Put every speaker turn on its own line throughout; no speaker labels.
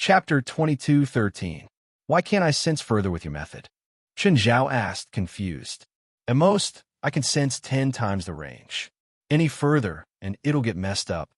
Chapter 22:13. Why can't I sense further with your method? Chen Zhao asked, confused. At most, I can sense 10 times the range. Any further, and it'll get messed up.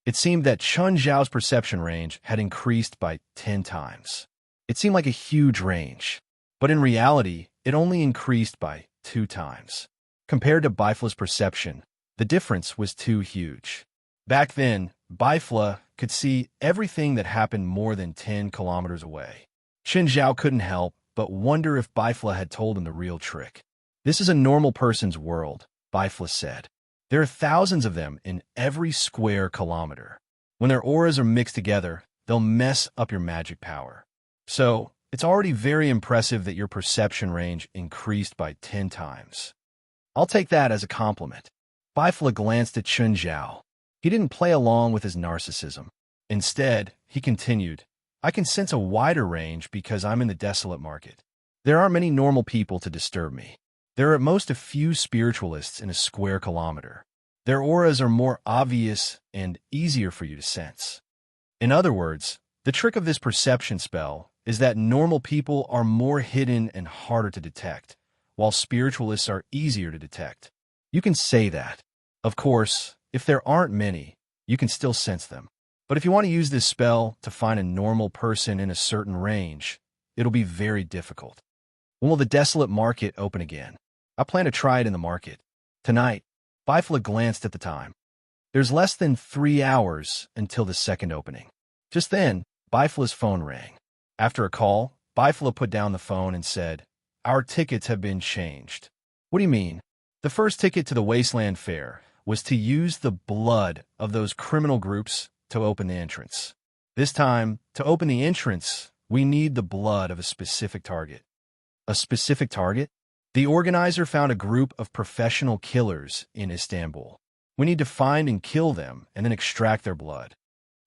It seemed that Chen Zhao's perception range had increased by 10 times. It seemed like a huge range, but in reality, it only increased by 2 times. Compared to Bifla's perception, the difference was too huge. Back then, Bifla could see everything that happened more than 10 kilometers away. Chen Zhao couldn't help but wonder if Bifla had told him the real trick. This is a normal person's world, Bifla said. There are thousands of them in every square kilometer. When their auras are mixed together, they'll mess up your magic power. So, it's already very impressive that your perception range increased by 10 times. I'll take that as a compliment. Bifla glanced at Chen Zhao. He didn't play along with his narcissism. Instead, he continued, I can sense a wider range because I'm in the desolate market. There aren't many normal people to disturb me. There are at most a few spiritualists in a square kilometer. Their auras are more obvious and easier for you to sense. In other words, the trick of this perception spell is that normal people are more hidden and harder to detect, while spiritualists are easier to detect. You can say that. Of course, if there aren't many, you can still sense them. But if you want to use this spell to find a normal person in a certain range, it'll be very difficult. When will the desolate market open again? I plan to try it in the market. Tonight. Bifla glanced at the time. There's less than 3 hours until the second opening. Just then, Bifla's phone rang. After a call, Bifla put down the phone and said, Our tickets have been changed. What do you mean? The first ticket to the Wasteland Fair was to use the blood of those criminal groups to open the entrance. This time, to open the entrance, we need the blood of a specific target. A specific target? The organizer found a group of professional killers in Istanbul. We need to find and kill them and then extract their blood.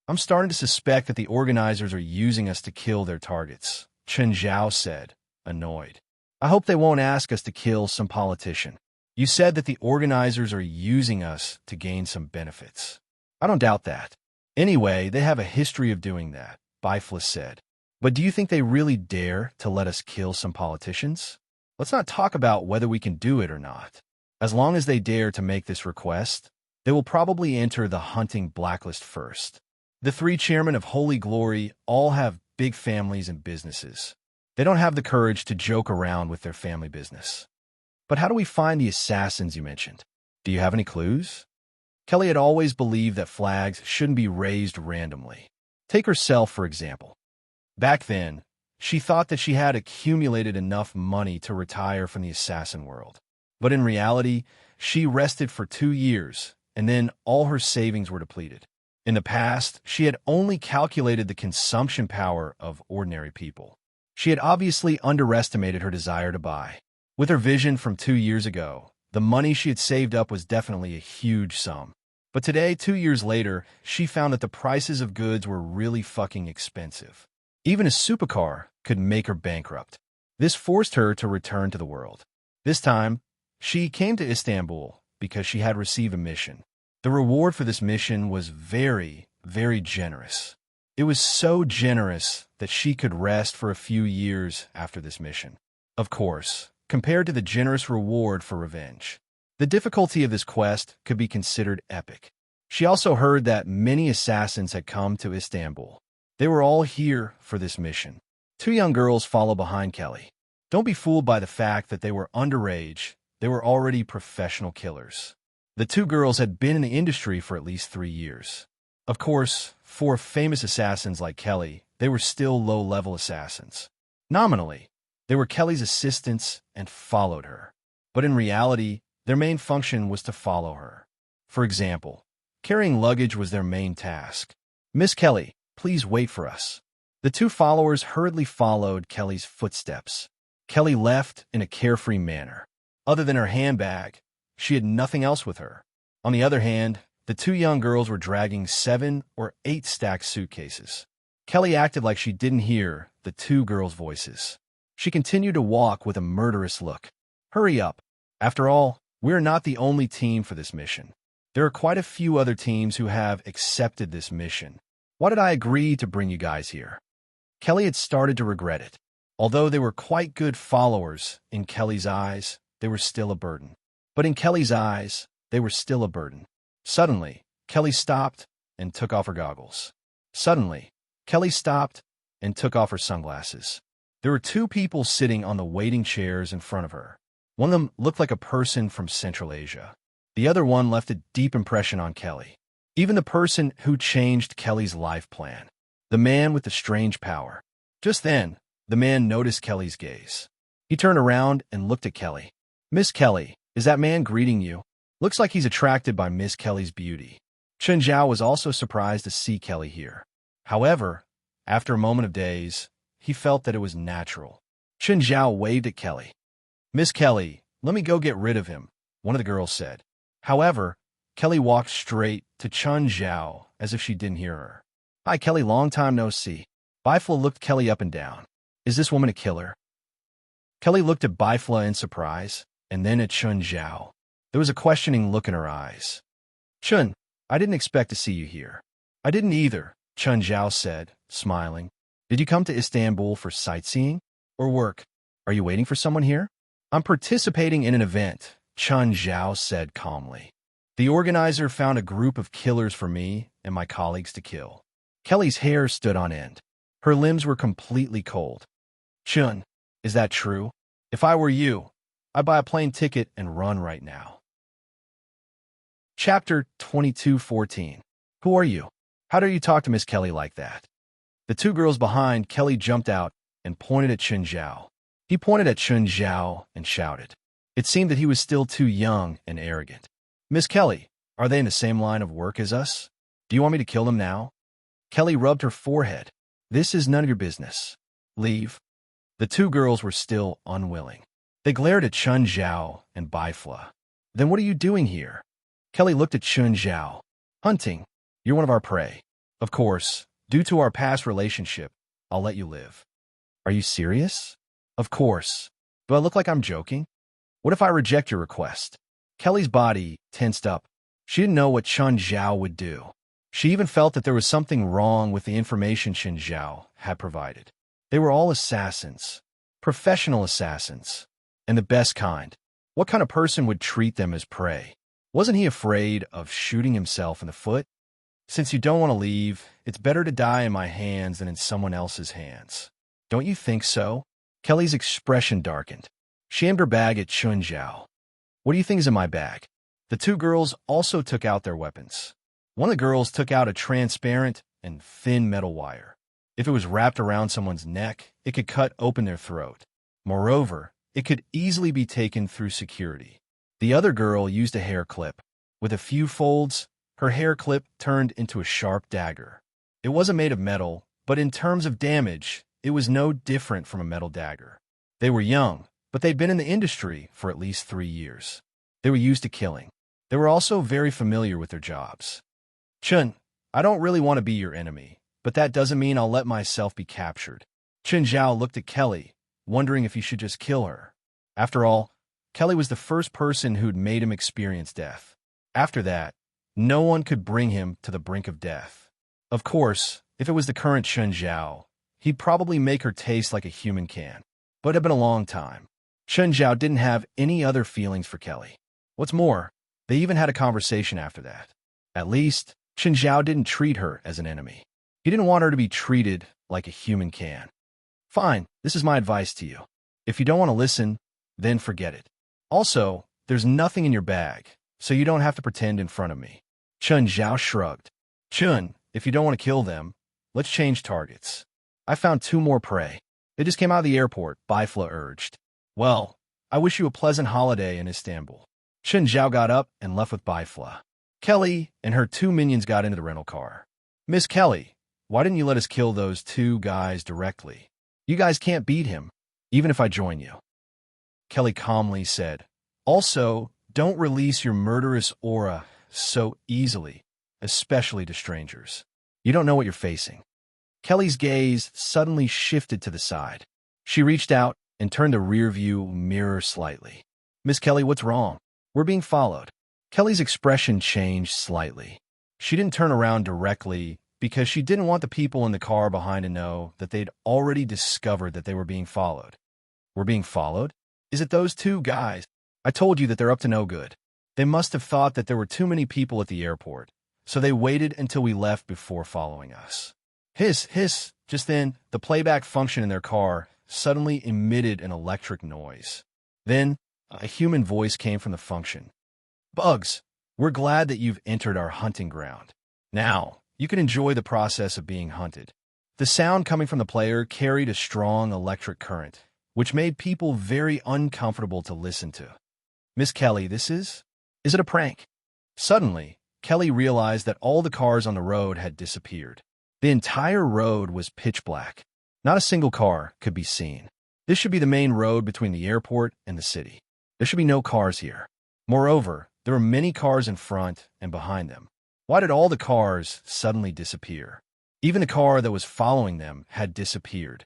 I'm starting to suspect that the organizers are using us to kill their targets, Chen Zhao said, annoyed. I hope they won't ask us to kill some politician. You said that the organizers are using us to gain some benefits. I don't doubt that. Anyway, they have a history of doing that, Bifla said. But do you think they really dare to let us kill some politicians? Let's not talk about whether we can do it or not. As long as they dare to make this request, they will probably enter the hunting blacklist first. The 3 chairmen of Holy Glory all have big families and businesses. They don't have the courage to joke around with their family business. But how do we find the assassins you mentioned? Do you have any clues? Kelly had always believed that flags shouldn't be raised randomly. Take herself, for example. Back then, she thought that she had accumulated enough money to retire from the assassin world. But in reality, she rested for 2 years, and then all her savings were depleted. In the past, she had only calculated the consumption power of ordinary people. She had obviously underestimated her desire to buy. With her vision from 2 years ago, the money she had saved up was definitely a huge sum. But today, 2 years later, she found that the prices of goods were really fucking expensive. Even a supercar could make her bankrupt. This forced her to return to the world. This time, she came to Istanbul because she had received a mission. The reward for this mission was very, very generous. It was so generous that she could rest for a few years after this mission. Of course, compared to the generous reward for revenge, the difficulty of this quest could be considered epic. She also heard that many assassins had come to Istanbul. They were all here for this mission. 2 young girls follow behind Kelly. Don't be fooled by the fact that they were underage. They were already professional killers. The 2 girls had been in the industry for at least 3 years. Of course, for famous assassins like Kelly, they were still low-level assassins. Nominally, they were Kelly's assistants and followed her. But in reality, their main function was to follow her. For example, carrying luggage was their main task. Miss Kelly, please wait for us. The 2 followers hurriedly followed Kelly's footsteps. Kelly left in a carefree manner. Other than her handbag, she had nothing else with her. On the other hand, the 2 young girls were dragging 7 or 8 stacked suitcases. Kelly acted like she didn't hear the 2 girls' voices. She continued to walk with a murderous look. Hurry up. After all, we're not the only team for this mission. There are quite a few other teams who have accepted this mission. Why did I agree to bring you guys here? Kelly had started to regret it. Although they were quite good followers, in Kelly's eyes, they were still a burden. But in Kelly's eyes, they were still a burden. Suddenly, Kelly stopped and took off her goggles. Suddenly, Kelly stopped and took off her sunglasses. There were two people sitting on the waiting chairs in front of her. One of them looked like a person from Central Asia. The other one left a deep impression on Kelly. Even the person who changed Kelly's life plan. The man with the strange power. Just then, the man noticed Kelly's gaze. He turned around and looked at Kelly. "Miss Kelly, is that man greeting you? Looks like he's attracted by Miss Kelly's beauty." Chen Zhao was also surprised to see Kelly here. However, after a moment of daze, he felt that it was natural. Chen Zhao waved at Kelly. "Miss Kelly, let me go get rid of him," one of the girls said. However, Kelly walked straight to Chen Zhao as if she didn't hear her. "Hi, Kelly, long time no see." Bifla looked Kelly up and down. "Is this woman a killer?" Kelly looked at Bifla in surprise, and then at Chen Zhao. There was a questioning look in her eyes. "Chen, I didn't expect to see you here." "I didn't either," Chen Zhao said, smiling. "Did you come to Istanbul for sightseeing or work? Are you waiting for someone here?" "I'm participating in an event," Chen Zhao said calmly. "The organizer found a group of killers for me and my colleagues to kill." Kelly's hair stood on end. Her limbs were completely cold. "Chen, is that true? If I were you, I'd buy a plane ticket and run right now." Chapter 22:14. Who are you? How dare you talk to Miss Kelly like that? The two girls behind Kelly jumped out and pointed at Chen Zhao. He pointed at Chen Zhao and shouted. It seemed that he was still too young and arrogant. "Miss Kelly, are they in the same line of work as us? Do you want me to kill them now?" Kelly rubbed her forehead. "This is none of your business. Leave." The two girls were still unwilling. They glared at Chen Zhao and Bifla. "Then what are you doing here?" Kelly looked at Chen Zhao. "Hunting. You're one of our prey. Of course, due to our past relationship, I'll let you live." "Are you serious?" "Of course. Do I look like I'm joking? What if I reject your request?" Kelly's body tensed up. She didn't know what Chen Zhao would do. She even felt that there was something wrong with the information Chen Zhao had provided. They were all assassins. Professional assassins. And the best kind. What kind of person would treat them as prey? Wasn't he afraid of shooting himself in the foot? "Since you don't want to leave, it's better to die in my hands than in someone else's hands. Don't you think so?" Kelly's expression darkened. She aimed her bag at Chen Zhao. "What do you think is in my bag?" The two girls also took out their weapons. One of the girls took out a transparent and thin metal wire. If it was wrapped around someone's neck, it could cut open their throat. Moreover, it could easily be taken through security. The other girl used a hair clip. With a few folds, her hair clip turned into a sharp dagger. It wasn't made of metal, but in terms of damage, it was no different from a metal dagger. They were young, but they'd been in the industry for at least 3 years. They were used to killing. They were also very familiar with their jobs. "Chen, I don't really want to be your enemy, but that doesn't mean I'll let myself be captured." Chen Zhao looked at Kelly, wondering if he should just kill her. After all, Kelly was the first person who'd made him experience death. After that, no one could bring him to the brink of death. Of course, if it was the current Chen Zhao, he'd probably make her taste like a human can. But it had been a long time. Chen Zhao didn't have any other feelings for Kelly. What's more, they even had a conversation after that. At least, Chen Zhao didn't treat her as an enemy. He didn't want her to be treated like a human can. "Fine, this is my advice to you. If you don't want to listen, then forget it. Also, there's nothing in your bag, so you don't have to pretend in front of me." Chen Zhao shrugged. "Chen, if you don't want to kill them, let's change targets. I found 2 more prey. They just came out of the airport," Bifla urged. "Well, I wish you a pleasant holiday in Istanbul." Chen Zhao got up and left with Bifla. Kelly and her 2 minions got into the rental car. "Miss Kelly, why didn't you let us kill those 2 guys directly? You guys can't beat him, even if I join you." Kelly calmly said, "Also, don't release your murderous aura so easily, especially to strangers. You don't know what you're facing." Kelly's gaze suddenly shifted to the side. She reached out and turned the rearview mirror slightly. "Miss Kelly, what's wrong? We're being followed." Kelly's expression changed slightly. She didn't turn around directly, because she didn't want the people in the car behind to know that they'd already discovered that they were being followed. We're being followed? Is it those two guys? I told you that they're up to no good. They must have thought that there were too many people at the airport, so they waited until we left before following us. Hiss, hiss. Just then, the playback function in their car suddenly emitted an electric noise. Then, a human voice came from the function. Bugs, we're glad that you've entered our hunting ground. Now, you can enjoy the process of being hunted. The sound coming from the player carried a strong electric current, which made people very uncomfortable to listen to. Miss Kelly, this is? Is it a prank? Suddenly, Kelly realized that all the cars on the road had disappeared. The entire road was pitch black. Not a single car could be seen. This should be the main road between the airport and the city. There should be no cars here. Moreover, there were many cars in front and behind them. Why did all the cars suddenly disappear? Even the car that was following them had disappeared.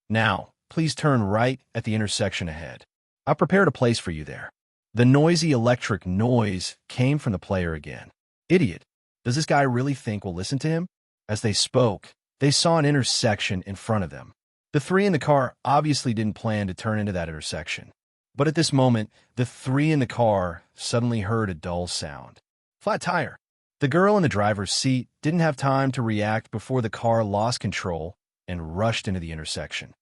Now, please turn right at the intersection ahead. I've prepared a place for you there. The noisy electric noise came from the player again. Idiot. Does this guy really think we'll listen to him? As they spoke, they saw an intersection in front of them. The three in the car obviously didn't plan to turn into that intersection. But at this moment, the three in the car suddenly heard a dull sound. Flat tire. The girl in the driver's seat didn't have time to react before the car lost control and rushed into the intersection.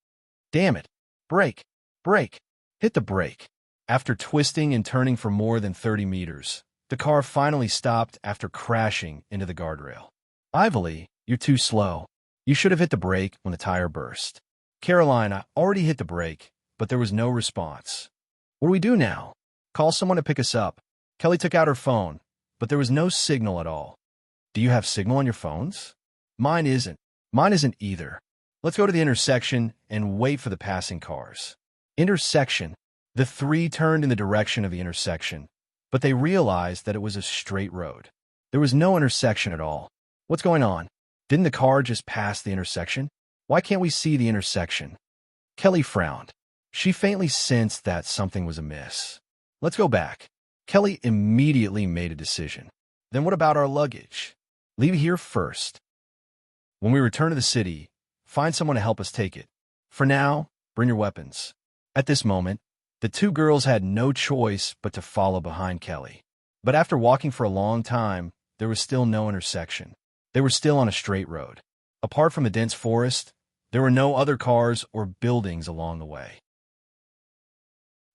Damn it. Brake. Brake. Hit the brake. After twisting and turning for more than 30 meters, the car finally stopped after crashing into the guardrail. Ivily, you're too slow. You should have hit the brake when the tire burst. Caroline, I already hit the brake, but there was no response. What do we do now? Call someone to pick us up. Kelly took out her phone, but there was no signal at all. Do you have signal on your phones? Mine isn't. Mine isn't either. Let's go to the intersection and wait for the passing cars. Intersection. The three turned in the direction of the intersection, but they realized that it was a straight road. There was no intersection at all. What's going on? Didn't the car just pass the intersection? Why can't we see the intersection? Kelly frowned. She faintly sensed that something was amiss. Let's go back. Kelly immediately made a decision. Then what about our luggage? Leave it here first. When we return to the city, find someone to help us take it. For now, bring your weapons. At this moment, the two girls had no choice but to follow behind Kelly. But after walking for a long time, there was still no intersection. They were still on a straight road. Apart from the dense forest, there were no other cars or buildings along the way.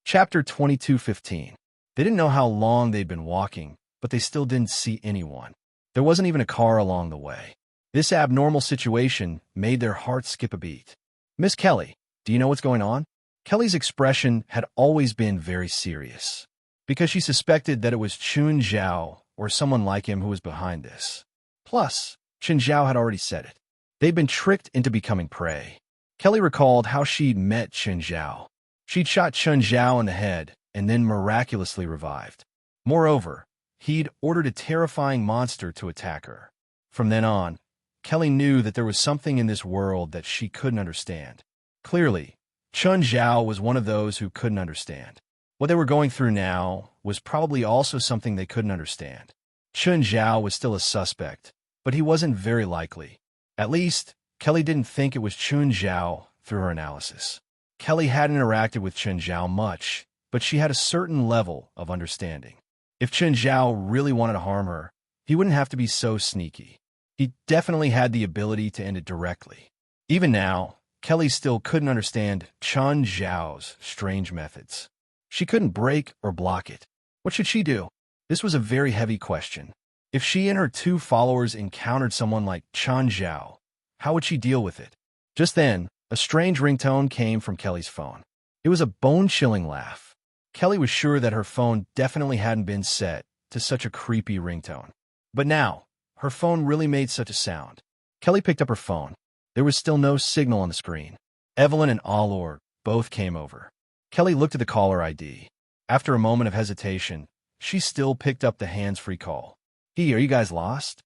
Chapter 22:15. They didn't know how long they'd been walking, but they still didn't see anyone. There wasn't even a car along the way. This abnormal situation made their hearts skip a beat. Miss Kelly, do you know what's going on? Kelly's expression had always been very serious, because she suspected that it was Chun Zhao or someone like him who was behind this. Plus, Chun Zhao had already said it. They'd been tricked into becoming prey. Kelly recalled how she'd met Chun Zhao. She'd shot Chun Zhao in the head and then miraculously revived. Moreover, he'd ordered a terrifying monster to attack her. From then on, Kelly knew that there was something in this world that she couldn't understand. Clearly, Chun Zhao was one of those who couldn't understand. What they were going through now was probably also something they couldn't understand. Chun Zhao was still a suspect, but he wasn't very likely. At least, Kelly didn't think it was Chun Zhao through her analysis. Kelly hadn't interacted with Chun Zhao much, but she had a certain level of understanding. If Chun Zhao really wanted to harm her, he wouldn't have to be so sneaky. He definitely had the ability to end it directly. Even now, Kelly still couldn't understand Chun Zhao's strange methods. She couldn't break or block it. What should she do? This was a very heavy question. If she and her two followers encountered someone like Chun Zhao, how would she deal with it? Just then, a strange ringtone came from Kelly's phone. It was a bone-chilling laugh. Kelly was sure that her phone definitely hadn't been set to such a creepy ringtone. But now, her phone really made such a sound. Kelly picked up her phone. There was still no signal on the screen. Evelyn and Allor both came over. Kelly looked at the caller ID. After a moment of hesitation, she still picked up the hands-free call. Hey, are you guys lost?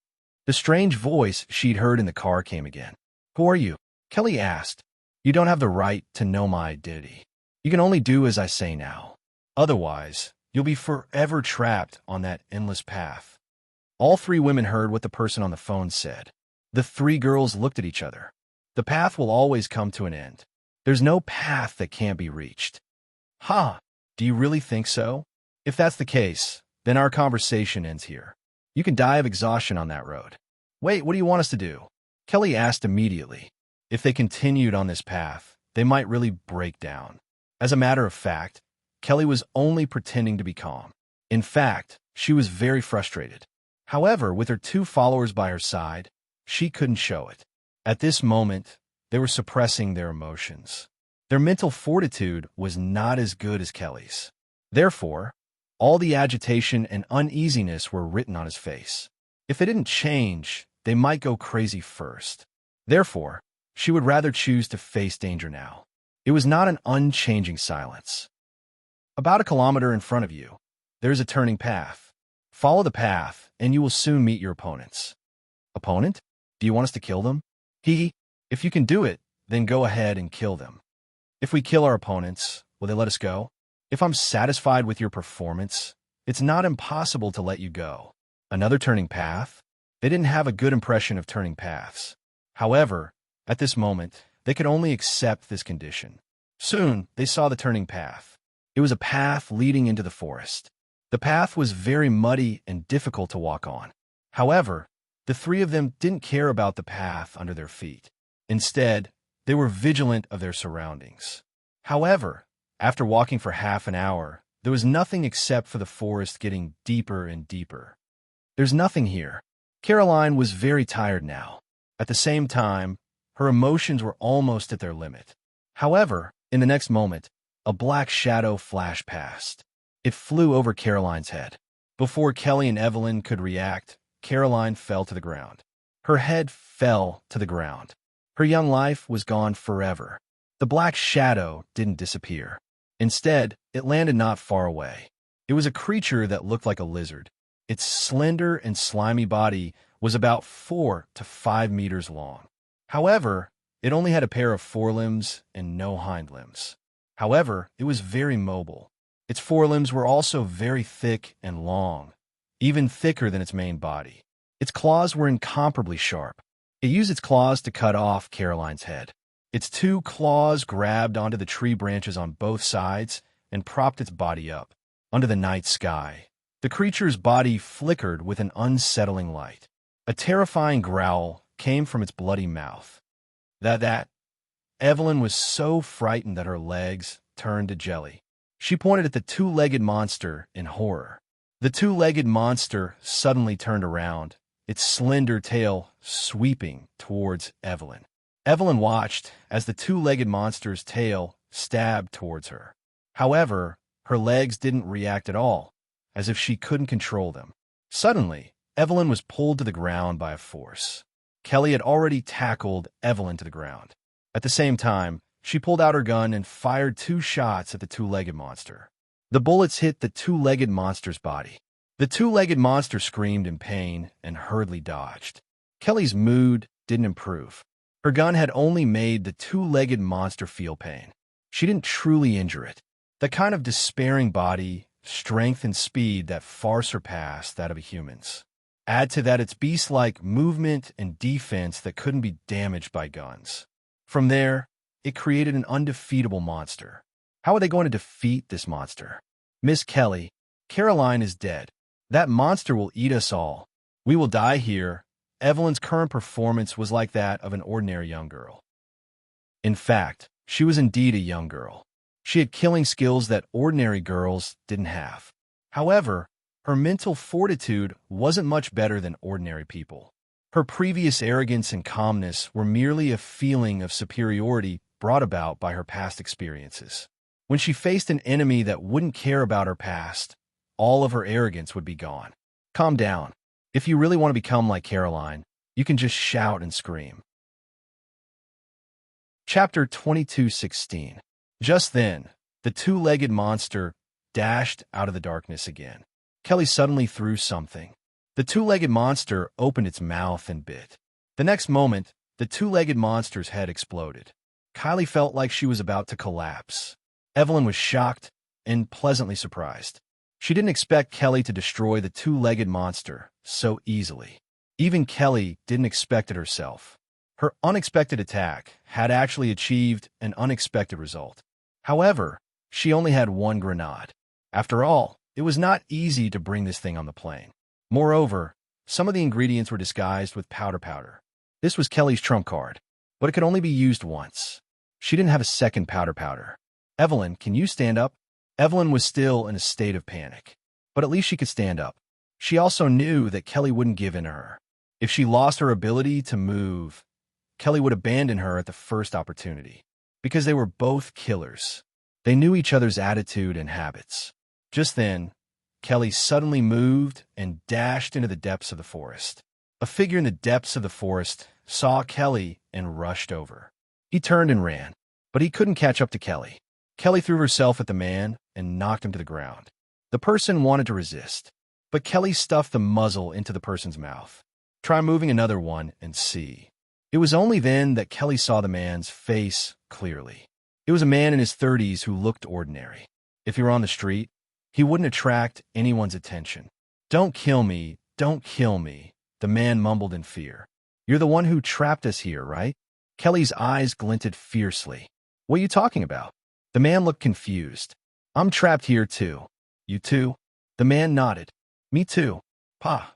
The strange voice she'd heard in the car came again. Who are you? Kelly asked. You don't have the right to know my identity. You can only do as I say now. Otherwise, you'll be forever trapped on that endless path. All three women heard what the person on the phone said. The three girls looked at each other. The path will always come to an end. There's no path that can't be reached. Ha! Do you really think so? If that's the case, then our conversation ends here. You can die of exhaustion on that road. Wait, what do you want us to do? Kelly asked immediately. If they continued on this path, they might really break down. As a matter of fact, Kelly was only pretending to be calm. In fact, she was very frustrated. However, with her two followers by her side, she couldn't show it. At this moment, they were suppressing their emotions. Their mental fortitude was not as good as Kelly's. Therefore, all the agitation and uneasiness were written on his face. If they didn't change, they might go crazy first. Therefore, she would rather choose to face danger now. It was not an unchanging silence. About 1 kilometer in front of you, there's a turning path. Follow the path, and you will soon meet your opponents. Opponent? Do you want us to kill them? If you can do it, then go ahead and kill them. If we kill our opponents, will they let us go? If I'm satisfied with your performance, it's not impossible to let you go. Another turning path? They didn't have a good impression of turning paths. However, at this moment, they could only accept this condition. Soon, they saw the turning path. It was a path leading into the forest. The path was very muddy and difficult to walk on. However, the three of them didn't care about the path under their feet. Instead, they were vigilant of their surroundings. However, after walking for half an hour, there was nothing except for the forest getting deeper and deeper. There's nothing here. Caroline was very tired now. At the same time, her emotions were almost at their limit. However, in the next moment, a black shadow flashed past. It flew over Caroline's head. Before Kelly and Evelyn could react, Caroline fell to the ground. Her head fell to the ground. Her young life was gone forever. The black shadow didn't disappear. Instead, it landed not far away. It was a creature that looked like a lizard. Its slender and slimy body was about 4 to 5 meters long. However, it only had a pair of forelimbs and no hind limbs. However, it was very mobile. Its forelimbs were also very thick and long, even thicker than its main body. Its claws were incomparably sharp. It used its claws to cut off Caroline's head. Its 2 claws grabbed onto the tree branches on both sides and propped its body up. Under the night sky, the creature's body flickered with an unsettling light. A terrifying growl came from its bloody mouth. Evelyn was so frightened that her legs turned to jelly. She pointed at the 2-legged monster in horror. The 2-legged monster suddenly turned around, its slender tail sweeping towards Evelyn. Evelyn watched as the 2-legged monster's tail stabbed towards her. However, her legs didn't react at all, as if she couldn't control them. Suddenly, Evelyn was pulled to the ground by a force. Kelly had already tackled Evelyn to the ground. At the same time, she pulled out her gun and fired 2 shots at the 2-legged monster. The bullets hit the 2-legged monster's body. The 2-legged monster screamed in pain and hurriedly dodged. Kelly's mood didn't improve. Her gun had only made the 2-legged monster feel pain. She didn't truly injure it. The kind of despairing body, strength, and speed that far surpassed that of a human's. Add to that its beast-like movement and defense that couldn't be damaged by guns. From there, it created an undefeatable monster. How are they going to defeat this monster? Miss Kelly, Caroline is dead. That monster will eat us all. We will die here. Evelyn's current performance was like that of an ordinary young girl. In fact, she was indeed a young girl. She had killing skills that ordinary girls didn't have. However, her mental fortitude wasn't much better than ordinary people. Her previous arrogance and calmness were merely a feeling of superiority brought about by her past experiences. When she faced an enemy that wouldn't care about her past, all of her arrogance would be gone. Calm down. If you really want to become like Caroline, you can just shout and scream. Chapter 22:16. Just then, the 2-legged monster dashed out of the darkness again. Kelly suddenly threw something. The 2-legged monster opened its mouth and bit. The next moment, the 2-legged monster's head exploded. Kylie felt like she was about to collapse. Evelyn was shocked and pleasantly surprised. She didn't expect Kelly to destroy the 2-legged monster so easily. Even Kelly didn't expect it herself. Her unexpected attack had actually achieved an unexpected result. However, she only had one grenade. After all, it was not easy to bring this thing on the plane. Moreover, some of the ingredients were disguised with powder. This was Kelly's trump card, but it could only be used once. She didn't have a second powder. Evelyn, can you stand up? Evelyn was still in a state of panic, but at least she could stand up. She also knew that Kelly wouldn't give in to her. If she lost her ability to move, Kelly would abandon her at the first opportunity. Because they were both killers. They knew each other's attitude and habits. Just then, Kelly suddenly moved and dashed into the depths of the forest. A figure in the depths of the forest saw Kelly and rushed over. He turned and ran, but he couldn't catch up to Kelly. Kelly threw herself at the man and knocked him to the ground. The person wanted to resist, but Kelly stuffed the muzzle into the person's mouth. Try moving another one and see. It was only then that Kelly saw the man's face clearly. It was a man in his 30s who looked ordinary. If he were on the street, he wouldn't attract anyone's attention. Don't kill me, the man mumbled in fear. You're the one who trapped us here, right? Kelly's eyes glinted fiercely. What are you talking about? The man looked confused. I'm trapped here too. You too? The man nodded. Me too. Pa.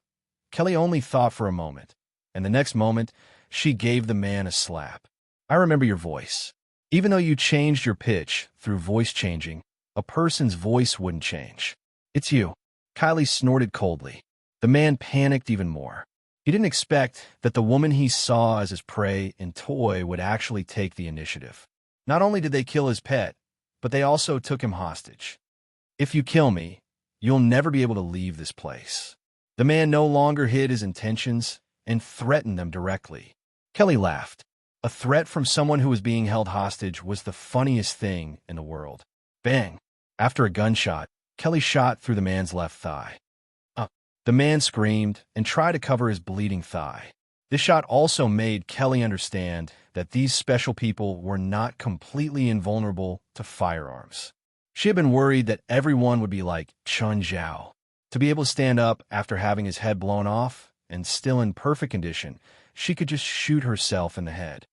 Kelly only thought for a moment, and the next moment, she gave the man a slap. I remember your voice. Even though you changed your pitch through voice changing, a person's voice wouldn't change. It's you. Kylie snorted coldly. The man panicked even more. He didn't expect that the woman he saw as his prey and toy would actually take the initiative. Not only did they kill his pet, but they also took him hostage. If you kill me, you'll never be able to leave this place. The man no longer hid his intentions and threatened them directly. Kelly laughed. A threat from someone who was being held hostage was the funniest thing in the world. Bang! After a gunshot, Kelly shot through the man's left thigh. The man screamed and tried to cover his bleeding thigh. This shot also made Kelly understand that these special people were not completely invulnerable to firearms. She had been worried that everyone would be like Chun Zhao. To be able to stand up after having his head blown off and still in perfect condition, she could just shoot herself in the head.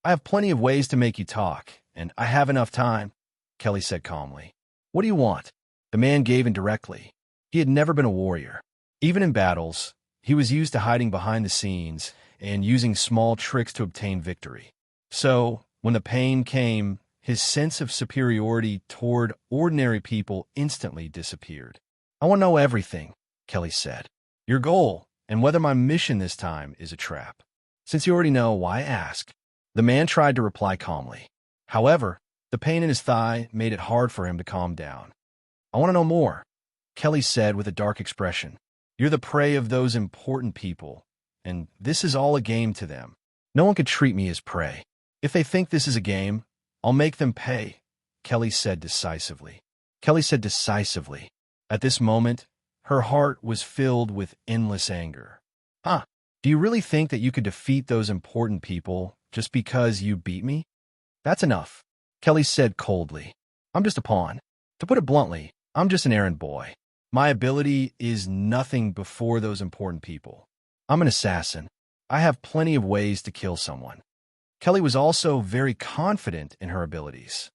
I have plenty of ways to make you talk, and I have enough time, Kelly said calmly. What do you want? The man gave in directly. He had never been a warrior. Even in battles, he was used to hiding behind the scenes and using small tricks to obtain victory. So, when the pain came, his sense of superiority toward ordinary people instantly disappeared. I want to know everything, Kelly said. Your goal, and whether my mission this time is a trap. Since you already know, why ask? The man tried to reply calmly. However, the pain in his thigh made it hard for him to calm down. I want to know more, Kelly said with a dark expression. You're the prey of those important people, and this is all a game to them. No one could treat me as prey. If they think this is a game, I'll make them pay, Kelly said decisively. At this moment, her heart was filled with endless anger. Do you really think that you could defeat those important people just because you beat me? That's enough, Kelly said coldly. I'm just a pawn. To put it bluntly, I'm just an errand boy. My ability is nothing before those important people. I'm an assassin. I have plenty of ways to kill someone. Kelly was also very confident in her abilities.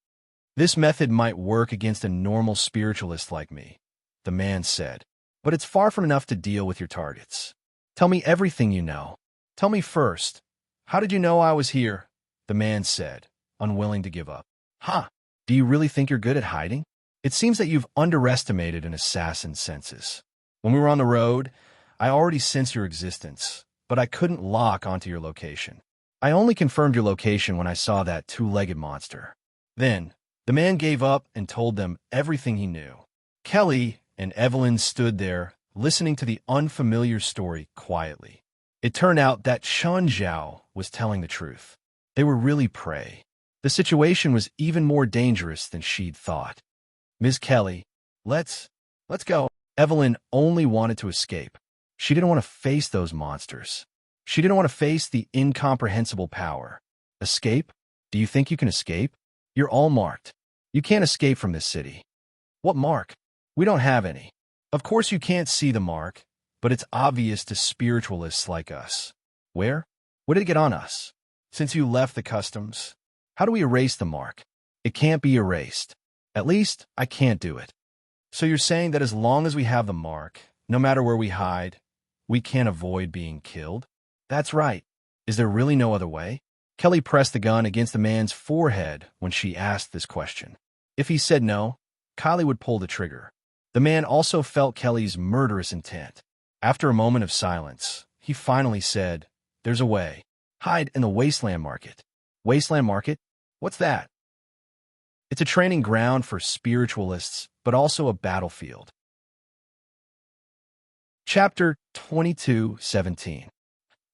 This method might work against a normal spiritualist like me, the man said, but it's far from enough to deal with your targets. Tell me everything you know. Tell me first. How did you know I was here? The man said, unwilling to give up. Do you really think you're good at hiding? It seems that you've underestimated an assassin's senses. When we were on the road, I already sensed your existence, but I couldn't lock onto your location. I only confirmed your location when I saw that two-legged monster. Then, the man gave up and told them everything he knew. Kelly and Evelyn stood there, listening to the unfamiliar story quietly. It turned out that Chun Zhao was telling the truth. They were really prey. The situation was even more dangerous than she'd thought. Ms. Kelly, let's go. Evelyn only wanted to escape. She didn't want to face those monsters. She didn't want to face the incomprehensible power. Escape? Do you think you can escape? You're all marked. You can't escape from this city. What mark? We don't have any. Of course you can't see the mark. but it's obvious to spiritualists like us. Where? What did it get on us? Since you left the customs, how do we erase the mark? It can't be erased. At least, I can't do it. So you're saying that as long as we have the mark, no matter where we hide, we can't avoid being killed? That's right. Is there really no other way? Kelly pressed the gun against the man's forehead when she asked this question. If he said no, Kylie would pull the trigger. The man also felt Kelly's murderous intent. After a moment of silence, he finally said, "There's a way. Hide in the Wasteland Market." Wasteland Market? What's that? It's a training ground for spiritualists, but also a battlefield. Chapter 22:17.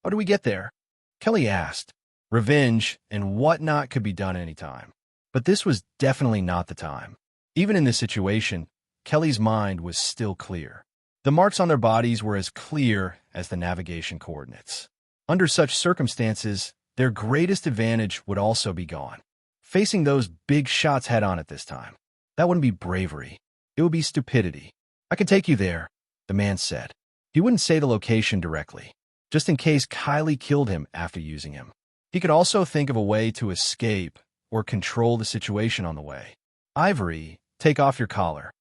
How do we get there? Kelly asked. Revenge and whatnot could be done anytime. But this was definitely not the time. Even in this situation, Kelly's mind was still clear. The marks on their bodies were as clear as the navigation coordinates. Under such circumstances, their greatest advantage would also be gone. Facing those big shots head-on at this time, that wouldn't be bravery. It would be stupidity. "I can take you there," the man said. He wouldn't say the location directly, just in case Kylie killed him after using him. He could also think of a way to escape or control the situation on the way. "Ivory, take off your collar."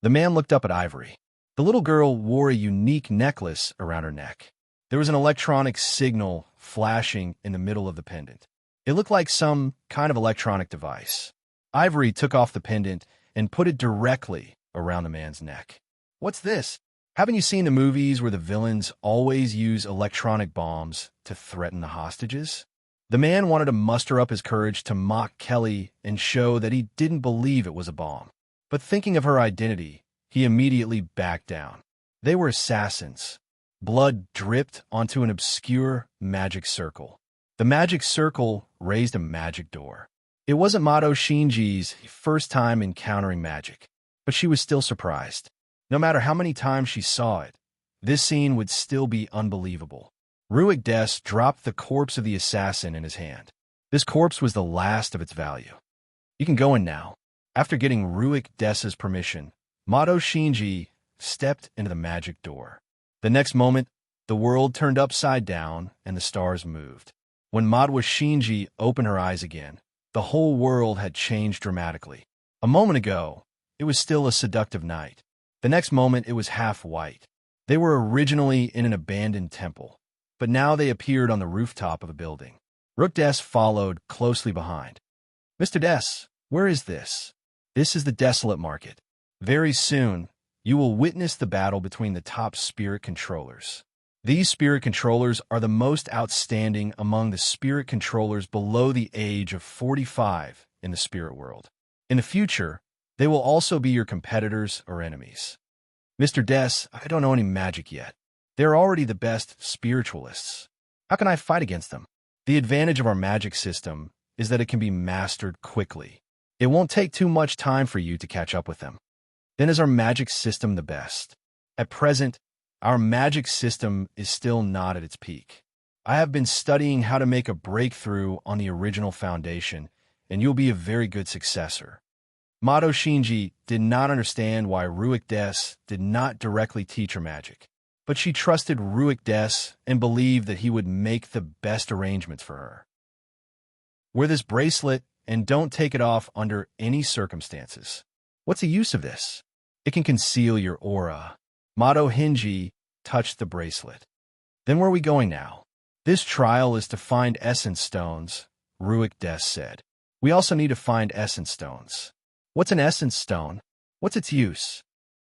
The man looked up at Ivory. The little girl wore a unique necklace around her neck. There was an electronic signal flashing in the middle of the pendant. It looked like some kind of electronic device. Ivory took off the pendant and put it directly around the man's neck. "What's this? Haven't you seen the movies where the villains always use electronic bombs to threaten the hostages?" The man wanted to muster up his courage to mock Kelly and show that he didn't believe it was a bomb. But thinking of her identity, he immediately backed down. They were assassins. Blood dripped onto an obscure magic circle. The magic circle raised a magic door. It wasn't Mato Shinji's first time encountering magic, but she was still surprised. No matter how many times she saw it, this scene would still be unbelievable. Ruik Des dropped the corpse of the assassin in his hand. This corpse was the last of its value. "You can go in now." After getting Ruik Des's permission, Mato Shinji stepped into the magic door. The next moment, the world turned upside down and the stars moved. When Mato Shinji opened her eyes again, the whole world had changed dramatically. A moment ago, it was still a seductive night. The next moment, it was half white. They were originally in an abandoned temple, but now they appeared on the rooftop of a building. Ruik Des followed closely behind. "Mr. Des, where is this?" "This is the Desolate Market. Very soon, you will witness the battle between the top spirit controllers. These spirit controllers are the most outstanding among the spirit controllers below the age of 45 in the spirit world. In the future, they will also be your competitors or enemies." "Mr. Des, I don't know any magic yet. They're already the best spiritualists. How can I fight against them?" "The advantage of our magic system is that it can be mastered quickly. It won't take too much time for you to catch up with them." "Then is our magic system the best?" "At present, our magic system is still not at its peak. I have been studying how to make a breakthrough on the original foundation, and you'll be a very good successor." Mato Shinji did not understand why Ruik Des did not directly teach her magic, but she trusted Ruik Des and believed that he would make the best arrangements for her. "Wear this bracelet and don't take it off under any circumstances." "What's the use of this?" "It can conceal your aura." Mato Shinji touched the bracelet. "Then where are we going now?" "This trial is to find essence stones," Ruik Des said. "We also need to find essence stones." "What's an essence stone? What's its use?"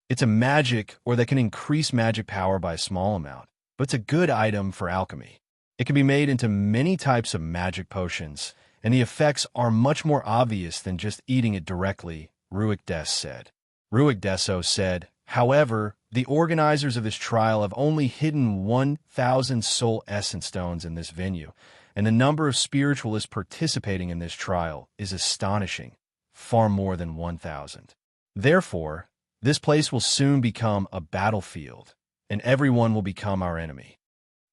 "It's a magic or that can increase magic power by a small amount, but it's a good item for alchemy. It can be made into many types of magic potions, and the effects are much more obvious than just eating it directly," Ruik Des said. Ruik Deso said, "However, the organizers of this trial have only hidden 1,000 soul essence stones in this venue, and the number of spiritualists participating in this trial is astonishing, far more than 1,000. Therefore, this place will soon become a battlefield, and everyone will become our enemy."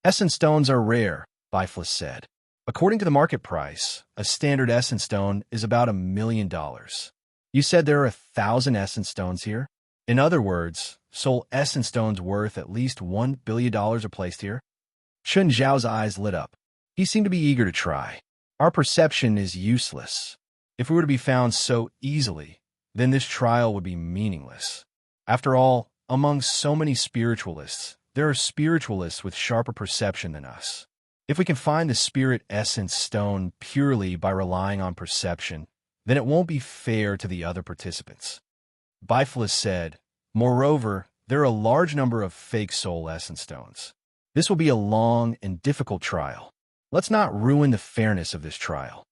"Essence stones are rare," Biflis said. "According to the market price, a standard essence stone is about $1 million. You said there are 1,000 essence stones here?" In other words, soul essence stones worth at least $1 billion are placed here? Chun Zhao's eyes lit up. He seemed to be eager to try. Our perception is useless. If we were to be found so easily, then this trial would be meaningless. After all, among so many spiritualists, there are spiritualists with sharper perception than us. If we can find the spirit essence stone purely by relying on perception, then it won't be fair to the other participants. Bifilus said, moreover, there are a large number of fake soul essence stones. This will be a long and difficult trial. Let's not ruin the fairness of this trial.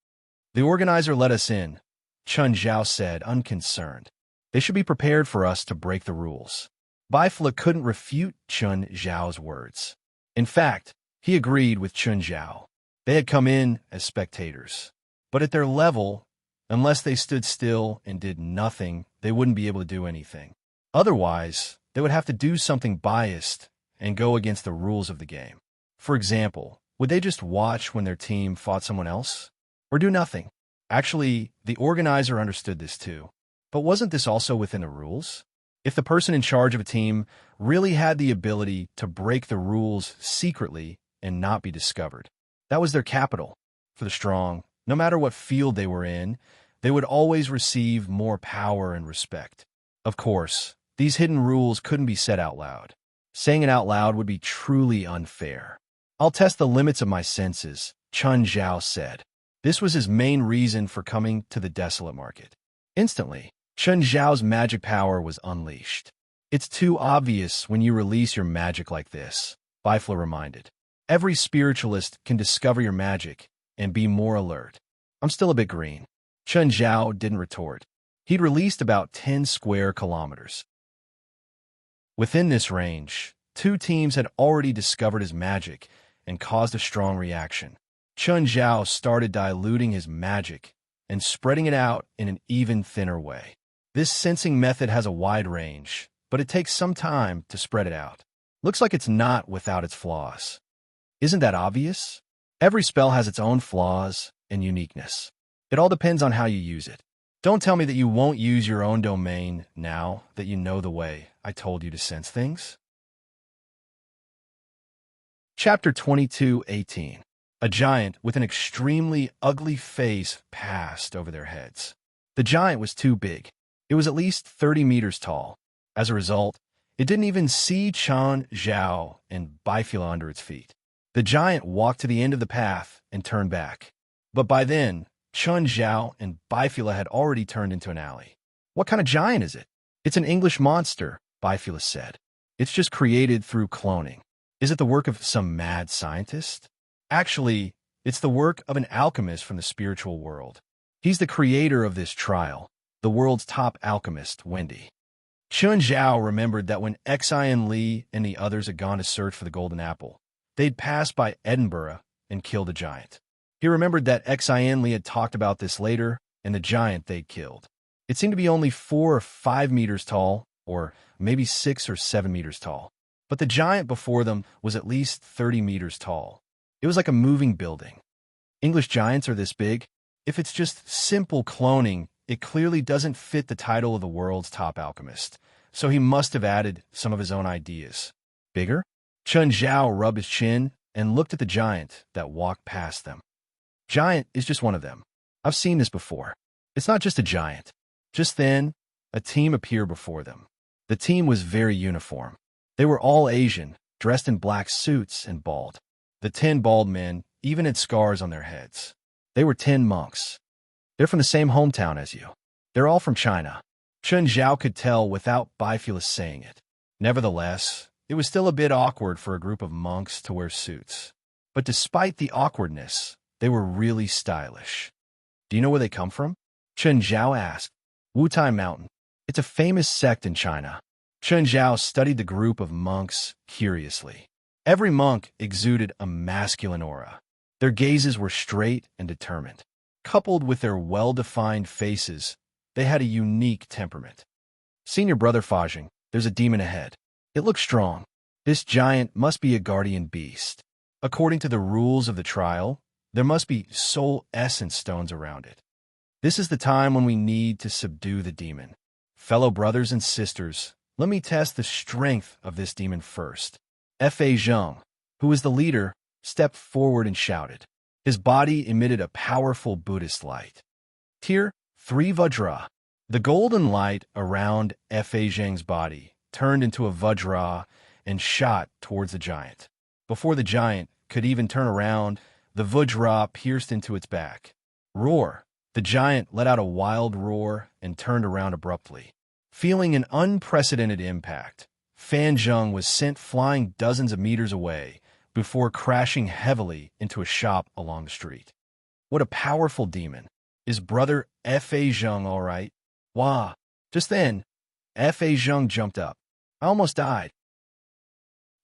The organizer let us in, Chun Zhao said, unconcerned. They should be prepared for us to break the rules. Bifilus couldn't refute Chun Zhao's words. In fact, he agreed with Chun Zhao. They had come in as spectators. But at their level, unless they stood still and did nothing, they wouldn't be able to do anything. Otherwise, they would have to do something biased and go against the rules of the game. For example, would they just watch when their team fought someone else? Or do nothing? Actually, the organizer understood this too. But wasn't this also within the rules? If the person in charge of a team really had the ability to break the rules secretly and not be discovered, that was their capital. For the strong, no matter what field they were in, they would always receive more power and respect. Of course, these hidden rules couldn't be said out loud. Saying it out loud would be truly unfair. I'll test the limits of my senses, Chun Zhao said. This was his main reason for coming to the desolate market. Instantly, Chun Zhao's magic power was unleashed. It's too obvious when you release your magic like this, Bifilus reminded. Every spiritualist can discover your magic and be more alert. I'm still a bit green. Chun Zhao didn't retort. He'd released about 10 square kilometers. Within this range, 2 teams had already discovered his magic and caused a strong reaction. Chun Zhao started diluting his magic and spreading it out in an even thinner way. This sensing method has a wide range, but it takes some time to spread it out. Looks like it's not without its flaws. Isn't that obvious? Every spell has its own flaws and uniqueness. It all depends on how you use it. Don't tell me that you won't use your own domain now that you know the way I told you to sense things. Chapter 22:18. A giant with an extremely ugly face passed over their heads. The giant was too big. It was at least 30 meters tall. As a result, it didn't even see Chun Zhao and Bifilus under its feet. The giant walked to the end of the path and turned back. But by then, Chun Zhao and Bifilus had already turned into an alley. What kind of giant is it? It's an English monster, Bifilus said. It's just created through cloning. Is it the work of some mad scientist? Actually, it's the work of an alchemist from the spiritual world. He's the creator of this trial, the world's top alchemist, Wendy. Chun Zhao remembered that when Xian Li and the others had gone to search for the golden apple, they'd passed by Edinburgh and killed a giant. He remembered that Xian Li had talked about this later and the giant they'd killed. It seemed to be only 4 or 5 meters tall, or maybe 6 or 7 meters tall. But the giant before them was at least 30 meters tall. It was like a moving building. English giants are this big? If it's just simple cloning, it clearly doesn't fit the title of the world's top alchemist. So he must have added some of his own ideas. Bigger? Chun Zhao rubbed his chin and looked at the giant that walked past them. Giant is just one of them. I've seen this before. It's not just a giant. Just then, a team appeared before them. The team was very uniform. They were all Asian, dressed in black suits and bald. The 10 bald men even had scars on their heads. They were 10 monks. They're from the same hometown as you. They're all from China. Chun Zhao could tell without Bifilus saying it. Nevertheless, it was still a bit awkward for a group of monks to wear suits. But despite the awkwardness, they were really stylish. Do you know where they come from? Chun Zhao asked. Wutai Mountain. It's a famous sect in China. Chun Zhao studied the group of monks curiously. Every monk exuded a masculine aura. Their gazes were straight and determined. Coupled with their well-defined faces, they had a unique temperament. Senior Brother Fajing, there's a demon ahead. It looks strong. This giant must be a guardian beast. According to the rules of the trial, there must be soul essence stones around it. This is the time when we need to subdue the demon. Fellow brothers and sisters, Let me test the strength of this demon first. Fa Zheng, who was the leader, stepped forward and shouted. His body emitted a powerful Buddhist light. Tier 3 Vajra. The golden light around Fa Zheng's body turned into a Vajra and shot towards the giant. Before the giant could even turn around, the Vajra pierced into its back. Roar! The giant let out a wild roar and turned around abruptly. Feeling an unprecedented impact, Fan Zheng was sent flying dozens of meters away before crashing heavily into a shop along the street. What a powerful demon! Is brother Fa Zheng all right? Wah! Just then, Fa Zheng jumped up. I almost died.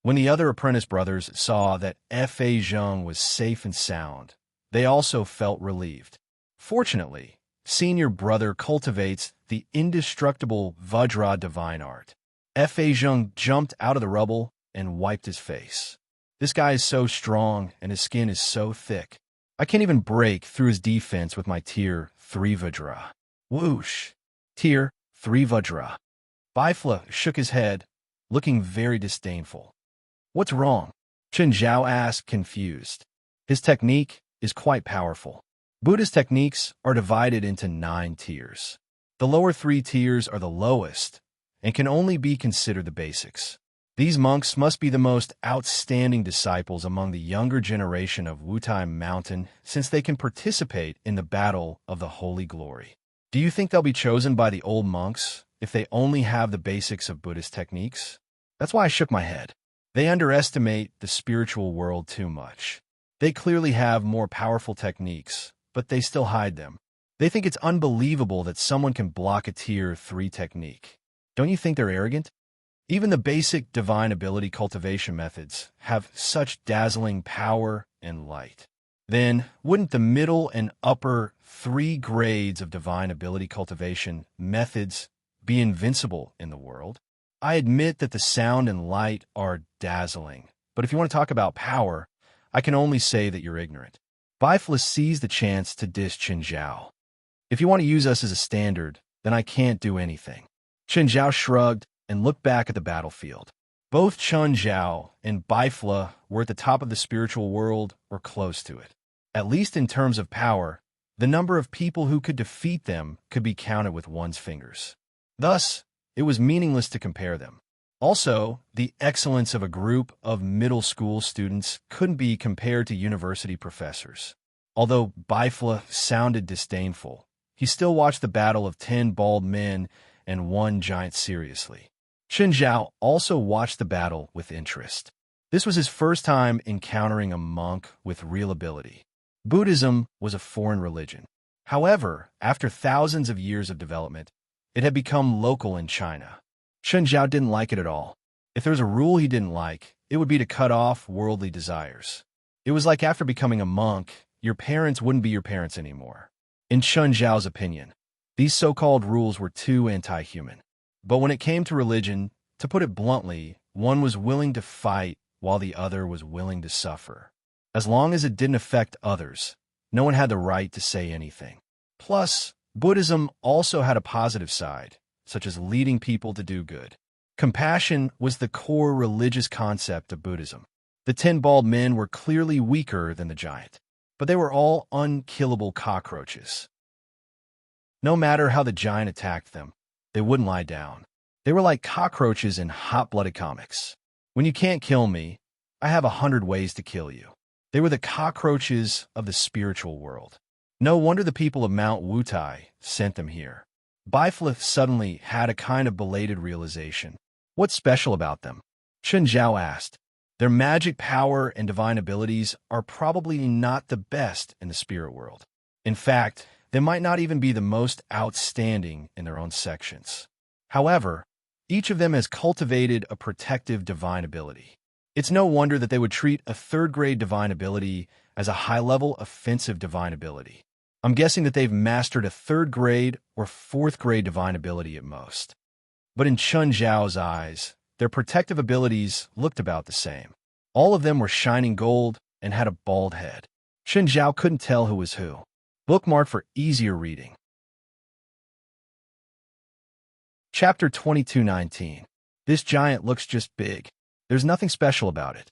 When the other apprentice brothers saw that Fa Zheng was safe and sound, they also felt relieved. Fortunately, senior brother cultivates the indestructible Vajra divine art. Fa Zheng jumped out of the rubble and wiped his face. This guy is so strong and his skin is so thick. I can't even break through his defense with my Tier 3 Vajra. Whoosh! Tier 3 Vajra. Bifla shook his head, looking very disdainful. What's wrong? Chen Zhao asked, confused. His technique is quite powerful. Buddhist techniques are divided into 9 tiers. The lower 3 tiers are the lowest and can only be considered the basics. These monks must be the most outstanding disciples among the younger generation of Wutai Mountain since they can participate in the battle of the Holy Glory. Do you think they'll be chosen by the old monks if they only have the basics of Buddhist techniques? That's why I shook my head. They underestimate the spiritual world too much. They clearly have more powerful techniques, but they still hide them. They think it's unbelievable that someone can block a Tier 3 technique. Don't you think they're arrogant? Even the basic divine ability cultivation methods have such dazzling power and light. Then, wouldn't the middle and upper 3 grades of divine ability cultivation methods be invincible in the world? I admit that the sound and light are dazzling, but if you want to talk about power, I can only say that you're ignorant. Bifla seized the chance to diss Chen Zhao. If you want to use us as a standard, then I can't do anything. Chen Zhao shrugged and looked back at the battlefield. Both Chen Zhao and Bifla were at the top of the spiritual world or close to it. At least in terms of power, the number of people who could defeat them could be counted with one's fingers. Thus, it was meaningless to compare them. Also, the excellence of a group of middle school students couldn't be compared to university professors. Although Bifla sounded disdainful, he still watched the battle of 10 bald men and 1 giant seriously. Chen Zhao also watched the battle with interest. This was his first time encountering a monk with real ability. Buddhism was a foreign religion. However, after thousands of years of development, it had become local in China. Chen Zhao didn't like it at all. If there was a rule he didn't like, it would be to cut off worldly desires. It was like after becoming a monk, your parents wouldn't be your parents anymore. In Chen Zhao's opinion, these so-called rules were too anti-human. But when it came to religion, to put it bluntly, one was willing to fight while the other was willing to suffer. As long as it didn't affect others, no one had the right to say anything. Plus, Buddhism also had a positive side, such as leading people to do good. Compassion was the core religious concept of Buddhism. The 10 bald men were clearly weaker than the giant, but they were all unkillable cockroaches. No matter how the giant attacked them, they wouldn't lie down. They were like cockroaches in hot-blooded comics. When you can't kill me, I have 100 ways to kill you. They were the cockroaches of the spiritual world. No wonder the people of Mount Wutai sent them here. Bifla suddenly had a kind of belated realization. What's special about them? Chen Zhao asked. Their magic power and divine abilities are probably not the best in the spirit world. In fact, they might not even be the most outstanding in their own sections. However, each of them has cultivated a protective divine ability. It's no wonder that they would treat a 3rd-grade divine ability as a high-level offensive divine ability. I'm guessing that they've mastered a 3rd-grade or 4th-grade divine ability at most. But in Chen Zhao's eyes, their protective abilities looked about the same. All of them were shining gold and had a bald head. Chen Zhao couldn't tell who was who. Bookmark for easier reading. Chapter 2219. This giant looks just big. There's nothing special about it.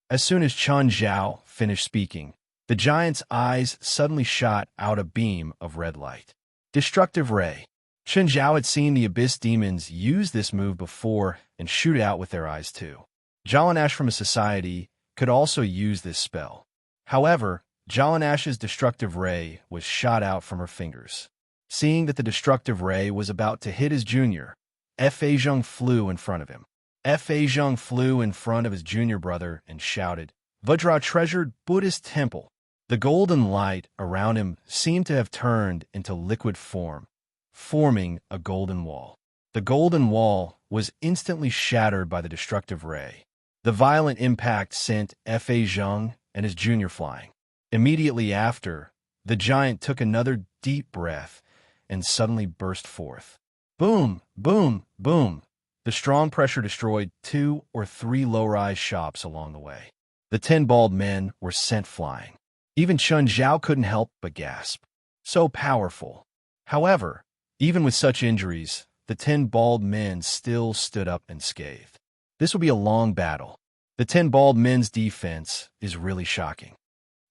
As soon as Chun Zhao finished speaking, the giant's eyes suddenly shot out a beam of red light. Destructive Ray. Chun Zhao had seen the Abyss demons use this move before and shoot it out with their eyes too. Jalanash from a society could also use this spell. However, Jalanash's Destructive Ray was shot out from her fingers. Seeing that the Destructive Ray was about to hit his junior, Fa Zheng flew in front of him. Fa Zheng flew in front of his junior brother and shouted, "Vajra treasured Buddhist temple." The golden light around him seemed to have turned into liquid form, forming a golden wall. The golden wall was instantly shattered by the Destructive Ray. The violent impact sent Fa Zheng and his junior flying. Immediately after, the giant took another deep breath and suddenly burst forth. Boom, boom, boom. The strong pressure destroyed 2 or 3 low-rise shops along the way. The 10 bald men were sent flying. Even Chun Zhao couldn't help but gasp. So powerful. However, even with such injuries, the 10 bald men still stood up unscathed. This will be a long battle. The 10 bald men's defense is really shocking.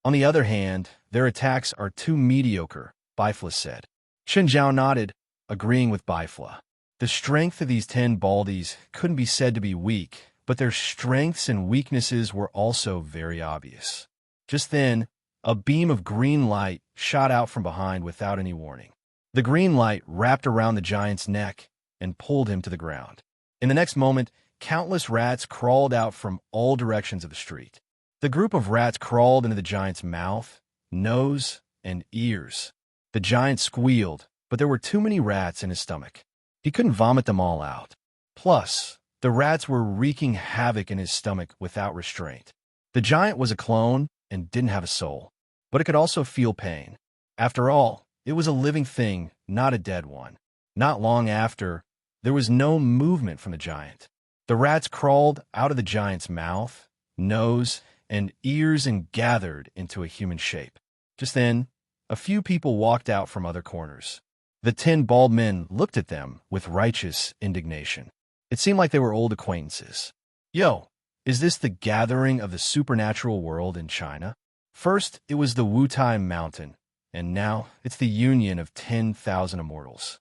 On the other hand, their attacks are too mediocre, Bifla said. Chun Zhao nodded, agreeing with Bifla. The strength of these 10 baldies couldn't be said to be weak, but their strengths and weaknesses were also very obvious. Just then, a beam of green light shot out from behind without any warning. The green light wrapped around the giant's neck and pulled him to the ground. In the next moment, countless rats crawled out from all directions of the street. The group of rats crawled into the giant's mouth, nose, and ears. The giant squealed, but there were too many rats in his stomach. He couldn't vomit them all out. Plus, the rats were wreaking havoc in his stomach without restraint. The giant was a clone and didn't have a soul, but it could also feel pain. After all, it was a living thing, not a dead one. Not long after, there was no movement from the giant. The rats crawled out of the giant's mouth, nose, and ears and gathered into a human shape. Just then, a few people walked out from other corners. The 10 bald men looked at them with righteous indignation. It seemed like they were old acquaintances. Yo, is this the gathering of the supernatural world in China? First, it was the Wutai Mountain, and now it's the union of 10,000 immortals.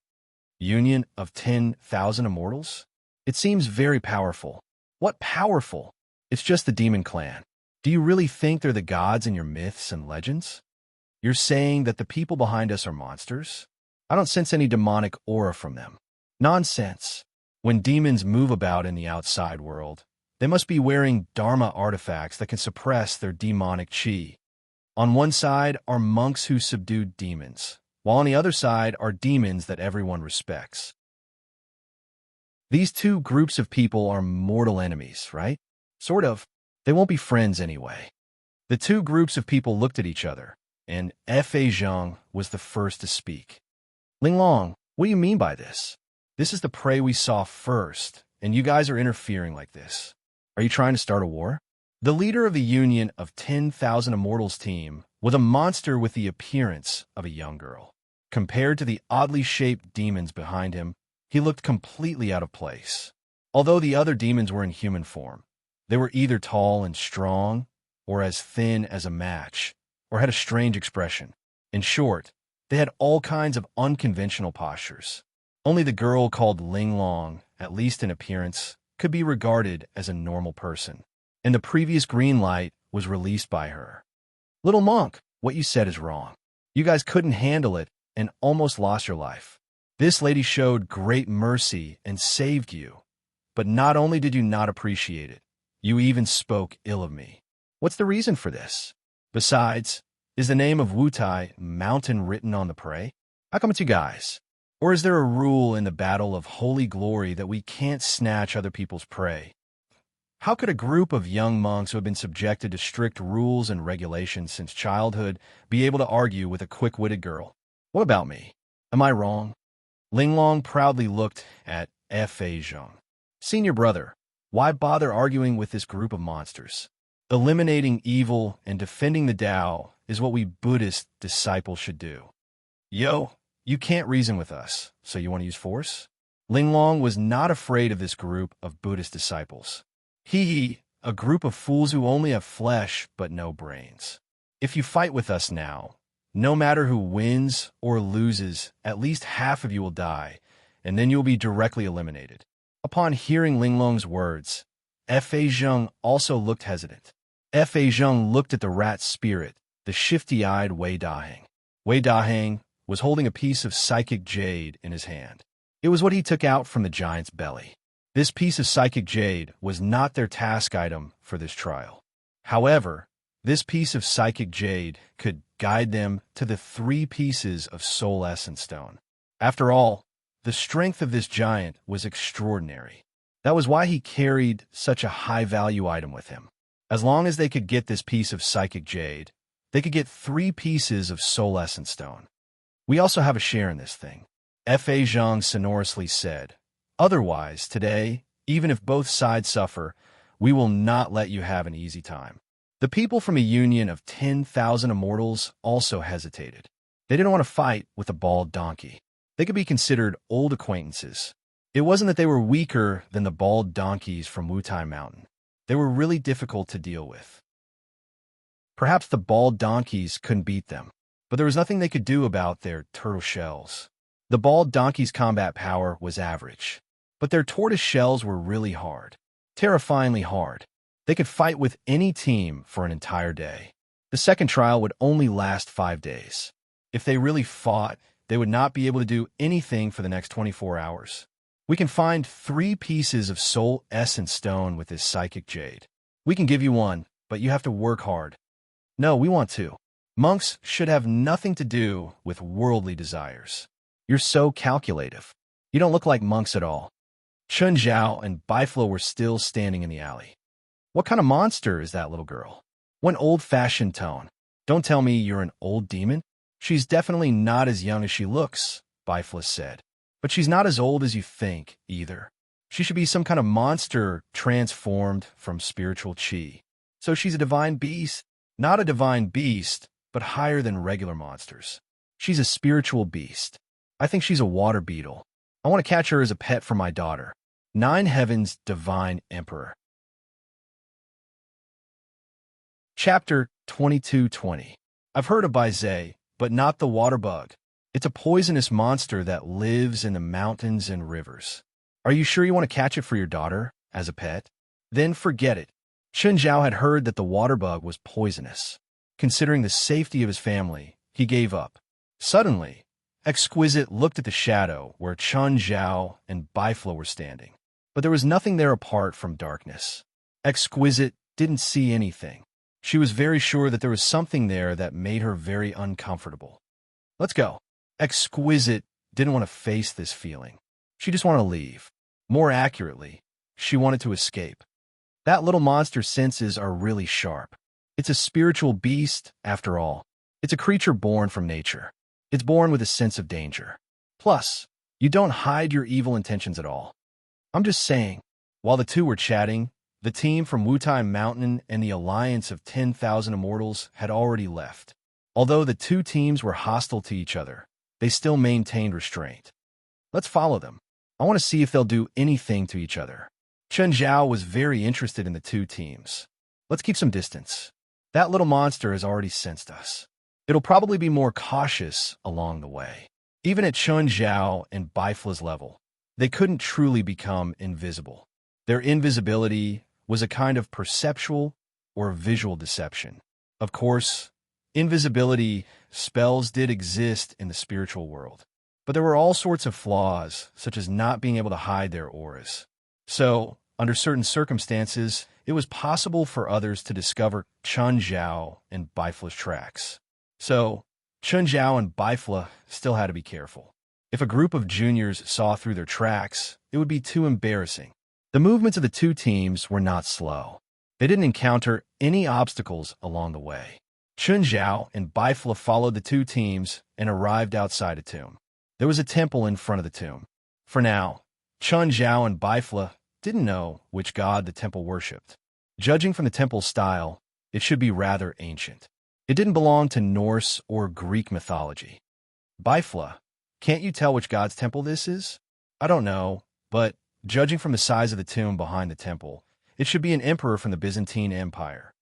Union of 10,000 immortals? It seems very powerful. What powerful? It's just the demon clan. Do you really think they're the gods in your myths and legends? You're saying that the people behind us are monsters? I don't sense any demonic aura from them. Nonsense. When demons move about in the outside world, they must be wearing Dharma artifacts that can suppress their demonic chi. On one side are monks who subdued demons, while on the other side are demons that everyone respects. These two groups of people are mortal enemies, right? Sort of. They won't be friends anyway. The two groups of people looked at each other, and Fa Zheng was the first to speak. Linglong, what do you mean by this? This is the prey we saw first, and you guys are interfering like this. Are you trying to start a war? The leader of the Union of 10,000 Immortals team was a monster with the appearance of a young girl. Compared to the oddly shaped demons behind him, he looked completely out of place. Although the other demons were in human form, they were either tall and strong, or as thin as a match, or had a strange expression. In short, they had all kinds of unconventional postures. Only the girl called Linglong, at least in appearance, could be regarded as a normal person, and the previous green light was released by her. Little monk, what you said is wrong. You guys couldn't handle it and almost lost your life. This lady showed great mercy and saved you, but not only did you not appreciate it, you even spoke ill of me. What's the reason for this? Besides, is the name of Wutai Mountain written on the prey? How come it's you guys? Or is there a rule in the battle of holy glory that we can't snatch other people's prey? How could a group of young monks who have been subjected to strict rules and regulations since childhood be able to argue with a quick-witted girl? What about me? Am I wrong? Linglong proudly looked at Fa Zheng. Senior brother, why bother arguing with this group of monsters? Eliminating evil and defending the Tao is what we Buddhist disciples should do. Yo, you can't reason with us, so you want to use force? Linglong was not afraid of this group of Buddhist disciples. A group of fools who only have flesh but no brains. If you fight with us now, no matter who wins or loses, at least half of you will die, and then you will be directly eliminated. Upon hearing Linglong's words, Fa Zheng also looked hesitant. Fa Zheng looked at the rat spirit, the shifty-eyed Wei Daheng. Wei Daheng was holding a piece of psychic jade in his hand. It was what he took out from the giant's belly. This piece of psychic jade was not their task item for this trial. However, this piece of psychic jade could guide them to the 3 pieces of soul essence stone. After all, the strength of this giant was extraordinary. That was why he carried such a high-value item with him. As long as they could get this piece of psychic jade, they could get 3 pieces of soul essence stone. We also have a share in this thing, Fa Zhang sonorously said. Otherwise, today, even if both sides suffer, we will not let you have an easy time. The people from a union of 10,000 immortals also hesitated. They didn't want to fight with a bald donkey. They could be considered old acquaintances. It wasn't that they were weaker than the bald donkeys from Wutai Mountain. They were really difficult to deal with. Perhaps the bald donkeys couldn't beat them, but there was nothing they could do about their turtle shells. The bald donkeys' combat power was average, but their tortoise shells were really hard, terrifyingly hard. They could fight with any team for an entire day. The second trial would only last 5 days. If they really fought, they would not be able to do anything for the next 24 hours. We can find 3 pieces of soul essence stone with this psychic jade. We can give you one, but you have to work hard. No, we want 2. Monks should have nothing to do with worldly desires. You're so calculative. You don't look like monks at all. Chun Zhao and Biflo were still standing in the alley. What kind of monster is that little girl? One old-fashioned tone. Don't tell me you're an old demon. She's definitely not as young as she looks, Biflo said. But she's not as old as you think, either. She should be some kind of monster transformed from spiritual chi. So she's a divine beast? Not a divine beast, but higher than regular monsters. She's a spiritual beast. I think she's a water beetle. I want to catch her as a pet for my daughter. 9 Heavens Divine Emperor. Chapter 2220. I've heard of Baizé, but not the water bug. It's a poisonous monster that lives in the mountains and rivers. Are you sure you want to catch it for your daughter, as a pet? Then forget it. Chun Zhao had heard that the water bug was poisonous. Considering the safety of his family, he gave up. Suddenly, Exquisite looked at the shadow where Chun Zhao and Biflo were standing. But there was nothing there apart from darkness. Exquisite didn't see anything. She was very sure that there was something there that made her very uncomfortable. Let's go. Exquisite didn't want to face this feeling. She just wanted to leave. More accurately, she wanted to escape. That little monster's senses are really sharp. It's a spiritual beast, after all. It's a creature born from nature. It's born with a sense of danger. Plus, you don't hide your evil intentions at all. I'm just saying. While the two were chatting, the team from Wutai Mountain and the alliance of 10,000 immortals had already left. Although the 2 teams were hostile to each other, they still maintained restraint. Let's follow them. I want to see if they'll do anything to each other. Chun Zhao was very interested in the 2 teams. Let's keep some distance. That little monster has already sensed us. It'll probably be more cautious along the way. Even at Chun Zhao and Bifla's level, they couldn't truly become invisible. Their invisibility was a kind of perceptual or visual deception. Of course, invisibility spells did exist in the spiritual world, but there were all sorts of flaws, such as not being able to hide their auras. So, under certain circumstances, it was possible for others to discover Chun Zhao and Bifla's tracks. So, Chun Zhao and Bifla still had to be careful. If a group of juniors saw through their tracks, it would be too embarrassing. The movements of the 2 teams were not slow. They didn't encounter any obstacles along the way. Chun Zhao and Bifla followed the 2 teams and arrived outside a tomb. There was a temple in front of the tomb. For now, Chun Zhao and Bifla didn't know which god the temple worshipped. Judging from the temple's style, it should be rather ancient. It didn't belong to Norse or Greek mythology. Bifla, can't you tell which god's temple this is? I don't know, but judging from the size of the tomb behind the temple, it should be an emperor from the Byzantine Empire.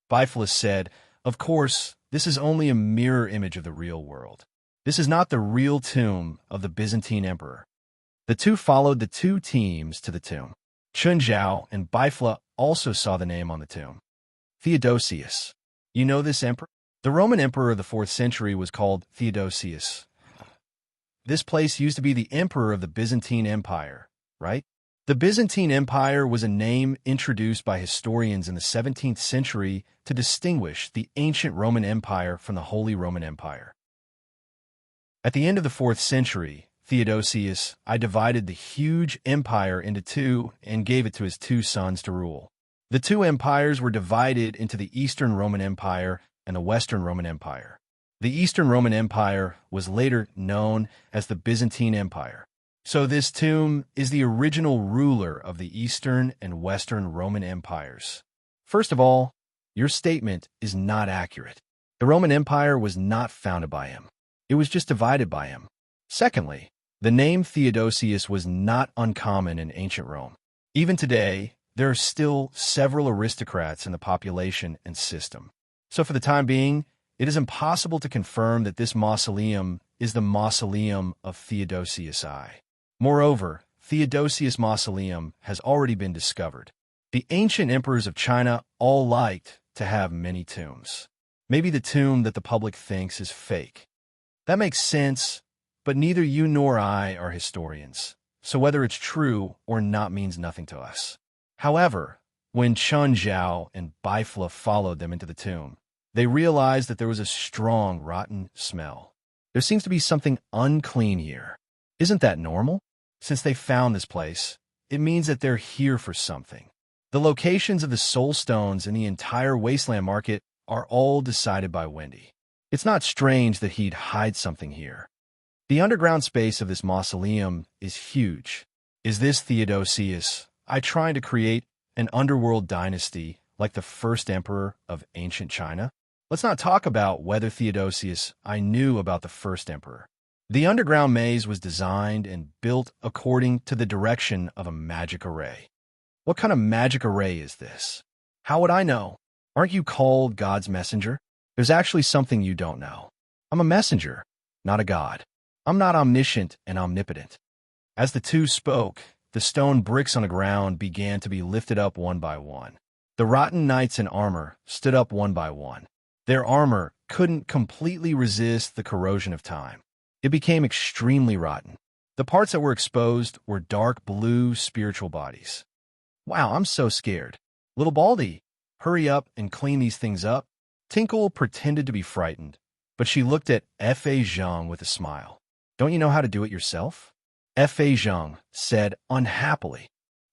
Bifilus said, "Of course, this is only a mirror image of the real world. This is not the real tomb of the Byzantine emperor." The two followed the two teams to the tomb. Chun Zhao and Bifla also saw the name on the tomb. Theodosius. You know this emperor? The Roman emperor of the 4th century was called Theodosius. This place used to be the emperor of the Byzantine Empire, right? The Byzantine Empire was a name introduced by historians in the 17th century to distinguish the ancient Roman Empire from the Holy Roman Empire. At the end of the 4th century, Theodosius I divided the huge empire into two and gave it to his two sons to rule. The two empires were divided into the Eastern Roman Empire and the Western Roman Empire. The Eastern Roman Empire was later known as the Byzantine Empire. So this tomb is the original ruler of the Eastern and Western Roman Empires. First of all, your statement is not accurate. The Roman Empire was not founded by him. It was just divided by him. Secondly, the name Theodosius was not uncommon in ancient Rome. Even today, there are still several aristocrats in the population and system. So for the time being, it is impossible to confirm that this mausoleum is the mausoleum of Theodosius I. Moreover, Theodosius' mausoleum has already been discovered. The ancient emperors of China all liked to have many tombs. Maybe the tomb that the public thinks is fake. That makes sense, but neither you nor I are historians, so whether it's true or not means nothing to us. However, when Chun Zhao and Bifla followed them into the tomb, they realized that there was a strong, rotten smell. There seems to be something unclean here. Isn't that normal? Since they found this place, it means that they're here for something. The locations of the soul stones in the entire wasteland market are all decided by Wendy. It's not strange that he'd hide something here. The underground space of this mausoleum is huge. Is this Theodosius I trying to create an underworld dynasty like the first emperor of ancient China? Let's not talk about whether Theodosius I knew about the first emperor. The underground maze was designed and built according to the direction of a magic array. What kind of magic array is this? How would I know? Aren't you called God's messenger? There's actually something you don't know. I'm a messenger, not a god. I'm not omniscient and omnipotent. As the two spoke, the stone bricks on the ground began to be lifted up one by one. The rotten knights in armor stood up one by one. Their armor couldn't completely resist the corrosion of time. It became extremely rotten. The parts that were exposed were dark blue spiritual bodies. Wow, I'm so scared. Little Baldy, hurry up and clean these things up. Tinkle pretended to be frightened, but she looked at F.A. Zhang with a smile. Don't you know how to do it yourself? F.A. Zhang said unhappily.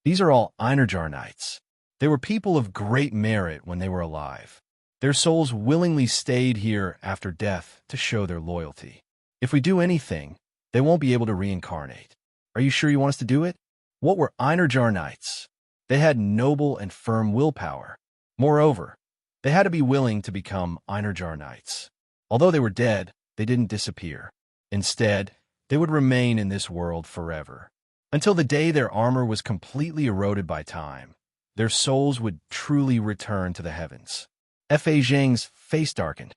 These are all Einherjar knights. They were people of great merit when they were alive. Their souls willingly stayed here after death to show their loyalty. If we do anything, they won't be able to reincarnate. Are you sure you want us to do it? What were Einherjar knights? They had noble and firm willpower. Moreover, they had to be willing to become Einherjar knights. Although they were dead, they didn't disappear. Instead, they would remain in this world forever. Until the day their armor was completely eroded by time, their souls would truly return to the heavens. F.A. Zhang's face darkened.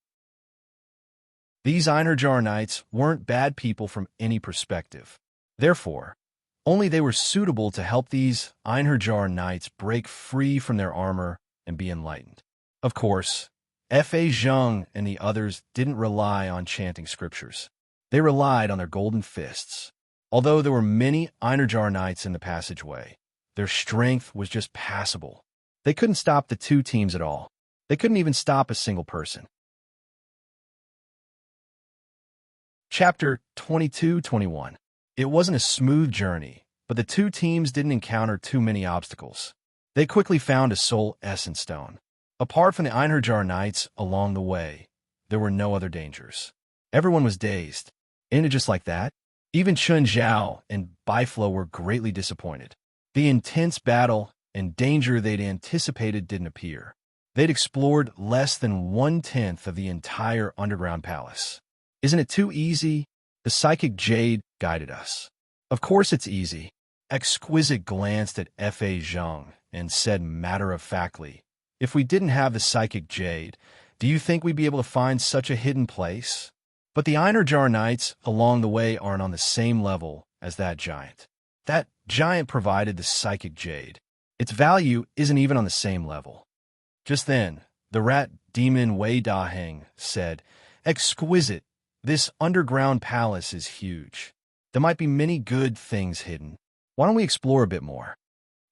These Einherjar knights weren't bad people from any perspective. Therefore, only they were suitable to help these Einherjar knights break free from their armor and be enlightened. Of course, F.A. Zhang and the others didn't rely on chanting scriptures. They relied on their golden fists. Although there were many Einherjar knights in the passageway, their strength was just passable. They couldn't stop the two teams at all. They couldn't even stop a single person. Chapter 22-21. It wasn't a smooth journey, but the two teams didn't encounter too many obstacles. They quickly found a soul essence stone. Apart from the Einherjar knights along the way, there were no other dangers. Everyone was dazed. Ended just like that? Even Chun Zhao and Bifla were greatly disappointed. The intense battle and danger they'd anticipated didn't appear. They'd explored less than 1/10 of the entire underground palace. Isn't it too easy? The psychic jade guided us. Of course it's easy. Exquisite glanced at F.A. Zhang and said matter-of-factly, if we didn't have the psychic jade, do you think we'd be able to find such a hidden place? But the Einerjar Knights along the way aren't on the same level as that giant. That giant provided the psychic jade. Its value isn't even on the same level. Just then, the rat demon Wei Daheng said, Exquisite, this underground palace is huge. There might be many good things hidden. Why don't we explore a bit more?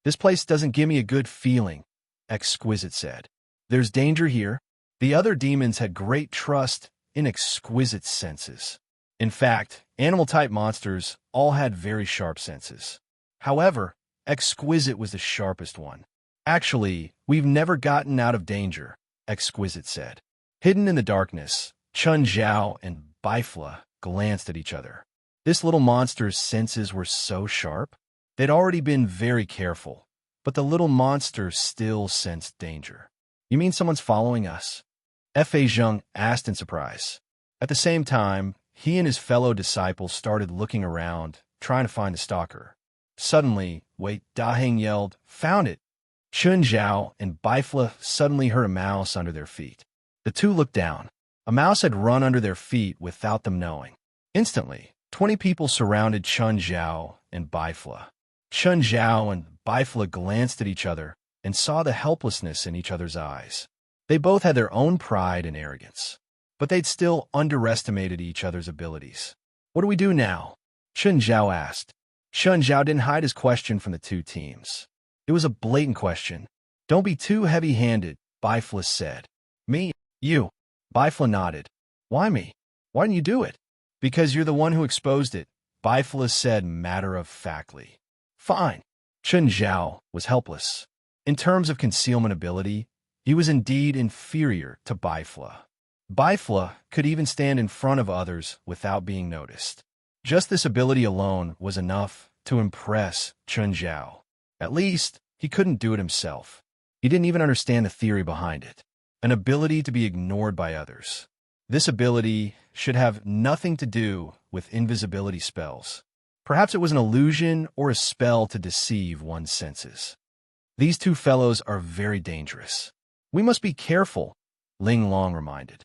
This place doesn't give me a good feeling, Exquisite said. There's danger here. The other demons had great trust in Exquisite's senses. In fact, animal-type monsters all had very sharp senses. However, Exquisite was the sharpest one. Actually, we've never gotten out of danger, Exquisite said. Hidden in the darkness, Chun Zhao and Bifla glanced at each other. This little monster's senses were so sharp. They'd already been very careful, but the little monster still sensed danger. You mean someone's following us? F.A. Zheng asked in surprise. At the same time, he and his fellow disciples started looking around, trying to find the stalker. Suddenly, Wei Daheng yelled, Found it! Chun Zhao and Bifla suddenly heard a mouse under their feet. The two looked down. A mouse had run under their feet without them knowing. Instantly, 20 people surrounded Chun Zhao and Bifla. Chun Zhao and Bifla glanced at each other and saw the helplessness in each other's eyes. They both had their own pride and arrogance, but they'd still underestimated each other's abilities. What do we do now? Chun Zhao asked. Chun Zhao didn't hide his question from the two teams. It was a blatant question. Don't be too heavy-handed, Bifla said. Me? You? Bifla nodded. Why me? Why didn't you do it? Because you're the one who exposed it, Bifla said matter-of-factly. Fine. Chun Zhao was helpless. In terms of concealment ability, he was indeed inferior to Bifla. Bifla could even stand in front of others without being noticed. Just this ability alone was enough to impress Chun Zhao. At least, he couldn't do it himself. He didn't even understand the theory behind it. An ability to be ignored by others. This ability should have nothing to do with invisibility spells. Perhaps it was an illusion or a spell to deceive one's senses. These two fellows are very dangerous. We must be careful, Ling Long reminded.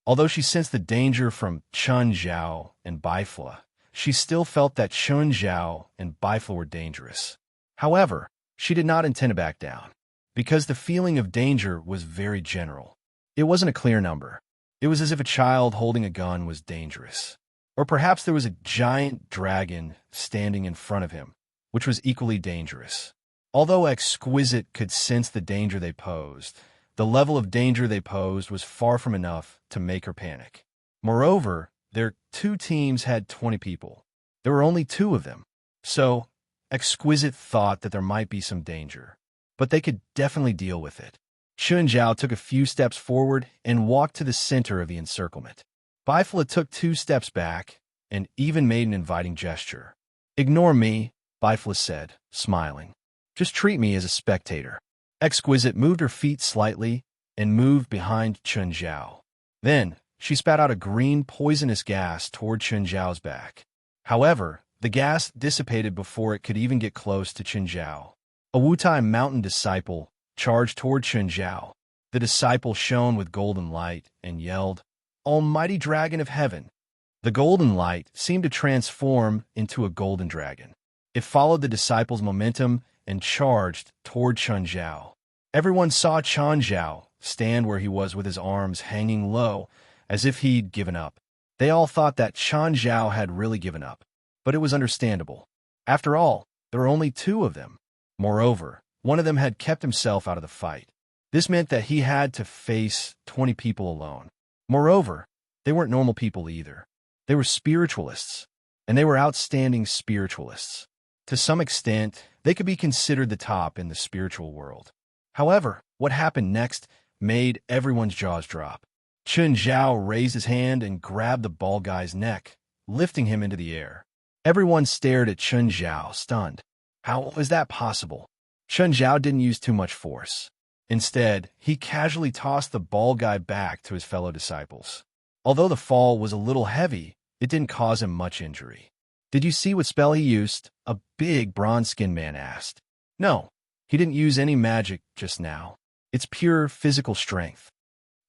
Although she sensed the danger from Chun Zhao and Bifla, she still felt that Chun Zhao and Bifla were dangerous. However, she did not intend to back down, because the feeling of danger was very general. It wasn't a clear number. It was as if a child holding a gun was dangerous. Or perhaps there was a giant dragon standing in front of him, which was equally dangerous. Although Exquisite could sense the danger they posed, the level of danger they posed was far from enough to make her panic. Moreover, their two teams had 20 people. There were only 2 of them. So, Exquisite thought that there might be some danger, but they could definitely deal with it. Chun Zhao took a few steps forward and walked to the center of the encirclement. Bifla took 2 steps back and even made an inviting gesture. Ignore me, Bifla said, smiling. Just treat me as a spectator. Exquisite moved her feet slightly and moved behind Chun Zhao. Then, she spat out a green poisonous gas toward Chun Zhao's back. However, the gas dissipated before it could even get close to Chun Zhao. A Wutai mountain disciple charged toward Chun Zhao. The disciple shone with golden light and yelled, Almighty Dragon of Heaven! The golden light seemed to transform into a golden dragon. It followed the disciple's momentum and charged toward Chun Zhao. Everyone saw Chun Zhao stand where he was with his arms hanging low, as if he'd given up. They all thought that Chun Zhao had really given up, but it was understandable. After all, there were only 2 of them. Moreover, one of them had kept himself out of the fight. This meant that he had to face 20 people alone. Moreover, they weren't normal people either. They were spiritualists, and they were outstanding spiritualists. To some extent, they could be considered the top in the spiritual world. However, what happened next made everyone's jaws drop. Chun Zhao raised his hand and grabbed the bald guy's neck, lifting him into the air. Everyone stared at Chun Zhao, stunned. How was that possible? Chun Zhao didn't use too much force. Instead, he casually tossed the bald guy back to his fellow disciples. Although the fall was a little heavy, it didn't cause him much injury. Did you see what spell he used? A big bronze-skinned man asked. No, he didn't use any magic just now. It's pure physical strength.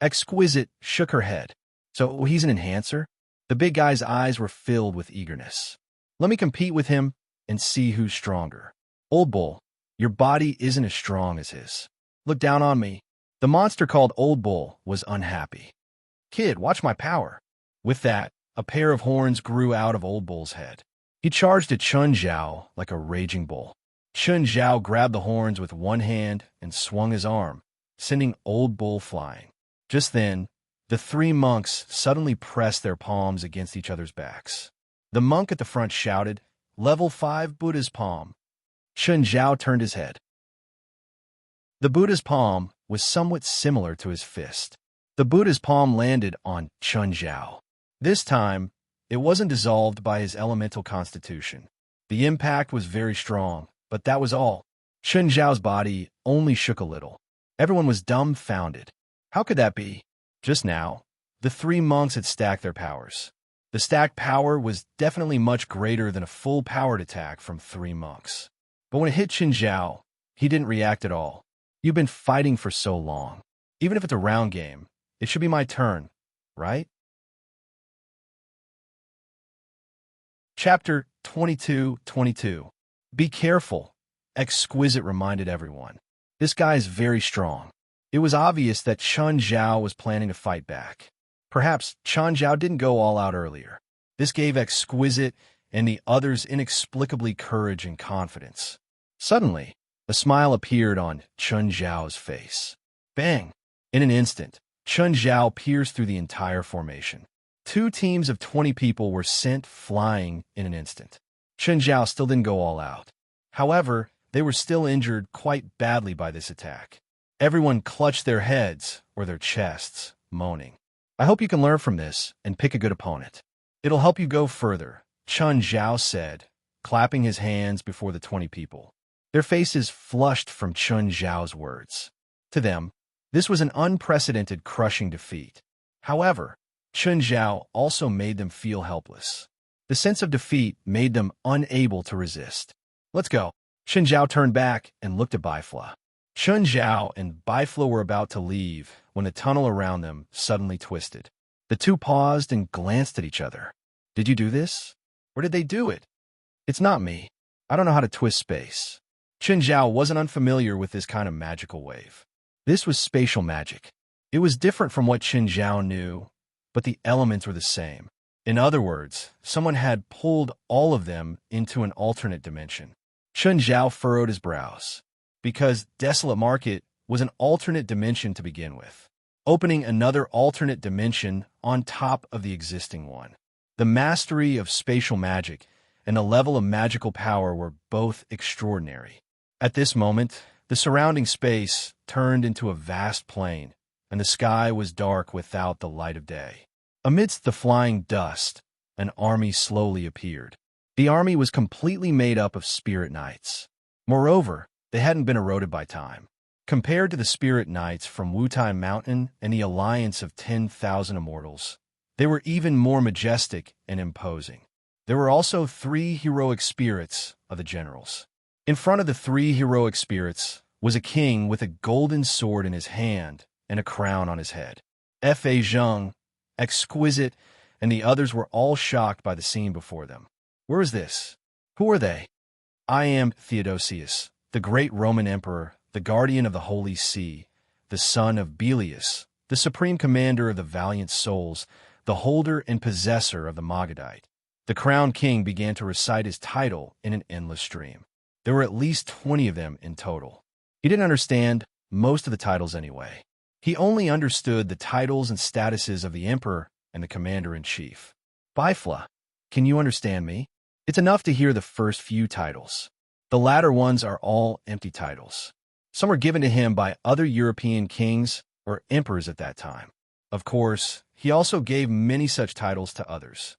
Exquisite shook her head. So he's an enhancer? The big guy's eyes were filled with eagerness. Let me compete with him and see who's stronger. Old Bull, your body isn't as strong as his. Look down on me. The monster called Old Bull was unhappy. Kid, watch my power. With that, a pair of horns grew out of Old Bull's head. He charged at Chun Zhao like a raging bull. Chun Zhao grabbed the horns with one hand and swung his arm, sending Old Bull flying. Just then, the three monks suddenly pressed their palms against each other's backs. The monk at the front shouted, "Level 5 Buddha's palm." Chun Zhao turned his head. The Buddha's palm was somewhat similar to his fist. The Buddha's palm landed on Chun Zhao. This time, it wasn't dissolved by his elemental constitution. The impact was very strong, but that was all. Chun Zhao's body only shook a little. Everyone was dumbfounded. How could that be? Just now, the three monks had stacked their powers. The stacked power was definitely much greater than a full-powered attack from three monks. But when it hit Chun Zhao, he didn't react at all. You've been fighting for so long. Even if it's a round game, it should be my turn, right? Chapter 22. Be careful, Exquisite reminded everyone. This guy is very strong. It was obvious that Chun Zhao was planning to fight back. Perhaps Chun Zhao didn't go all out earlier. This gave Exquisite and the others inexplicably courage and confidence. Suddenly, a smile appeared on Chun Zhao's face. Bang! In an instant, Chun Zhao pierced through the entire formation. 2 teams of 20 people were sent flying in an instant. Chun Zhao still didn't go all out. However, they were still injured quite badly by this attack. Everyone clutched their heads or their chests, moaning. I hope you can learn from this and pick a good opponent. It'll help you go further, Chun Zhao said, clapping his hands before the 20 people. Their faces flushed from Chun Zhao's words. To them, this was an unprecedented crushing defeat. However, Chun Zhao also made them feel helpless. The sense of defeat made them unable to resist. Let's go. Chun Zhao turned back and looked at Baifla. Chun Zhao and Baifla were about to leave when the tunnel around them suddenly twisted. The two paused and glanced at each other. Did you do this? Or did they do it? It's not me. I don't know how to twist space. Chun Zhao wasn't unfamiliar with this kind of magical wave. This was spatial magic. It was different from what Chun Zhao knew, but the elements were the same. In other words, someone had pulled all of them into an alternate dimension. Chun Zhao furrowed his brows, because Desolate Market was an alternate dimension to begin with, opening another alternate dimension on top of the existing one. The mastery of spatial magic and the level of magical power were both extraordinary. At this moment, the surrounding space turned into a vast plain, and the sky was dark without the light of day. Amidst the flying dust, an army slowly appeared. The army was completely made up of spirit knights. Moreover, they hadn't been eroded by time. Compared to the spirit knights from Wutai Mountain and the alliance of 10,000 immortals, they were even more majestic and imposing. There were also 3 heroic spirits of the generals. In front of the 3 heroic spirits was a king with a golden sword in his hand and a crown on his head. F.A. Zheng, Exquisite, and the others were all shocked by the scene before them. Where is this? Who are they? I am Theodosius, the great Roman emperor, the guardian of the Holy See, the son of Belius, the supreme commander of the valiant souls, the holder and possessor of the Magadite. The crowned king began to recite his title in an endless stream. There were at least 20 of them in total. He didn't understand most of the titles anyway. He only understood the titles and statuses of the emperor and the commander-in-chief. Baifla, can you understand me? It's enough to hear the first few titles. The latter ones are all empty titles. Some were given to him by other European kings or emperors at that time. Of course, he also gave many such titles to others.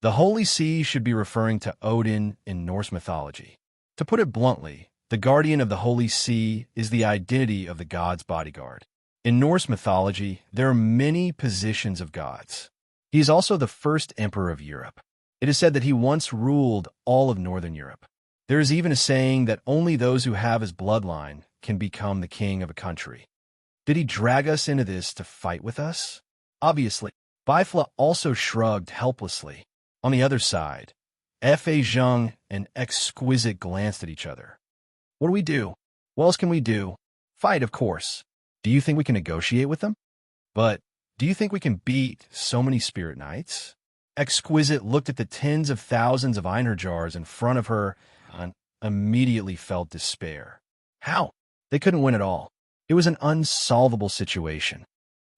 The Holy See should be referring to Odin in Norse mythology. To put it bluntly, the guardian of the Holy See is the identity of the god's bodyguard. In Norse mythology, there are many positions of gods. He is also the first emperor of Europe. It is said that he once ruled all of Northern Europe. There is even a saying that only those who have his bloodline can become the king of a country. Did he drag us into this to fight with us? Obviously. Bifla also shrugged helplessly. On the other side, F.A. Zheng and Exquisite glanced at each other. What do we do? What else can we do? Fight, of course. Do you think we can negotiate with them? But do you think we can beat so many spirit knights? Exquisite looked at the tens of thousands of Einherjars in front of her and immediately felt despair. How? They couldn't win at all. It was an unsolvable situation.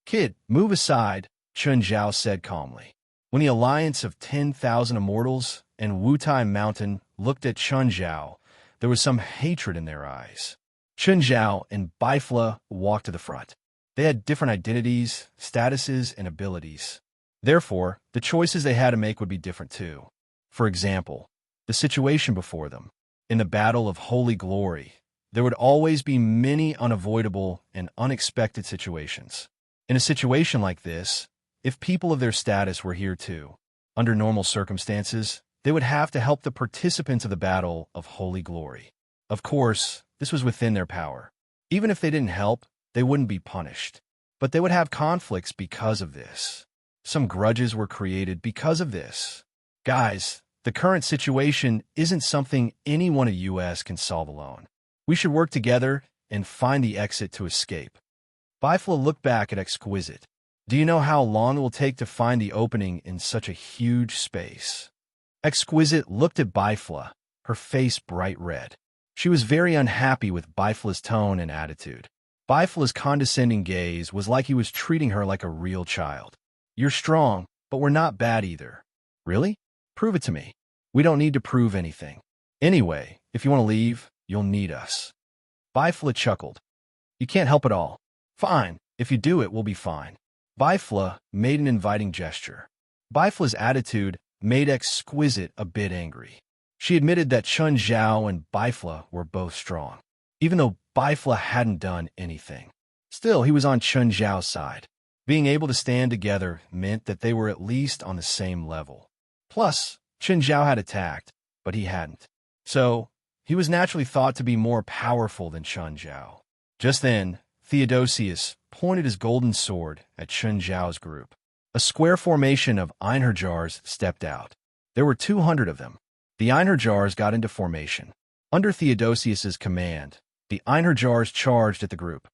Kid, move aside, Chun Zhao said calmly. When the alliance of 10,000 immortals and Wutai Mountain looked at Chun Zhao, there was some hatred in their eyes. Chun Zhao and Bifla walked to the front. They had different identities, statuses, and abilities. Therefore, the choices they had to make would be different too. For example, the situation before them. In the battle of Holy Glory, there would always be many unavoidable and unexpected situations. In a situation like this, if people of their status were here too, under normal circumstances, they would have to help the participants of the battle of Holy Glory. Of course, this was within their power. Even if they didn't help, they wouldn't be punished. But they would have conflicts because of this. Some grudges were created because of this. Guys, the current situation isn't something anyone in the U.S. can solve alone. We should work together and find the exit to escape. Bifla looked back at Exquisite. Do you know how long it will take to find the opening in such a huge space? Exquisite looked at Bifla, her face bright red. She was very unhappy with Bifla's tone and attitude. Bifla's condescending gaze was like he was treating her like a real child. You're strong, but we're not bad either. Really? Prove it to me. We don't need to prove anything. Anyway, if you want to leave, you'll need us. Bifla chuckled. You can't help it all. Fine, if you do it, we'll be fine. Bifla made an inviting gesture. Bifla's attitude made Exquisite a bit angry. She admitted that Chun Zhao and Bifla were both strong, even though Bifla hadn't done anything. Still, he was on Chun Zhao's side. Being able to stand together meant that they were at least on the same level. Plus, Chun Zhao had attacked, but he hadn't. So, he was naturally thought to be more powerful than Chun Zhao. Just then, Theodosius pointed his golden sword at Chun Zhao's group. A square formation of Einherjars stepped out. There were 200 of them. The Einherjars got into formation. Under Theodosius's command, the Einherjars charged at the group.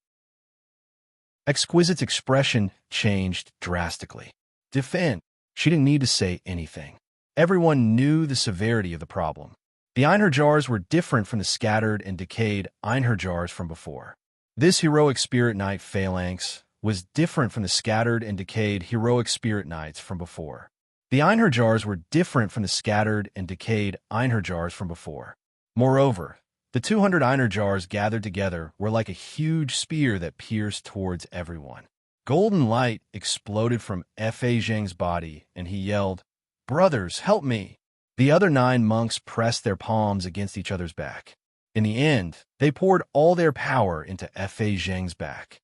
Exquisite's expression changed drastically. Defend. She didn't need to say anything. Everyone knew the severity of the problem. The Einherjars were different from the scattered and decayed Einherjars from before. This heroic spirit knight phalanx was different from the scattered and decayed heroic spirit knights from before. The Einherjars were different from the scattered and decayed Einherjars from before. Moreover, the 200 Einherjars gathered together were like a huge spear that pierced towards everyone. Golden light exploded from F.A. Zheng's body, and he yelled, "Brothers, help me!" The other 9 monks pressed their palms against each other's back. In the end, they poured all their power into F.A. Zheng's back.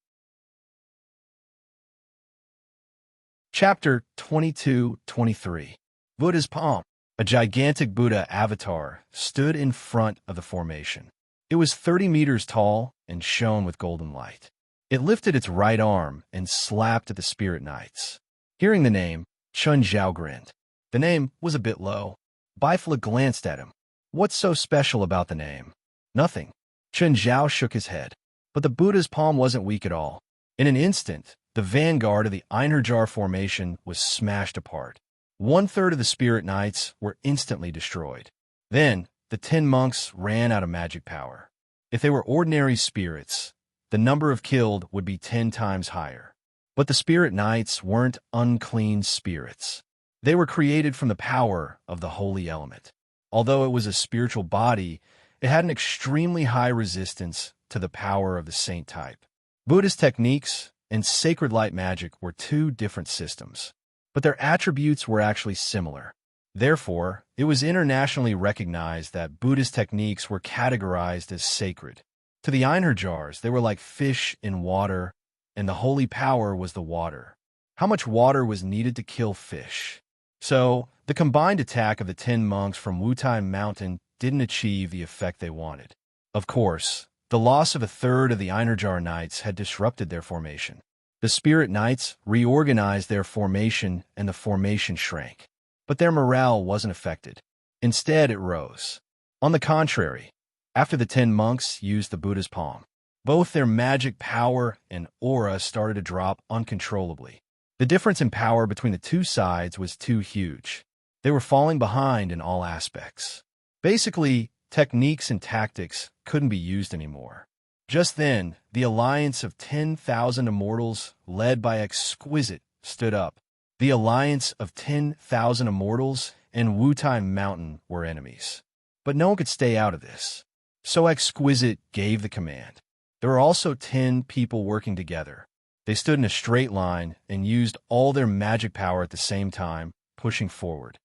Chapter 22-23. Buddha's Palm. A gigantic Buddha avatar stood in front of the formation. It was 30 meters tall and shone with golden light. It lifted its right arm and slapped at the spirit knights. Hearing the name, Chun Zhao grinned. The name was a bit low. Bifla glanced at him. What's so special about the name? Nothing. Chun Zhao shook his head. But the Buddha's palm wasn't weak at all. In an instant, the vanguard of the Einherjar formation was smashed apart. 1/3 of the spirit knights were instantly destroyed. Then, the 10 monks ran out of magic power. If they were ordinary spirits, the number of killed would be 10 times higher. But the spirit knights weren't unclean spirits. They were created from the power of the holy element. Although it was a spiritual body, it had an extremely high resistance to the power of the saint type. Buddhist techniques and sacred light magic were 2 different systems, but their attributes were actually similar. Therefore, it was internationally recognized that Buddhist techniques were categorized as sacred. To the Einherjars, they were like fish in water, and the holy power was the water. How much water was needed to kill fish? So, the combined attack of the 10 monks from Wutai Mountain didn't achieve the effect they wanted. Of course, the loss of a third of the Einherjar Knights had disrupted their formation. The Spirit Knights reorganized their formation and the formation shrank. But their morale wasn't affected. Instead, it rose. On the contrary, after the 10 monks used the Buddha's palm, both their magic power and aura started to drop uncontrollably. The difference in power between the two sides was too huge. They were falling behind in all aspects. Basically, techniques and tactics couldn't be used anymore. Just then, the alliance of 10,000 immortals, led by Exquisite, stood up. The alliance of 10,000 immortals and Wutai Mountain were enemies. But no one could stay out of this. So Exquisite gave the command. There were also 10 people working together. They stood in a straight line and used all their magic power at the same time, pushing forward,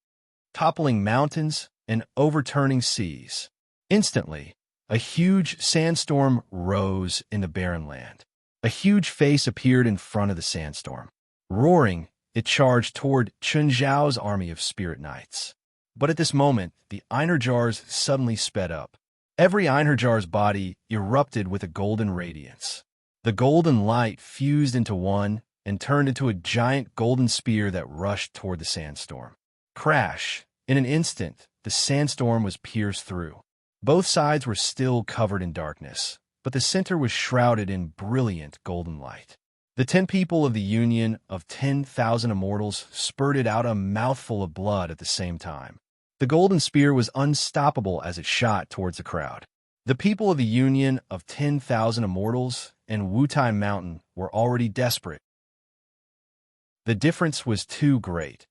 toppling mountains and overturning seas. Instantly, a huge sandstorm rose in the barren land. A huge face appeared in front of the sandstorm. Roaring, it charged toward Chun Zhao's army of spirit knights. But at this moment, the Einherjars suddenly sped up. Every Einherjar's body erupted with a golden radiance. The golden light fused into one and turned into a giant golden spear that rushed toward the sandstorm. Crash! In an instant, the sandstorm was pierced through. Both sides were still covered in darkness, but the center was shrouded in brilliant golden light. The 10 people of the union of 10,000 immortals spurted out a mouthful of blood at the same time. The golden spear was unstoppable as it shot towards the crowd. The people of the union of 10,000 immortals and Wutai Mountain were already desperate. The difference was too great.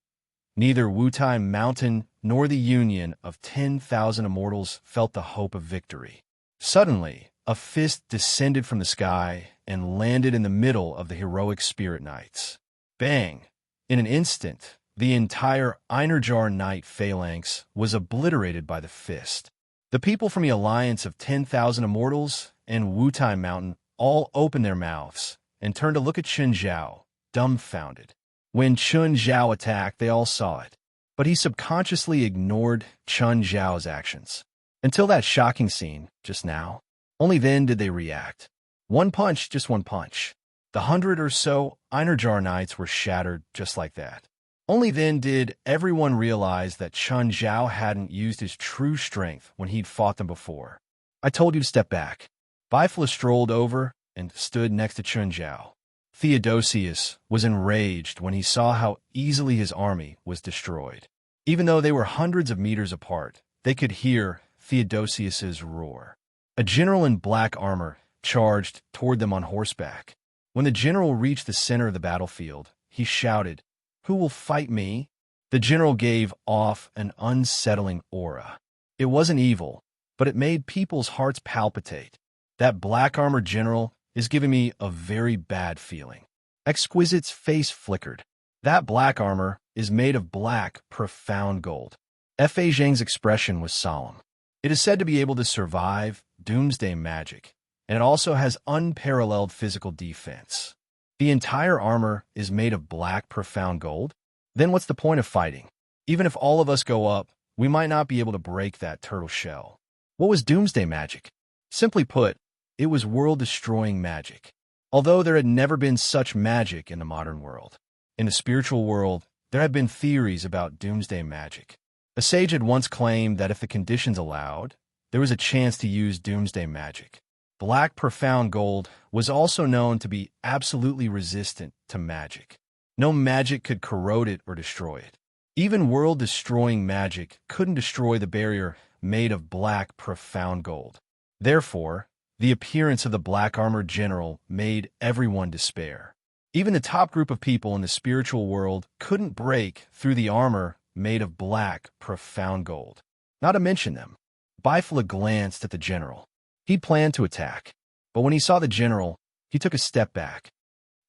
Neither Wutai Mountain nor the union of 10,000 immortals felt the hope of victory. Suddenly, a fist descended from the sky and landed in the middle of the heroic spirit knights. Bang! In an instant, the entire Einherjar Knight phalanx was obliterated by the fist. The people from the alliance of 10,000 immortals and Wutai Mountain all opened their mouths and turned to look at Chun Zhao, dumbfounded. When Chun Zhao attacked, they all saw it, but he subconsciously ignored Chun Zhao's actions. Until that shocking scene, just now, only then did they react. One punch, just one punch. The 100 or so Einherjar Knights were shattered just like that. Only then did everyone realize that Chun Zhao hadn't used his true strength when he'd fought them before. I told you to step back. Bifla strolled over and stood next to Chun Zhao. Theodosius was enraged when he saw how easily his army was destroyed. Even though they were hundreds of meters apart, they could hear Theodosius's roar. A general in black armor charged toward them on horseback. When the general reached the center of the battlefield, he shouted, "Who will fight me?" The general gave off an unsettling aura. It wasn't evil, but it made people's hearts palpitate. That black-armored general is giving me a very bad feeling. Exquisite's face flickered. That black armor is made of black, profound gold. F.A. Zhang's expression was solemn. It is said to be able to survive doomsday magic, and it also has unparalleled physical defense. The entire armor is made of black, profound gold? Then what's the point of fighting? Even if all of us go up, we might not be able to break that turtle shell. What was doomsday magic? Simply put, it was world-destroying magic. Although there had never been such magic in the modern world. In the spiritual world, there had been theories about doomsday magic. A sage had once claimed that if the conditions allowed, there was a chance to use doomsday magic. Black profound gold was also known to be absolutely resistant to magic. No magic could corrode it or destroy it. Even world-destroying magic couldn't destroy the barrier made of black profound gold. Therefore, the appearance of the black-armored general made everyone despair. Even the top group of people in the spiritual world couldn't break through the armor made of black, profound gold. Not to mention them. Bifla glanced at the general. He'd planned to attack, but when he saw the general, he took a step back.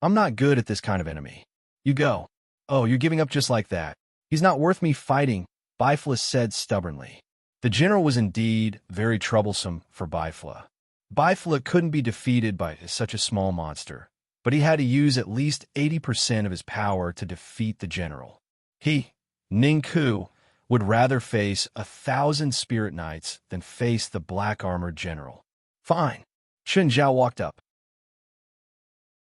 "I'm not good at this kind of enemy. You go." "Oh, you're giving up just like that. He's not worth me fighting," Bifla said stubbornly. The general was indeed very troublesome for Bifla. Bifla couldn't be defeated by such a small monster, but he had to use at least 80% of his power to defeat the general. He Ningku would rather face 1,000 spirit knights than face the black-armored general. Fine. Chen Zhao walked up.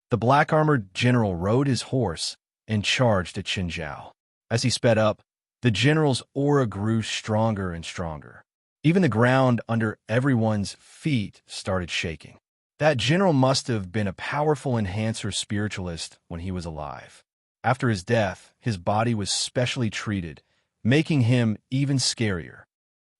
The black-armored general rode his horse and charged at Chen Zhao. As he sped up, the general's aura grew stronger and stronger. Even the ground under everyone's feet started shaking. That general must have been a powerful enhancer spiritualist when he was alive. After his death, his body was specially treated, making him even scarier.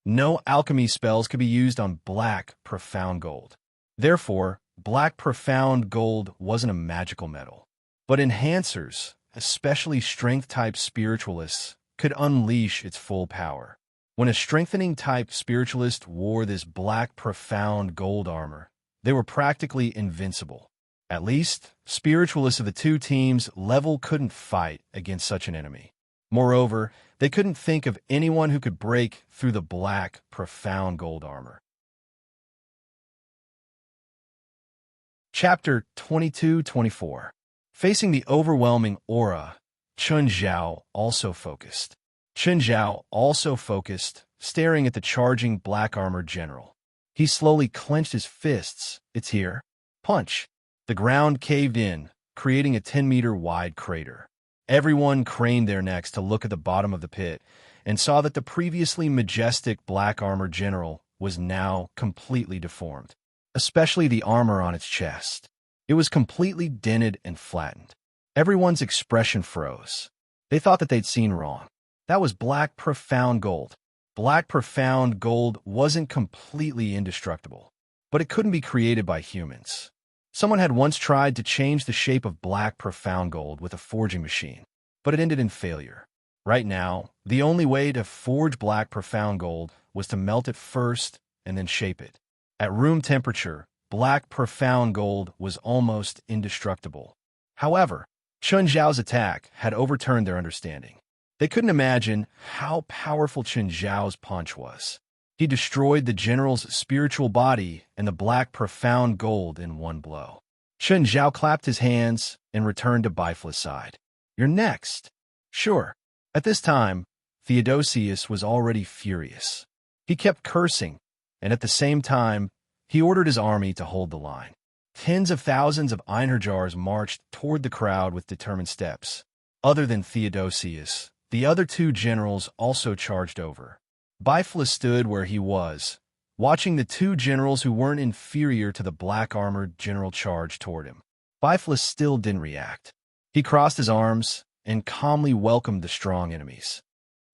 No alchemy spells could be used on black, profound gold. Therefore, black profound gold wasn't a magical metal. But enhancers, especially strength-type spiritualists, could unleash its full power. When a strengthening-type spiritualist wore this black profound gold armor, they were practically invincible. At least, spiritualists of the two teams' level couldn't fight against such an enemy. Moreover, they couldn't think of anyone who could break through the black, profound gold armor. Chapter 22-24. Facing the overwhelming aura, Chen Zhao also focused. Staring at the charging black-armored general. He slowly clenched his fists. It's here. Punch. The ground caved in, creating a 10-meter-wide crater. Everyone craned their necks to look at the bottom of the pit and saw that the previously majestic black-armored general was now completely deformed, especially the armor on its chest. It was completely dented and flattened. Everyone's expression froze. They thought that they'd seen wrong. That was black profound gold. Black profound gold wasn't completely indestructible, but it couldn't be created by humans. Someone had once tried to change the shape of black profound gold with a forging machine, but it ended in failure. Right now, the only way to forge black profound gold was to melt it first and then shape it. At room temperature, black profound gold was almost indestructible. However, Chen Zhao's attack had overturned their understanding. They couldn't imagine how powerful Chen Zhao's punch was. He destroyed the general's spiritual body and the black profound gold in one blow. Chen Zhao clapped his hands and returned to Bifla's side. You're next. Sure. At this time, Theodosius was already furious. He kept cursing, and at the same time, he ordered his army to hold the line. Tens of thousands of Einherjars marched toward the crowd with determined steps. Other than Theodosius, the other two generals also charged over. Bifla stood where he was, watching the two generals who weren't inferior to the black-armored general charge toward him. Bifla still didn't react. He crossed his arms and calmly welcomed the strong enemies.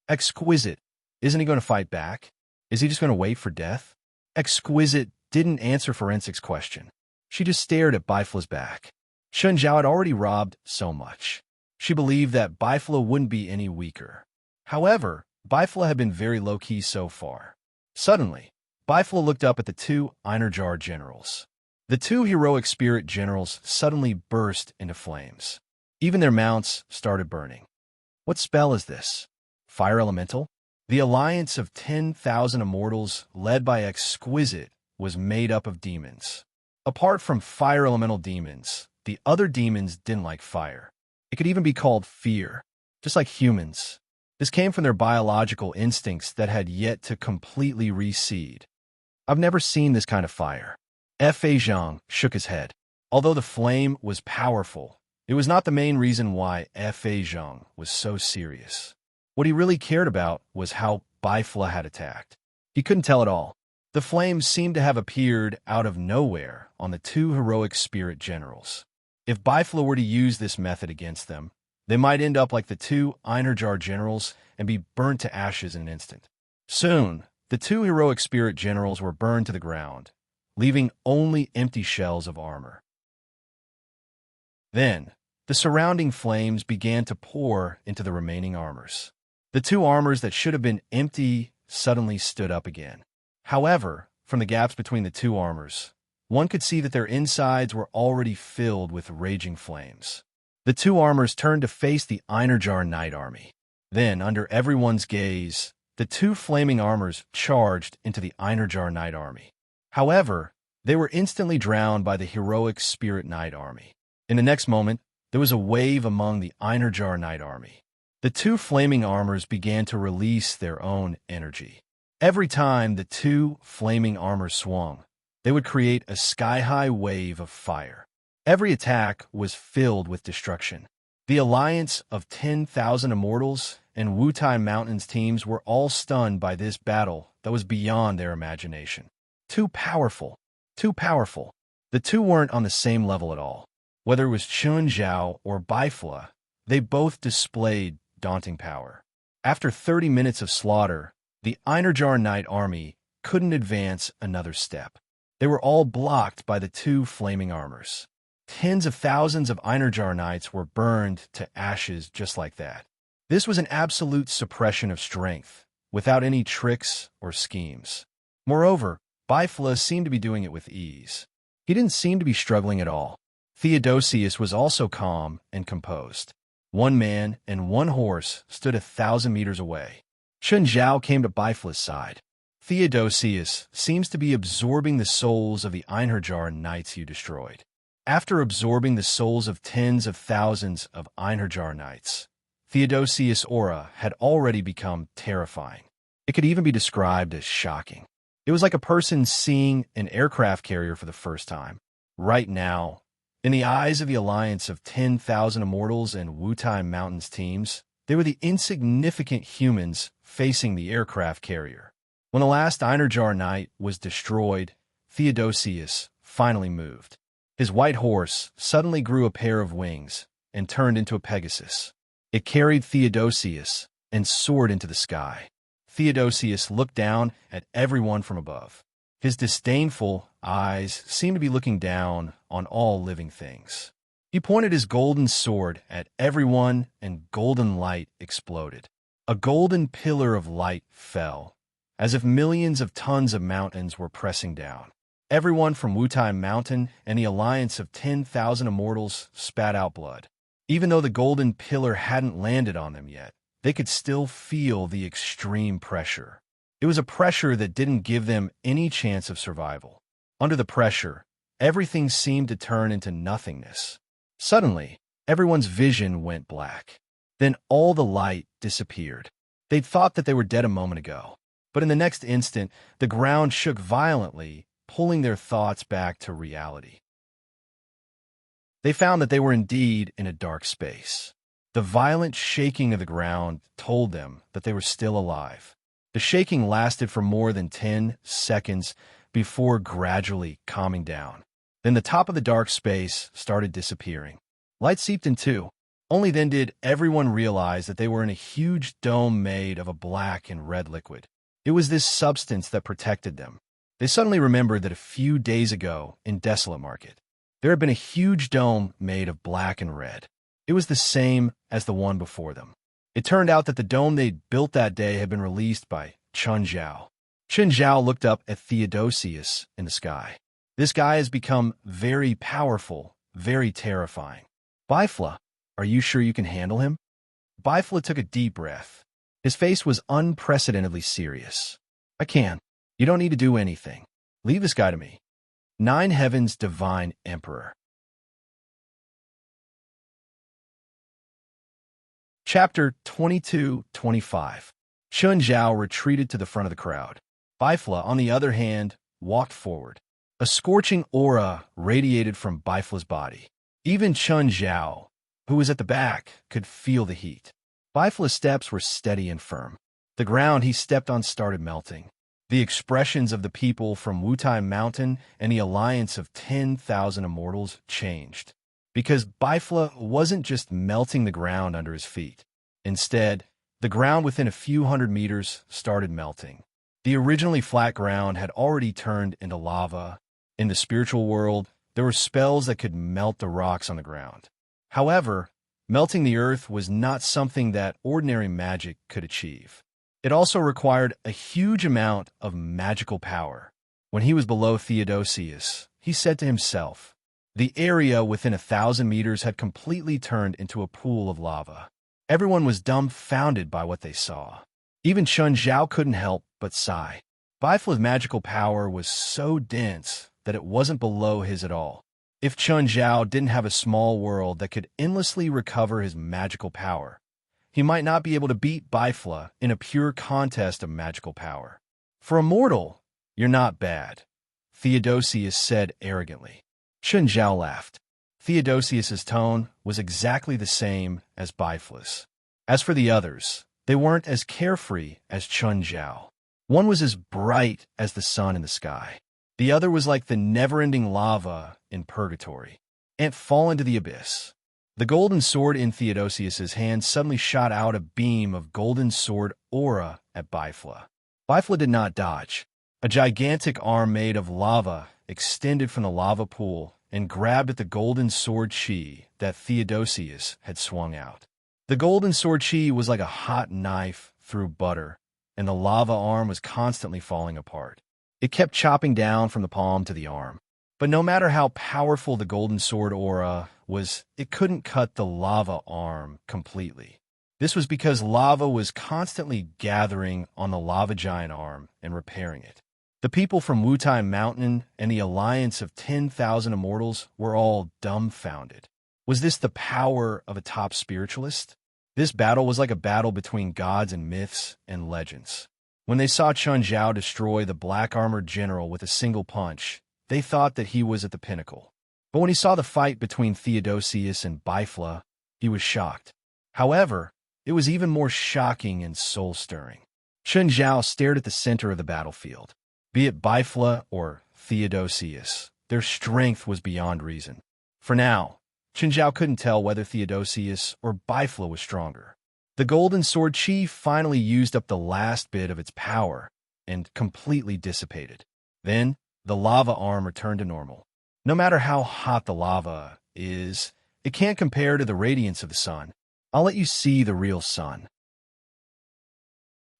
Exquisite. Isn't he going to fight back? Is he just going to wait for death? Exquisite didn't answer Forensic's question. She just stared at Bifla's back. Chen Zhao had already robbed so much. She believed that Bifla wouldn't be any weaker. However, Bifla had been very low-key so far. Suddenly, Bifla looked up at the two Einherjar generals. The two heroic spirit generals suddenly burst into flames. Even their mounts started burning. What spell is this? Fire elemental? The alliance of 10,000 immortals led by Exquisite was made up of demons. Apart from fire elemental demons, the other demons didn't like fire. It could even be called fear, just like humans. This came from their biological instincts that had yet to completely reseed. I've never seen this kind of fire. F.A. Zhang shook his head. Although the flame was powerful, it was not the main reason why F.A. Zhang was so serious. What he really cared about was how Bifla had attacked. He couldn't tell it all. The flames seemed to have appeared out of nowhere on the two heroic spirit generals. If Bifla were to use this method against them, they might end up like the two Einherjar generals and be burnt to ashes in an instant. Soon, the two heroic spirit generals were burned to the ground, leaving only empty shells of armor. Then, the surrounding flames began to pour into the remaining armors. The two armors that should have been empty suddenly stood up again. However, from the gaps between the two armors, one could see that their insides were already filled with raging flames. The two armors turned to face the Einherjar Knight army. Then, under everyone's gaze, the two flaming armors charged into the Einherjar Knight army. However, they were instantly drowned by the heroic Spirit Knight army. In the next moment, there was a wave among the Einherjar Knight army. The two flaming armors began to release their own energy. Every time the two flaming armors swung, they would create a sky-high wave of fire. Every attack was filled with destruction. The alliance of 10,000 immortals and Wutai Mountains teams were all stunned by this battle that was beyond their imagination. Too powerful. Too powerful. The two weren't on the same level at all. Whether it was Chun Zhao or Bifla, they both displayed daunting power. After 30 minutes of slaughter, the Einherjar Knight army couldn't advance another step. They were all blocked by the two flaming armors. Tens of thousands of Einherjar Knights were burned to ashes just like that. This was an absolute suppression of strength, without any tricks or schemes. Moreover, Bifla seemed to be doing it with ease. He didn't seem to be struggling at all. Theodosius was also calm and composed. One man and one horse stood 1,000 meters away. Chun Zhao came to Bifla's side. Theodosius seems to be absorbing the souls of the Einherjar Knights you destroyed. After absorbing the souls of tens of thousands of Einherjar Knights, Theodosius' aura had already become terrifying. It could even be described as shocking. It was like a person seeing an aircraft carrier for the first time. Right now, in the eyes of the alliance of 10,000 immortals and Wutai Mountains teams, they were the insignificant humans facing the aircraft carrier. When the last Einherjar Knight was destroyed, Theodosius finally moved. His white horse suddenly grew a pair of wings and turned into a Pegasus. It carried Theodosius and soared into the sky. Theodosius looked down at everyone from above. His disdainful eyes seemed to be looking down on all living things. He pointed his golden sword at everyone, and golden light exploded. A golden pillar of light fell, as if millions of tons of mountains were pressing down. Everyone from Wutai Mountain and the alliance of 10,000 immortals spat out blood. Even though the golden pillar hadn't landed on them yet, they could still feel the extreme pressure. It was a pressure that didn't give them any chance of survival. Under the pressure, everything seemed to turn into nothingness. Suddenly, everyone's vision went black. Then all the light disappeared. They'd thought that they were dead a moment ago. But in the next instant, the ground shook violently, pulling their thoughts back to reality. They found that they were indeed in a dark space. The violent shaking of the ground told them that they were still alive. The shaking lasted for more than 10 seconds before gradually calming down. Then the top of the dark space started disappearing. Light seeped in too. Only then did everyone realize that they were in a huge dome made of a black and red liquid. It was this substance that protected them. They suddenly remembered that a few days ago in Desolate Market, there had been a huge dome made of black and red. It was the same as the one before them. It turned out that the dome they'd built that day had been released by Chun Zhao. Chun Zhao looked up at Theodosius in the sky. This guy has become very powerful, very terrifying. Bifla, are you sure you can handle him? Bifla took a deep breath. His face was unprecedentedly serious. I can. You don't need to do anything. Leave this guy to me. Nine Heavens Divine Emperor. Chapter 22-25. Chun Zhao retreated to the front of the crowd. Bifla, on the other hand, walked forward. A scorching aura radiated from Bifla's body. Even Chun Zhao, who was at the back, could feel the heat. Bifla's steps were steady and firm. The ground he stepped on started melting. The expressions of the people from Wutai Mountain and the alliance of 10,000 immortals changed. Because Bifla wasn't just melting the ground under his feet. Instead, the ground within a few hundred meters started melting. The originally flat ground had already turned into lava. In the spiritual world, there were spells that could melt the rocks on the ground. However, melting the earth was not something that ordinary magic could achieve. It also required a huge amount of magical power. When he was below Theodosius, he said to himself, the area within 1,000 meters had completely turned into a pool of lava. Everyone was dumbfounded by what they saw. Even Chun Zhao couldn't help but sigh. Bifla's magical power was so dense that it wasn't below his at all. If Chun Zhao didn't have a small world that could endlessly recover his magical power, he might not be able to beat Bifla in a pure contest of magical power. For a mortal, you're not bad, Theodosius said arrogantly. Chun Zhao laughed. Theodosius's tone was exactly the same as Bifla's. As for the others, they weren't as carefree as Chun Zhao. One was as bright as the sun in the sky. The other was like the never-ending lava in purgatory, and fall into the abyss. The golden sword in Theodosius's hand suddenly shot out a beam of golden sword aura at Bifla. Bifla did not dodge. A gigantic arm made of lava extended from the lava pool and grabbed at the golden sword chi that Theodosius had swung out. The golden sword chi was like a hot knife through butter, and the lava arm was constantly falling apart. It kept chopping down from the palm to the arm. But no matter how powerful the golden sword aura was, it couldn't cut the lava arm completely. This was because lava was constantly gathering on the lava giant arm and repairing it. The people from Wutai Mountain and the Alliance of 10,000 Immortals were all dumbfounded. Was this the power of a top spiritualist? This battle was like a battle between gods and myths and legends. When they saw Chun Zhao destroy the black-armored general with a single punch, they thought that he was at the pinnacle. But when he saw the fight between Theodosius and Bifla, he was shocked. However, it was even more shocking and soul-stirring. Chun Zhao stared at the center of the battlefield. Be it Bifla or Theodosius, their strength was beyond reason. For now, Chun Zhao couldn't tell whether Theodosius or Bifla was stronger. The golden sword chi finally used up the last bit of its power and completely dissipated. Then, the lava arm returned to normal. No matter how hot the lava is, it can't compare to the radiance of the sun. I'll let you see the real sun.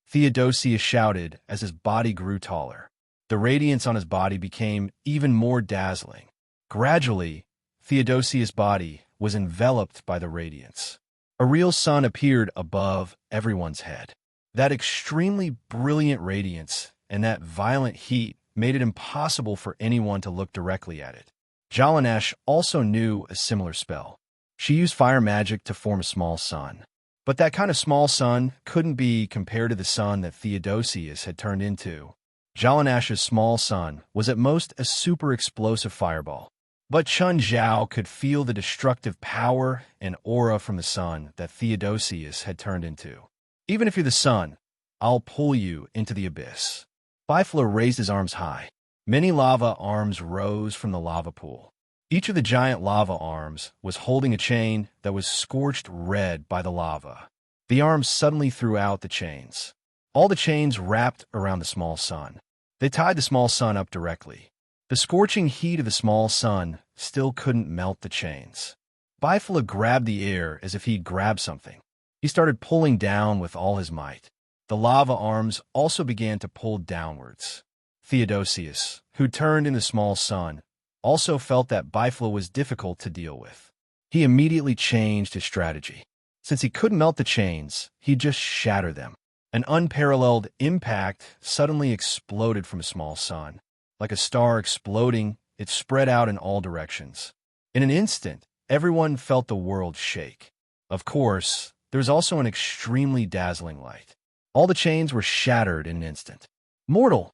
Theodosius shouted as his body grew taller. The radiance on his body became even more dazzling. Gradually, Theodosius' body was enveloped by the radiance. A real sun appeared above everyone's head. That extremely brilliant radiance and that violent heat made it impossible for anyone to look directly at it. Jalanash also knew a similar spell. She used fire magic to form a small sun. But that kind of small sun couldn't be compared to the sun that Theodosius had turned into. Jalanash's small sun was at most a super explosive fireball. But Chun Zhao could feel the destructive power and aura from the sun that Theodosius had turned into. Even if you're the sun, I'll pull you into the abyss. Bifla raised his arms high. Many lava arms rose from the lava pool. Each of the giant lava arms was holding a chain that was scorched red by the lava. The arms suddenly threw out the chains. All the chains wrapped around the small sun. They tied the small sun up directly. The scorching heat of the small sun still couldn't melt the chains. Bifla grabbed the air as if he'd grabbed something. He started pulling down with all his might. The lava arms also began to pull downwards. Theodosius, who turned in the small sun, also felt that Bifla was difficult to deal with. He immediately changed his strategy. Since he couldn't melt the chains, he'd just shatter them. An unparalleled impact suddenly exploded from a small sun. Like a star exploding, it spread out in all directions. In an instant, everyone felt the world shake. Of course, there was also an extremely dazzling light. All the chains were shattered in an instant. Mortal,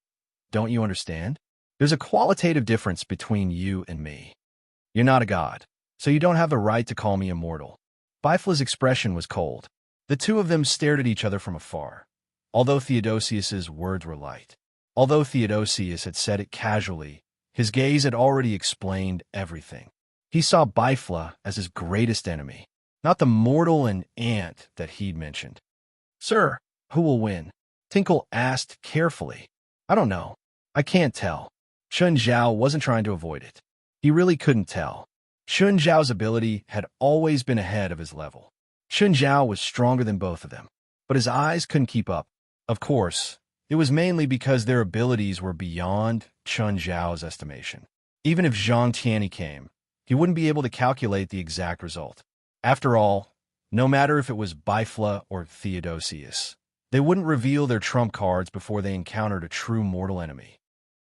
don't you understand? There's a qualitative difference between you and me. You're not a god, so you don't have the right to call me immortal. Bifla's expression was cold. The two of them stared at each other from afar. Although Theodosius's words were light. Although Theodosius had said it casually, his gaze had already explained everything. He saw Bifla as his greatest enemy, not the mortal and ant that he'd mentioned. Sir, who will win? Tinkle asked carefully. I don't know. I can't tell. Chun Zhao wasn't trying to avoid it. He really couldn't tell. Chun Zhao's ability had always been ahead of his level. Chun Zhao was stronger than both of them, but his eyes couldn't keep up. Of course, it was mainly because their abilities were beyond Chun Zhao's estimation. Even if Zhang Tianyi came, he wouldn't be able to calculate the exact result. After all, no matter if it was Bifla or Theodosius, they wouldn't reveal their trump cards before they encountered a true mortal enemy.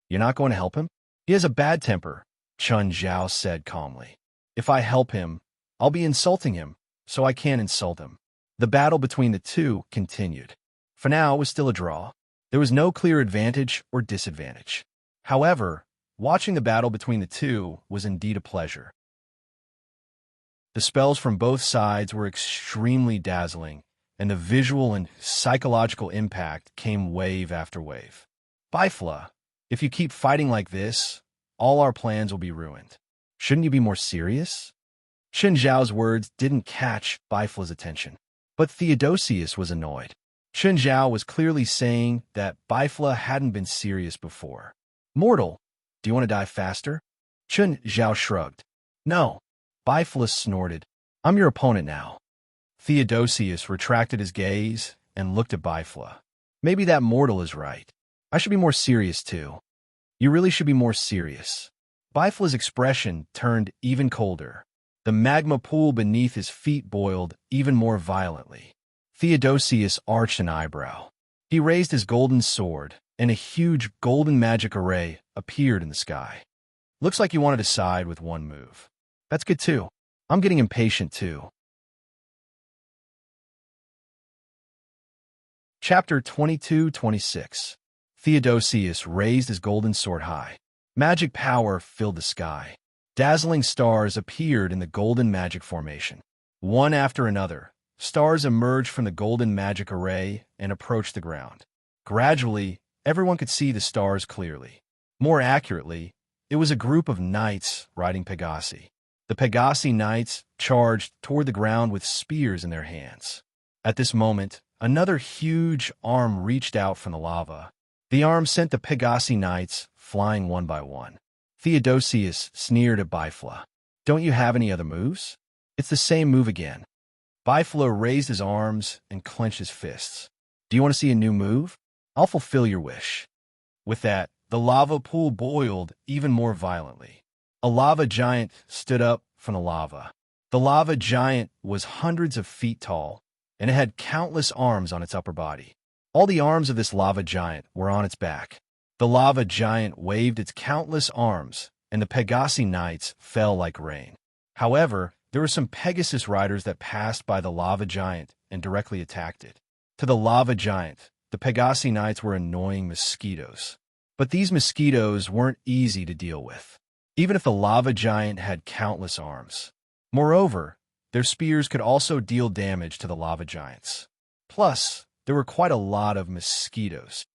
You're not going to help him? He has a bad temper, Chun Zhao said calmly. If I help him, I'll be insulting him, so I can't insult him. The battle between the two continued. For now, it was still a draw. There was no clear advantage or disadvantage. However, watching the battle between the two was indeed a pleasure. The spells from both sides were extremely dazzling, and the visual and psychological impact came wave after wave. Bifla, if you keep fighting like this, all our plans will be ruined. Shouldn't you be more serious? Chen Zhao's words didn't catch Bifla's attention, but Theodosius was annoyed. Chen Zhao was clearly saying that Bifla hadn't been serious before. Mortal, do you want to die faster? Chen Zhao shrugged. No. Bifla snorted. I'm your opponent now. Theodosius retracted his gaze and looked at Bifla. Maybe that mortal is right. I should be more serious too. You really should be more serious. Bifla's expression turned even colder. The magma pool beneath his feet boiled even more violently. Theodosius arched an eyebrow. He raised his golden sword, and a huge golden magic array appeared in the sky. Looks like you wanted to side with one move. That's good too. I'm getting impatient too. Chapter 22-26. Theodosius raised his golden sword high. Magic power filled the sky. Dazzling stars appeared in the golden magic formation. One after another, stars emerged from the golden magic array and approached the ground. Gradually, everyone could see the stars clearly. More accurately, it was a group of knights riding Pegasi. The Pegasi knights charged toward the ground with spears in their hands. At this moment, another huge arm reached out from the lava. The arm sent the Pegasi knights flying one by one. Theodosius sneered at Bifla. Don't you have any other moves? It's the same move again. Bifla raised his arms and clenched his fists. Do you want to see a new move? I'll fulfill your wish. With that, the lava pool boiled even more violently. A lava giant stood up from the lava. The lava giant was hundreds of feet tall, and it had countless arms on its upper body. All the arms of this lava giant were on its back. The lava giant waved its countless arms, and the Pegasi knights fell like rain. However, there were some Pegasus riders that passed by the lava giant and directly attacked it. To the lava giant, the Pegasi knights were annoying mosquitoes. But these mosquitoes weren't easy to deal with, even if the lava giant had countless arms. Moreover, their spears could also deal damage to the lava giants. Plus, there were quite a lot of mosquitoes.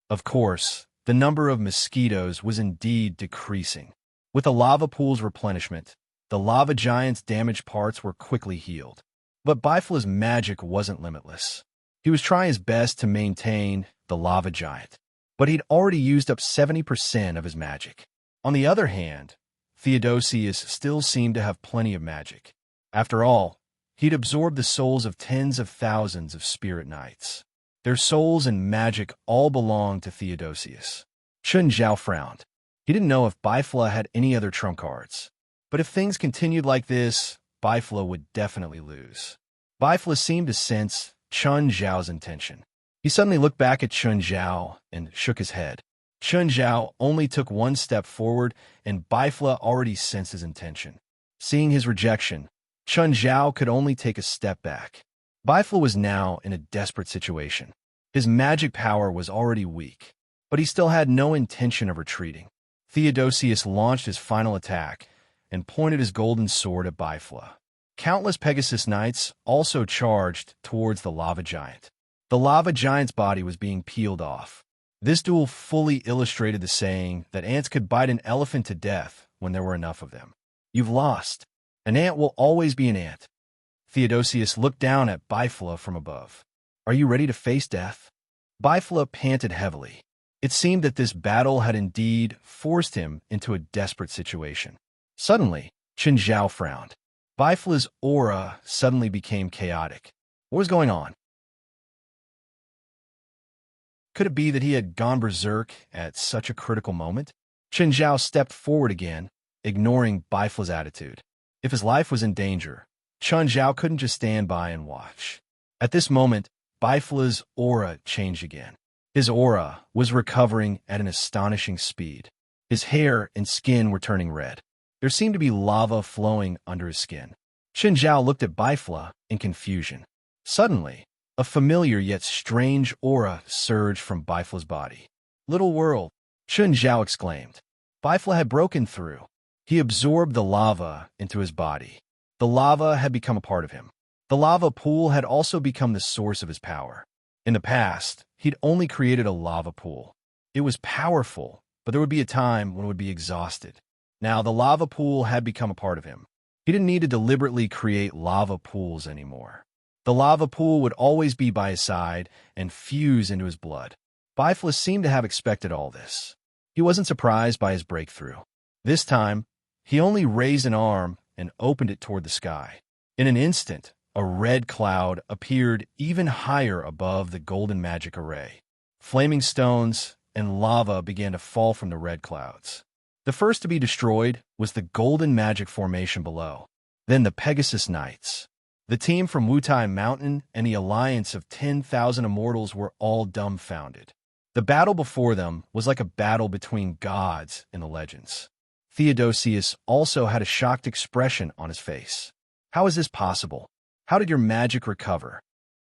Of course, the number of mosquitoes was indeed decreasing. With the lava pool's replenishment, the lava giant's damaged parts were quickly healed. But Bifla's magic wasn't limitless. He was trying his best to maintain the lava giant, but he'd already used up 70% of his magic. On the other hand, Theodosius still seemed to have plenty of magic. After all, he'd absorbed the souls of tens of thousands of spirit knights. Their souls and magic all belonged to Theodosius. Chen Zhao frowned. He didn't know if Bifla had any other trump cards. But if things continued like this, Bifla would definitely lose. Bifla seemed to sense Chen Zhao's intention. He suddenly looked back at Chen Zhao and shook his head. Chen Zhao only took one step forward, and Bifla already sensed his intention. Seeing his rejection, Chen Zhao could only take a step back. Bifla was now in a desperate situation. His magic power was already weak, but he still had no intention of retreating. Theodosius launched his final attack and pointed his golden sword at Bifla. Countless Pegasus knights also charged towards the lava giant. The lava giant's body was being peeled off. This duel fully illustrated the saying that ants could bite an elephant to death when there were enough of them. You've lost. An ant will always be an ant. Theodosius looked down at Bifla from above. Are you ready to face death? Bifla panted heavily. It seemed that this battle had indeed forced him into a desperate situation. Suddenly, Chen Zhao frowned. Bifla's aura suddenly became chaotic. What was going on? Could it be that he had gone berserk at such a critical moment? Chen Zhao stepped forward again, ignoring Bifla's attitude. If his life was in danger, Chen Zhao couldn't just stand by and watch. At this moment, Bifla's aura changed again. His aura was recovering at an astonishing speed. His hair and skin were turning red. There seemed to be lava flowing under his skin. Chen Zhao looked at Bifla in confusion. Suddenly, a familiar yet strange aura surged from Bifla's body. "Little world," Chun Zhao exclaimed. Bifla had broken through. He absorbed the lava into his body. The lava had become a part of him. The lava pool had also become the source of his power. In the past, he'd only created a lava pool. It was powerful, but there would be a time when it would be exhausted. Now, the lava pool had become a part of him. He didn't need to deliberately create lava pools anymore. The lava pool would always be by his side and fuse into his blood. Bifla seemed to have expected all this. He wasn't surprised by his breakthrough. This time, he only raised an arm and opened it toward the sky. In an instant, a red cloud appeared even higher above the golden magic array. Flaming stones and lava began to fall from the red clouds. The first to be destroyed was the golden magic formation below, then the Pegasus Knights. The team from Wutai Mountain and the alliance of 10,000 immortals were all dumbfounded. The battle before them was like a battle between gods in the legends. Theodosius also had a shocked expression on his face. "How is this possible? How did your magic recover?"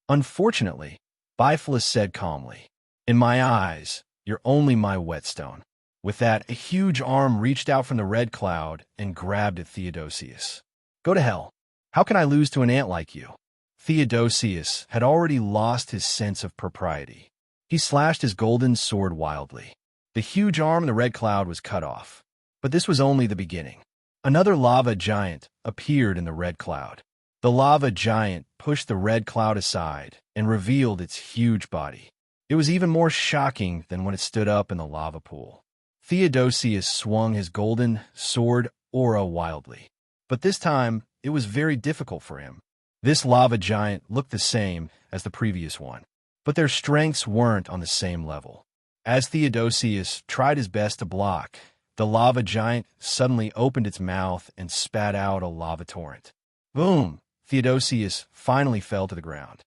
"Unfortunately," Bifla said calmly, "in my eyes, you're only my whetstone." With that, a huge arm reached out from the red cloud and grabbed at Theodosius. "Go to hell. How can I lose to an ant like you?" Theodosius had already lost his sense of propriety. He slashed his golden sword wildly. The huge arm in the red cloud was cut off. But this was only the beginning. Another lava giant appeared in the red cloud. The lava giant pushed the red cloud aside and revealed its huge body. It was even more shocking than when it stood up in the lava pool. Theodosius swung his golden sword aura wildly. But this time, it was very difficult for him. This lava giant looked the same as the previous one, but their strengths weren't on the same level. As Theodosius tried his best to block, the lava giant suddenly opened its mouth and spat out a lava torrent. Boom! Theodosius finally fell to the ground.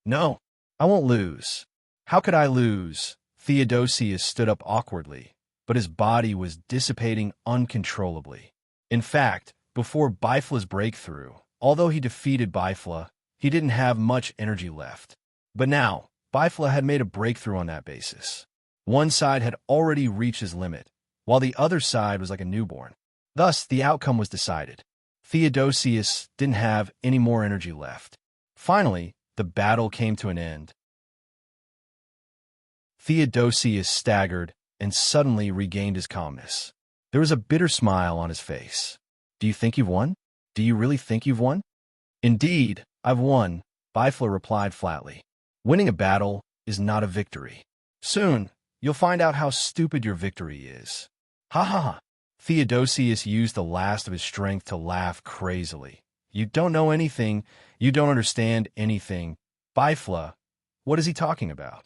"No, I won't lose." "How could I lose?" Theodosius stood up awkwardly, but his body was dissipating uncontrollably. In fact, before Bifla's breakthrough, although he defeated Bifla, he didn't have much energy left. But now, Bifla had made a breakthrough on that basis. One side had already reached his limit, while the other side was like a newborn. Thus, the outcome was decided. Theodosius didn't have any more energy left. Finally, the battle came to an end. Theodosius staggered and suddenly regained his calmness. There was a bitter smile on his face. "Do you think you've won? Do you really think you've won?" "Indeed, I've won," Bifla replied flatly. "Winning a battle is not a victory. Soon, you'll find out how stupid your victory is." "Ha ha ha." Theodosius used the last of his strength to laugh crazily. "You don't know anything. You don't understand anything. Bifla, what is he talking about?"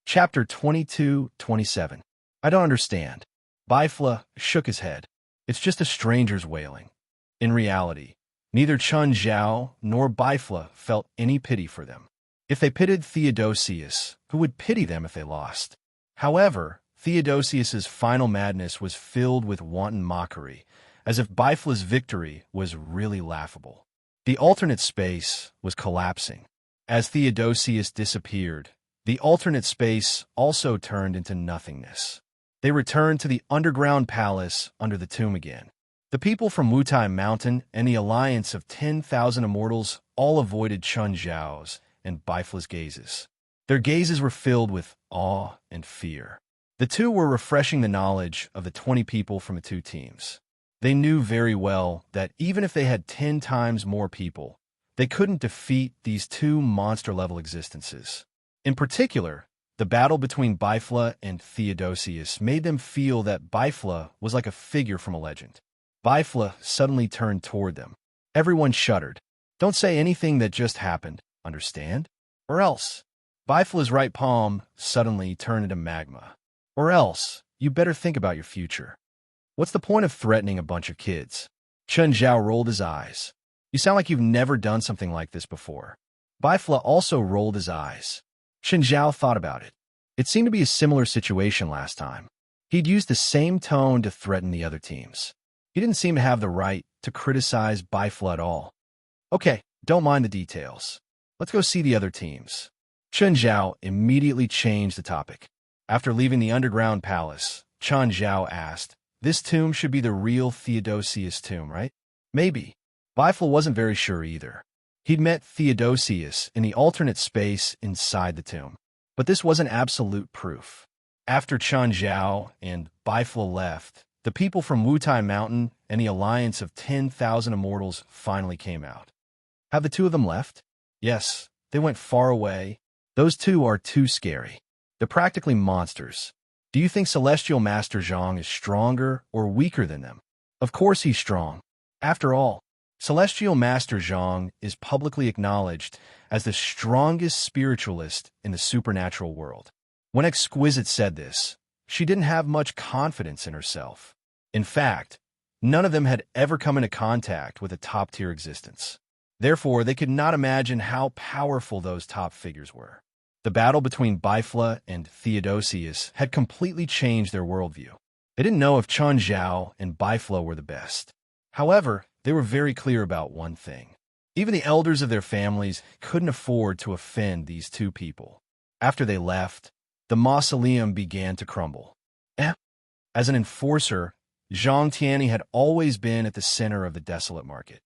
Chapter 22-27. I don't understand. Bifla shook his head. "It's just a stranger's wailing." In reality, neither Chun Zhao nor Bifla felt any pity for them. If they pitied Theodosius, who would pity them if they lost? However, Theodosius's final madness was filled with wanton mockery, as if Bifla's victory was really laughable. The alternate space was collapsing. As Theodosius disappeared, the alternate space also turned into nothingness. They returned to the underground palace under the tomb again. The people from Wutai Mountain and the alliance of 10,000 immortals all avoided Chun Zhao's and Bifla's gazes. Their gazes were filled with awe and fear. The two were refreshing the knowledge of the 20 people from the two teams. They knew very well that even if they had 10 times more people, they couldn't defeat these two monster-level existences. In particular, the battle between Bifla and Theodosius made them feel that Bifla was like a figure from a legend. Bifla suddenly turned toward them. Everyone shuddered. "Don't say anything that just happened, understand? Or else." Bifla's right palm suddenly turned into magma. "Or else, you better think about your future. What's the point of threatening a bunch of kids?" Chun Zhao rolled his eyes. "You sound like you've never done something like this before." Bifla also rolled his eyes. Chun Zhao thought about it. It seemed to be a similar situation last time. He'd used the same tone to threaten the other teams. He didn't seem to have the right to criticize Bifla at all. Okay, don't mind the details. Let's go see the other teams. Chen Zhao immediately changed the topic. After leaving the underground palace, Chen Zhao asked, "This tomb should be the real Theodosius tomb, right?" Maybe. Bifla wasn't very sure either. He'd met Theodosius in the alternate space inside the tomb. But this wasn't absolute proof. After Chen Zhao and Bifla left, the people from Wutai Mountain and the Alliance of 10,000 Immortals finally came out. Have the two of them left? Yes, they went far away. Those two are too scary. They're practically monsters. Do you think Celestial Master Zhang is stronger or weaker than them? Of course he's strong. After all, Celestial Master Zhang is publicly acknowledged as the strongest spiritualist in the supernatural world. When Exquisite said this, she didn't have much confidence in herself. In fact, none of them had ever come into contact with a top-tier existence. Therefore, they could not imagine how powerful those top figures were. The battle between Bifla and Theodosius had completely changed their worldview. They didn't know if Chen Zhao and Bifla were the best. However, they were very clear about one thing. Even the elders of their families couldn't afford to offend these two people. After they left, the mausoleum began to crumble. As an enforcer, Zhang Tianyi had always been at the center of the desolate market.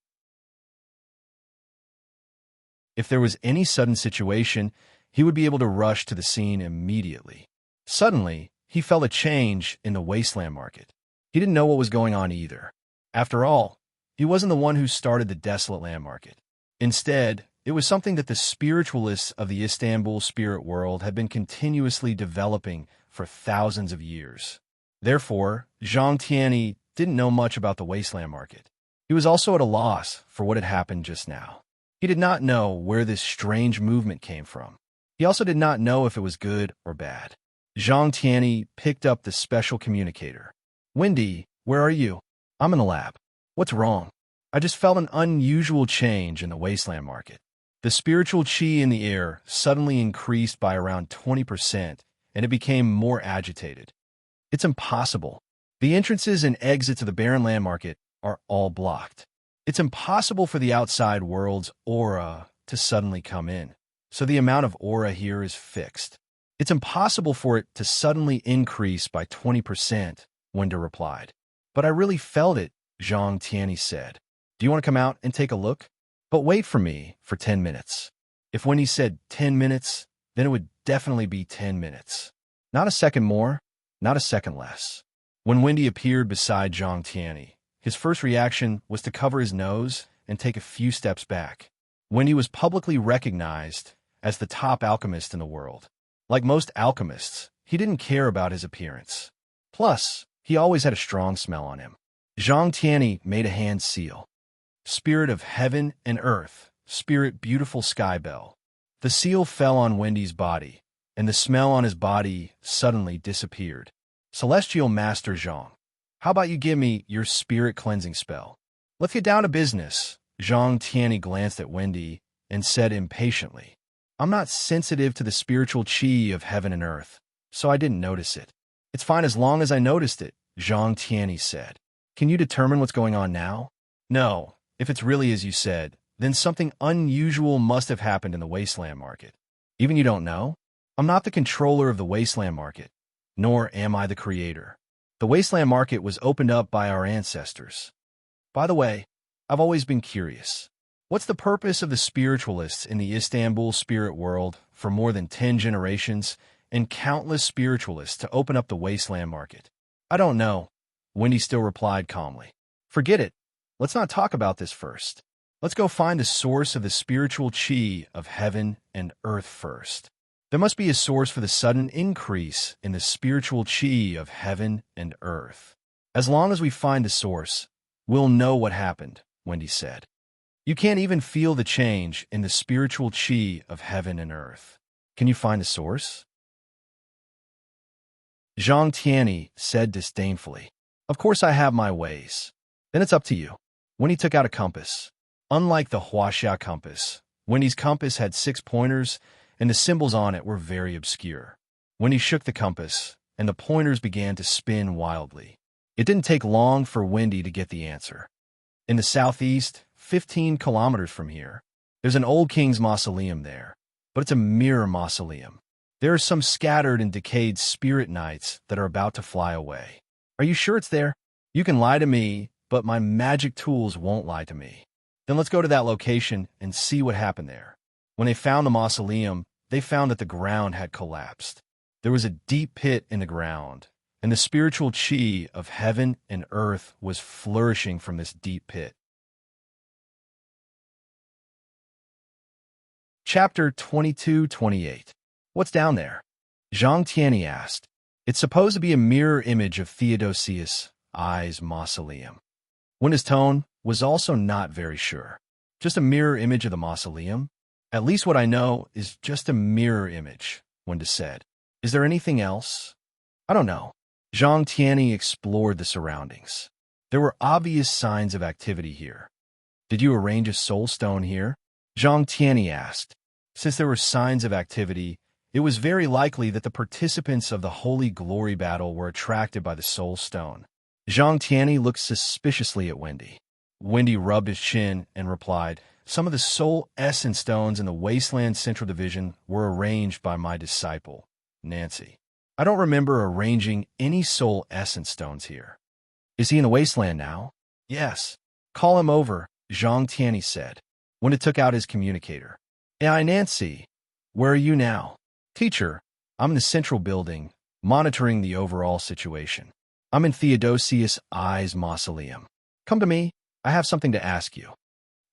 If there was any sudden situation, he would be able to rush to the scene immediately. Suddenly, he felt a change in the wasteland market. He didn't know what was going on either. After all, he wasn't the one who started the desolate land market. Instead, it was something that the spiritualists of the Istanbul spirit world had been continuously developing for thousands of years. Therefore, Zhang Tianyi didn't know much about the wasteland market. He was also at a loss for what had happened just now. He did not know where this strange movement came from. He also did not know if it was good or bad. Zhang Tianyi picked up the special communicator. "Wendy, where are you?" "I'm in the lab." "What's wrong?" "I just felt an unusual change in the wasteland market. The spiritual qi in the air suddenly increased by around 20%, and it became more agitated. It's impossible. The entrances and exits of the barren land market are all blocked. It's impossible for the outside world's aura to suddenly come in, so the amount of aura here is fixed. It's impossible for it to suddenly increase by 20%, Wenda replied. "But I really felt it," Zhang Tianyi said. "Do you want to come out and take a look? But wait for me for 10 minutes. If Wendy said 10 minutes, then it would definitely be 10 minutes. Not a second more, not a second less." When Wendy appeared beside Zhang Tianyi, his first reaction was to cover his nose and take a few steps back. Wendy was publicly recognized as the top alchemist in the world. Like most alchemists, he didn't care about his appearance. Plus, he always had a strong smell on him. Zhang Tianyi made a hand seal. "Spirit of heaven and earth, spirit beautiful sky bell." The seal fell on Wendy's body, and the smell on his body suddenly disappeared. "Celestial Master Zhang, how about you give me your spirit cleansing spell?" "Let's get down to business." Zhang Tianyi glanced at Wendy and said impatiently, "I'm not sensitive to the spiritual qi of heaven and earth, so I didn't notice it." "It's fine as long as I noticed it," Zhang Tianyi said. "Can you determine what's going on now?" "No. If it's really as you said, then something unusual must have happened in the wasteland market." "Even you don't know?" "I'm not the controller of the wasteland market, nor am I the creator. The wasteland market was opened up by our ancestors. By the way, I've always been curious. What's the purpose of the spiritualists in the Istanbul spirit world for more than 10 generations and countless spiritualists to open up the wasteland market?" "I don't know," Wendy still replied calmly. "Forget it. Let's not talk about this first. Let's go find the source of the spiritual qi of heaven and earth first. There must be a source for the sudden increase in the spiritual qi of heaven and earth. As long as we find the source, we'll know what happened," Wendy said. "You can't even feel the change in the spiritual qi of heaven and earth. Can you find the source?" Zhang Tianyi said disdainfully. "Of course I have my ways. Then it's up to you." Wendy took out a compass. Unlike the Huaxia compass, Wendy's compass had 6 pointers, and the symbols on it were very obscure. Wendy shook the compass, and the pointers began to spin wildly. It didn't take long for Wendy to get the answer. In the southeast, 15 kilometers from here, there's an old king's mausoleum there, but it's a mirror mausoleum. There are some scattered and decayed spirit knights that are about to fly away. Are you sure it's there? You can lie to me, but my magic tools won't lie to me. Then let's go to that location and see what happened there. When they found the mausoleum, they found that the ground had collapsed. There was a deep pit in the ground, and the spiritual chi of heaven and earth was flourishing from this deep pit. Chapter 22-28. What's down there? Zhang Tianyi asked. It's supposed to be a mirror image of Theodosius I's mausoleum. Wenda's tone was also not very sure. Just a mirror image of the mausoleum? At least what I know is just a mirror image, Wenda said. Is there anything else? I don't know. Zhang Tianyi explored the surroundings. There were obvious signs of activity here. Did you arrange a soul stone here? Zhang Tianyi asked. Since there were signs of activity, it was very likely that the participants of the Holy Glory battle were attracted by the soul stone. Zhang Tianyi looked suspiciously at Wendy. Wendy rubbed his chin and replied, Some of the soul essence stones in the Wasteland Central Division were arranged by my disciple, Nancy. I don't remember arranging any soul essence stones here. Is he in the Wasteland now? Yes. Call him over, Zhang Tianyi said. Wendy took out his communicator. Hey, Nancy, where are you now? Teacher, I'm in the central building, monitoring the overall situation. I'm in Theodosius I's mausoleum. Come to me. I have something to ask you.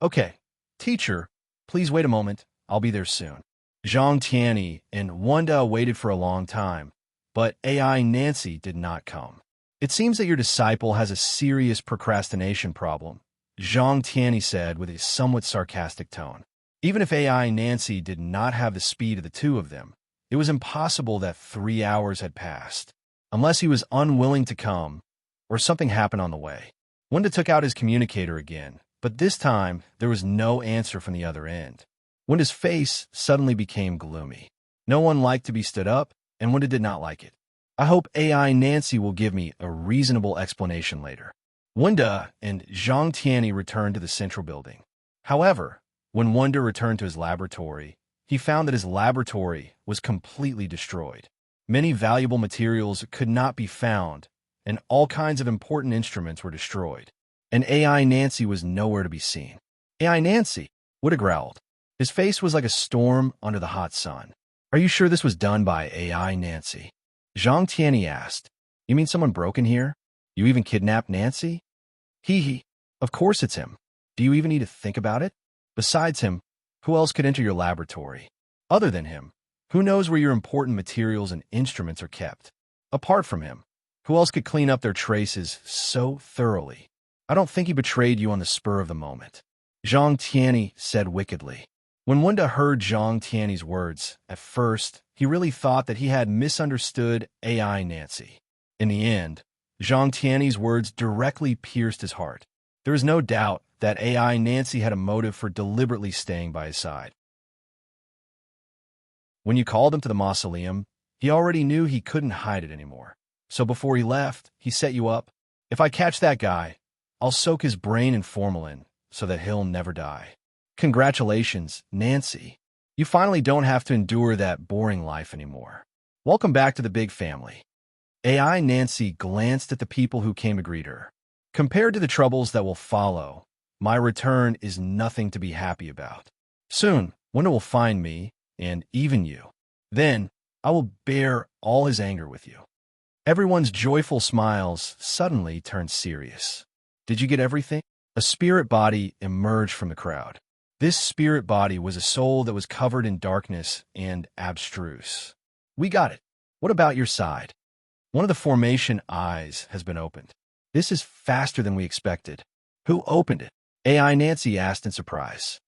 Okay. Teacher, please wait a moment. I'll be there soon. Zhang Tianyi and Wenda waited for a long time, but AI Nancy did not come. It seems that your disciple has a serious procrastination problem, Zhang Tianyi said with a somewhat sarcastic tone. Even if AI Nancy did not have the speed of the two of them, it was impossible that 3 hours had passed, unless he was unwilling to come or something happened on the way. Wenda took out his communicator again, but this time there was no answer from the other end. Wenda's face suddenly became gloomy. No one liked to be stood up, and Wenda did not like it. I hope AI Nancy will give me a reasonable explanation later. Wenda and Zhang Tianyi returned to the central building. However, when Wenda returned to his laboratory, he found that his laboratory was completely destroyed. Many valuable materials could not be found, and all kinds of important instruments were destroyed. And AI Nancy was nowhere to be seen. AI Nancy, Wenda growled. His face was like a storm under the hot sun. Are you sure this was done by AI Nancy? Zhang Tianyi asked. You mean someone broke in here? You even kidnapped Nancy? Hee hee. Of course it's him. Do you even need to think about it? Besides him, who else could enter your laboratory? Other than him, who knows where your important materials and instruments are kept? Apart from him, who else could clean up their traces so thoroughly? I don't think he betrayed you on the spur of the moment. Zhang Tianyi said wickedly. When Wenda heard Zhang Tianyi's words, at first, he really thought that he had misunderstood AI Nancy. In the end, Zhang Tianyi's words directly pierced his heart. There is no doubt that AI Nancy had a motive for deliberately staying by his side. When you called him to the mausoleum, he already knew he couldn't hide it anymore. So before he left, he set you up. If I catch that guy, I'll soak his brain in formalin so that he'll never die. Congratulations, Nancy. You finally don't have to endure that boring life anymore. Welcome back to the big family. AI Nancy glanced at the people who came to greet her. Compared to the troubles that will follow, my return is nothing to be happy about. Soon, Wenda will find me, and even you. Then, I will bear all his anger with you. Everyone's joyful smiles suddenly turned serious. Did you get everything? A spirit body emerged from the crowd. This spirit body was a soul that was covered in darkness and abstruse. We got it. What about your side? One of the formation eyes has been opened. This is faster than we expected. Who opened it? AI Nancy asked in surprise.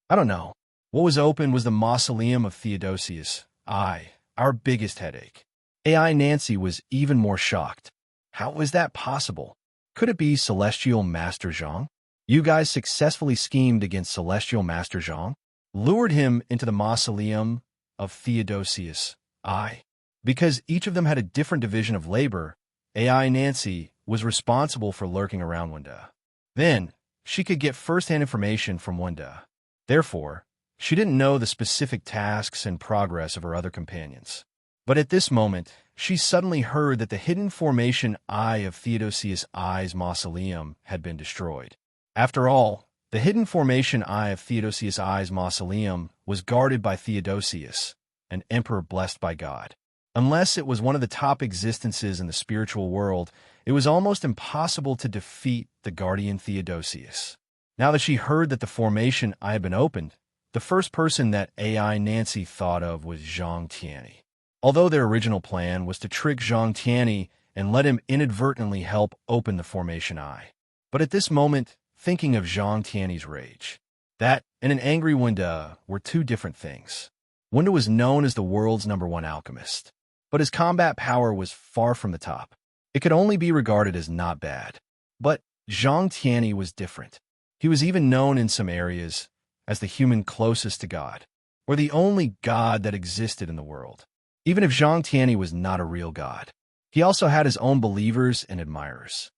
I don't know. What was open was the mausoleum of Theodosius I, our biggest headache. AI Nancy was even more shocked. How was that possible? Could it be Celestial Master Zhang? You guys successfully schemed against Celestial Master Zhang? Lured him into the mausoleum of Theodosius I? Because each of them had a different division of labor, AI Nancy was responsible for lurking around Wenda. Then, she could get first-hand information from Wunda. Therefore, she didn't know the specific tasks and progress of her other companions. But at this moment, she suddenly heard that the hidden formation Eye of Theodosius I's mausoleum had been destroyed. After all, the hidden formation Eye of Theodosius I's mausoleum was guarded by Theodosius, an emperor blessed by God. Unless it was one of the top existences in the spiritual world, it was almost impossible to defeat the guardian Theodosius. Now that she heard that the formation Eye had been opened, the first person that AI Nancy thought of was Zhang Tianyi. Although their original plan was to trick Zhang Tianyi and let him inadvertently help open the formation Eye. But at this moment, thinking of Zhang Tianyi's rage, that and an angry Wunda were two different things. Wunda was known as the world's #1 alchemist, but his combat power was far from the top. It could only be regarded as not bad. But Zhang Tianyi was different. He was even known in some areas as the human closest to God, or the only God that existed in the world. Even if Zhang Tianyi was not a real God, he also had his own believers and admirers.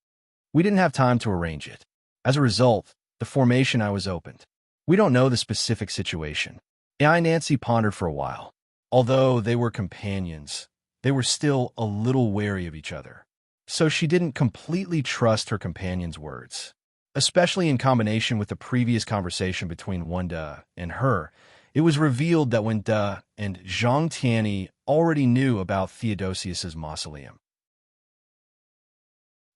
We didn't have time to arrange it. As a result, the formation Eye was opened. We don't know the specific situation. AI Nancy pondered for a while. Although they were companions, they were still a little wary of each other. So she didn't completely trust her companion's words, especially in combination with the previous conversation between Wunda and her. It was revealed that Wunda and Zhang Tianyi already knew about Theodosius's mausoleum.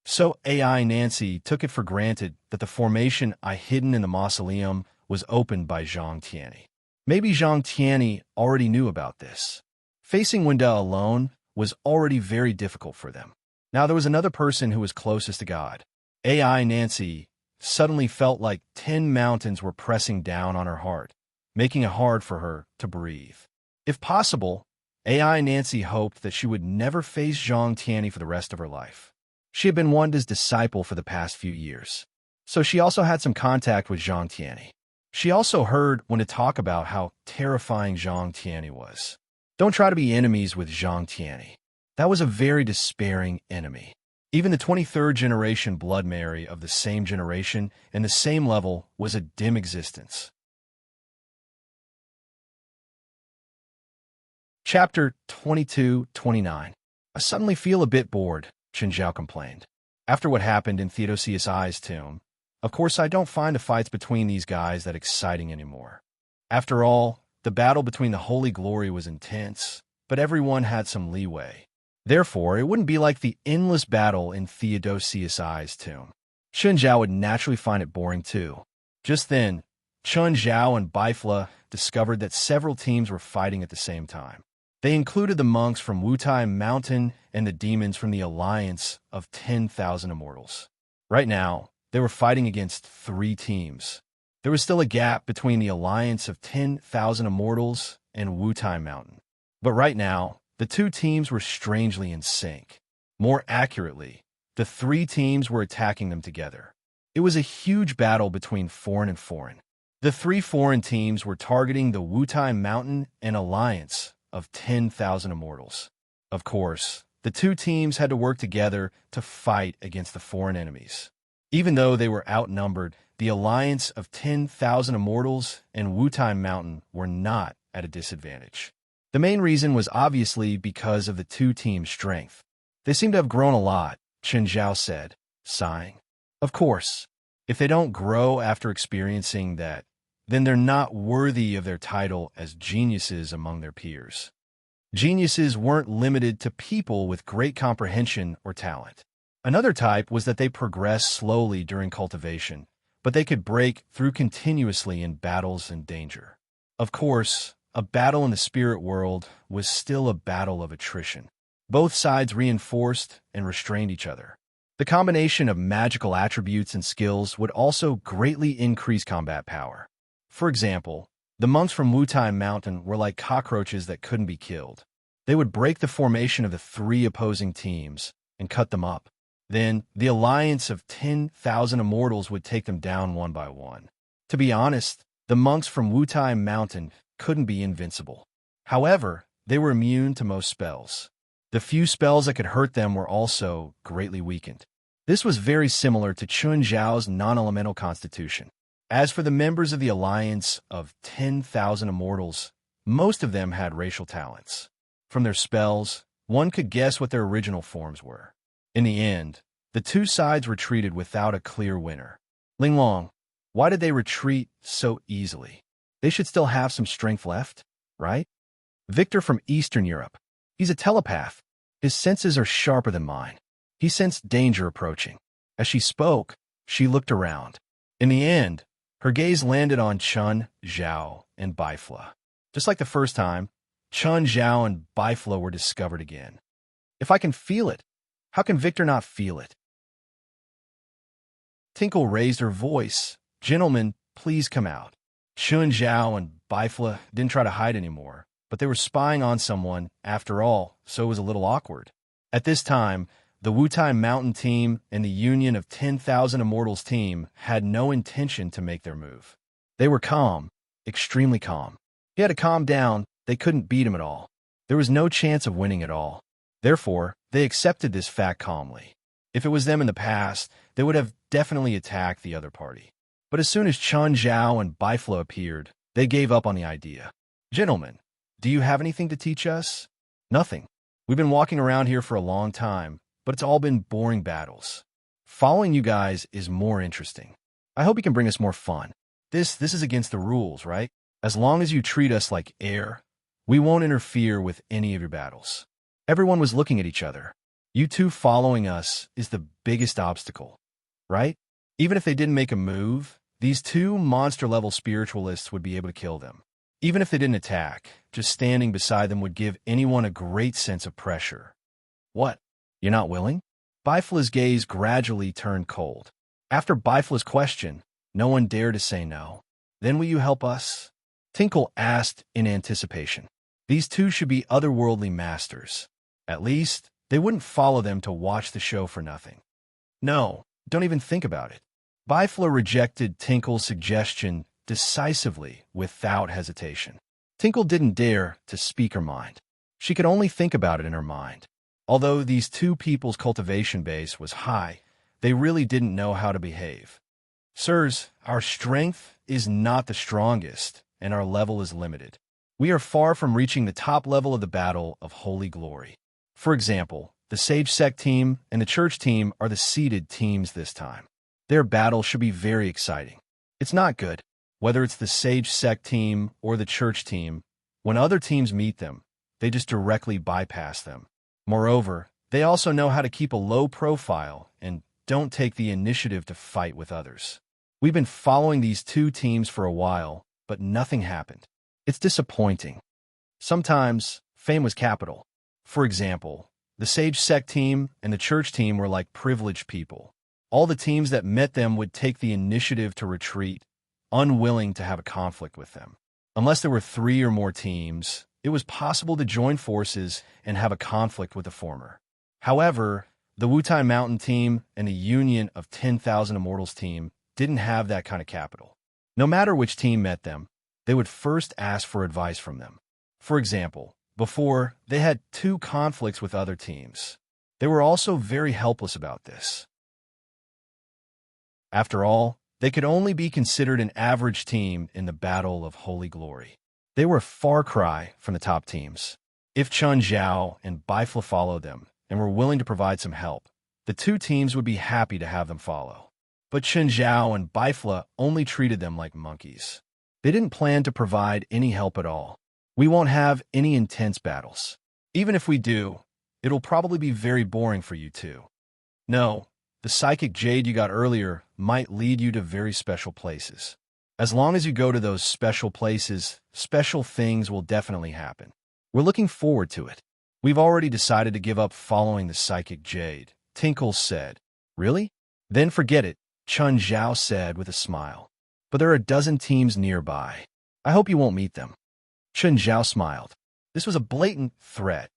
So AI Nancy took it for granted that the formation Eye hidden in the mausoleum was opened by Zhang Tianyi. Maybe Zhang Tianyi already knew about this. Facing Wunda alone was already very difficult for them. Now there was another person who was closest to God. AI Nancy suddenly felt like 10 mountains were pressing down on her heart, making it hard for her to breathe. If possible, AI Nancy hoped that she would never face Zhang Tianyi for the rest of her life. She had been Wunda's disciple for the past few years, so she also had some contact with Zhang Tianyi. She also heard Wunda talk about how terrifying Zhang Tianyi was. Don't try to be enemies with Zhang Tianyi. That was a very despairing enemy. Even the 23rd generation Blood Mary of the same generation and the same level was a dim existence. Chapter 22-29. I suddenly feel a bit bored, Chen Zhao complained. After what happened in Theodosius I's tomb, of course I don't find the fights between these guys that exciting anymore. After all, the battle between the Holy Glory was intense, but everyone had some leeway. Therefore, it wouldn't be like the endless battle in Theodosius I's tomb. Chen Zhao would naturally find it boring too. Just then, Chen Zhao and Bifla discovered that several teams were fighting at the same time. They included the monks from Wutai Mountain and the demons from the Alliance of 10,000 Immortals. Right now, they were fighting against 3 teams. There was still a gap between the Alliance of 10,000 Immortals and Wutai Mountain. But right now, the 2 teams were strangely in sync. More accurately, the 3 teams were attacking them together. It was a huge battle between foreign and foreign. The 3 foreign teams were targeting the Wutai Mountain and Alliance of 10,000 Immortals. Of course, the 2 teams had to work together to fight against the foreign enemies. Even though they were outnumbered, the Alliance of 10,000 Immortals and Wutai Mountain were not at a disadvantage. The main reason was obviously because of the 2 teams' strength. They seem to have grown a lot, Chen Zhao said, sighing. Of course, if they don't grow after experiencing that, then they're not worthy of their title as geniuses among their peers. Geniuses weren't limited to people with great comprehension or talent. Another type was that they progressed slowly during cultivation, but they could break through continuously in battles and danger. Of course, a battle in the spirit world was still a battle of attrition. Both sides reinforced and restrained each other. The combination of magical attributes and skills would also greatly increase combat power. For example, the monks from Wutai Mountain were like cockroaches that couldn't be killed. They would break the formation of the 3 opposing teams and cut them up. Then, the Alliance of 10,000 Immortals would take them down one by one. To be honest, the monks from Wutai Mountain couldn't be invincible. However, they were immune to most spells. The few spells that could hurt them were also greatly weakened. This was very similar to Chun Zhao's non-elemental constitution. As for the members of the Alliance of 10,000 Immortals, most of them had racial talents. From their spells, one could guess what their original forms were. In the end, the two sides retreated without a clear winner. Linglong, why did they retreat so easily? They should still have some strength left, right? Victor from Eastern Europe. He's a telepath. His senses are sharper than mine. He sensed danger approaching. As she spoke, she looked around. In the end, her gaze landed on Chun, Zhao, and Bifla. Just like the first time, Chun, Zhao, and Bifla were discovered again. If I can feel it, how can Victor not feel it? Tinkle raised her voice. Gentlemen, please come out. Chun, Zhao, and Bifla didn't try to hide anymore, but they were spying on someone, after all, so it was a little awkward. At this time, the Wutai Mountain team and the Union of 10,000 Immortals team had no intention to make their move. They were calm, extremely calm. He had to calm down. They couldn't beat him at all. There was no chance of winning at all. Therefore, they accepted this fact calmly. If it was them in the past, they would have definitely attacked the other party. But as soon as Chun, Zhao, and Bifla appeared, they gave up on the idea. Gentlemen, do you have anything to teach us? Nothing. We've been walking around here for a long time, but it's all been boring battles. Following you guys is more interesting. I hope you can bring us more fun. This is against the rules, right? As long as you treat us like air, we won't interfere with any of your battles. Everyone was looking at each other. You two following us is the biggest obstacle, right? Even if they didn't make a move, these two monster-level spiritualists would be able to kill them. Even if they didn't attack, just standing beside them would give anyone a great sense of pressure. What? You're not willing? Bifla's gaze gradually turned cold. After Bifla's question, no one dared to say no. Then will you help us? Tinkle asked in anticipation. These two should be otherworldly masters. At least, they wouldn't follow them to watch the show for nothing. No, don't even think about it. Bifla rejected Tinkle's suggestion decisively, without hesitation. Tinkle didn't dare to speak her mind. She could only think about it in her mind. Although these two people's cultivation base was high, they really didn't know how to behave. Sirs, our strength is not the strongest, and our level is limited. We are far from reaching the top level of the battle of holy glory. For example, the Sage Sect team and the Church team are the seeded teams this time. Their battle should be very exciting. It's not good, whether it's the Sage Sect team or the Church team. When other teams meet them, they just directly bypass them. Moreover, they also know how to keep a low profile and don't take the initiative to fight with others. We've been following these two teams for a while, but nothing happened. It's disappointing. Sometimes, fame was capital. For example, the Sage Sect team and the Church team were like privileged people. All the teams that met them would take the initiative to retreat, unwilling to have a conflict with them. Unless there were 3 or more teams, it was possible to join forces and have a conflict with the former. However, the Wutai Mountain team and the Union of 10,000 Immortals team didn't have that kind of capital. No matter which team met them, they would first ask for advice from them. For example, before, they had 2 conflicts with other teams. They were also very helpless about this. After all, they could only be considered an average team in the battle of holy glory. They were a far cry from the top teams. If Chun, Zhao, and Bifla followed them and were willing to provide some help, the 2 teams would be happy to have them follow. But Chun, Zhao, and Bifla only treated them like monkeys. They didn't plan to provide any help at all. We won't have any intense battles. Even if we do, it'll probably be very boring for you two. No, the psychic jade you got earlier might lead you to very special places. As long as you go to those special places, special things will definitely happen. We're looking forward to it. We've already decided to give up following the psychic jade, Tinkle said. Really? Then forget it, Chun Zhao said with a smile. But there are a dozen teams nearby. I hope you won't meet them. Chun Zhao smiled. This was a blatant threat.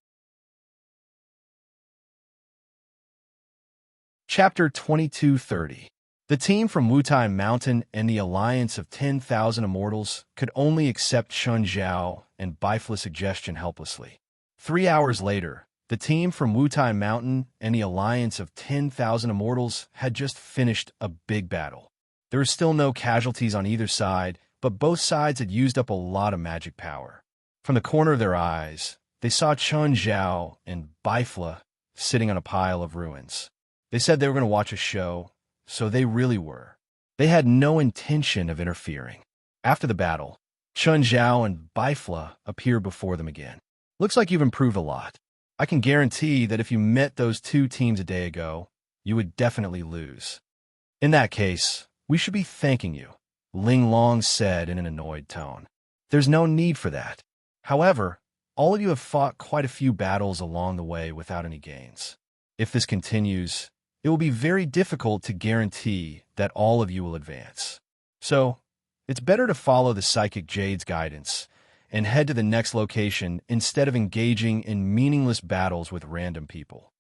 Chapter 2230. The team from Wutai Mountain and the Alliance of 10,000 Immortals could only accept Chun Zhao and Bifla's suggestion helplessly. 3 hours later, The team from Wutai Mountain and the alliance of 10,000 immortals had just finished a big battle. There were still no casualties on either side, but both sides had used up a lot of magic power. From the corner of their eyes, they saw Chun Zhao and Bifla sitting on a pile of ruins. They said they were going to watch a show, so they really were. They had no intention of interfering. After the battle, Chun Zhao and Bifla appeared before them again. Looks like you've improved a lot. I can guarantee that if you met those two teams a day ago, you would definitely lose. In that case, we should be thanking you, Ling Long said in an annoyed tone. There's no need for that. However, all of you have fought quite a few battles along the way without any gains. If this continues, it will be very difficult to guarantee that all of you will advance. So, it's better to follow the Psychic Jade's guidance and head to the next location instead of engaging in meaningless battles with random people.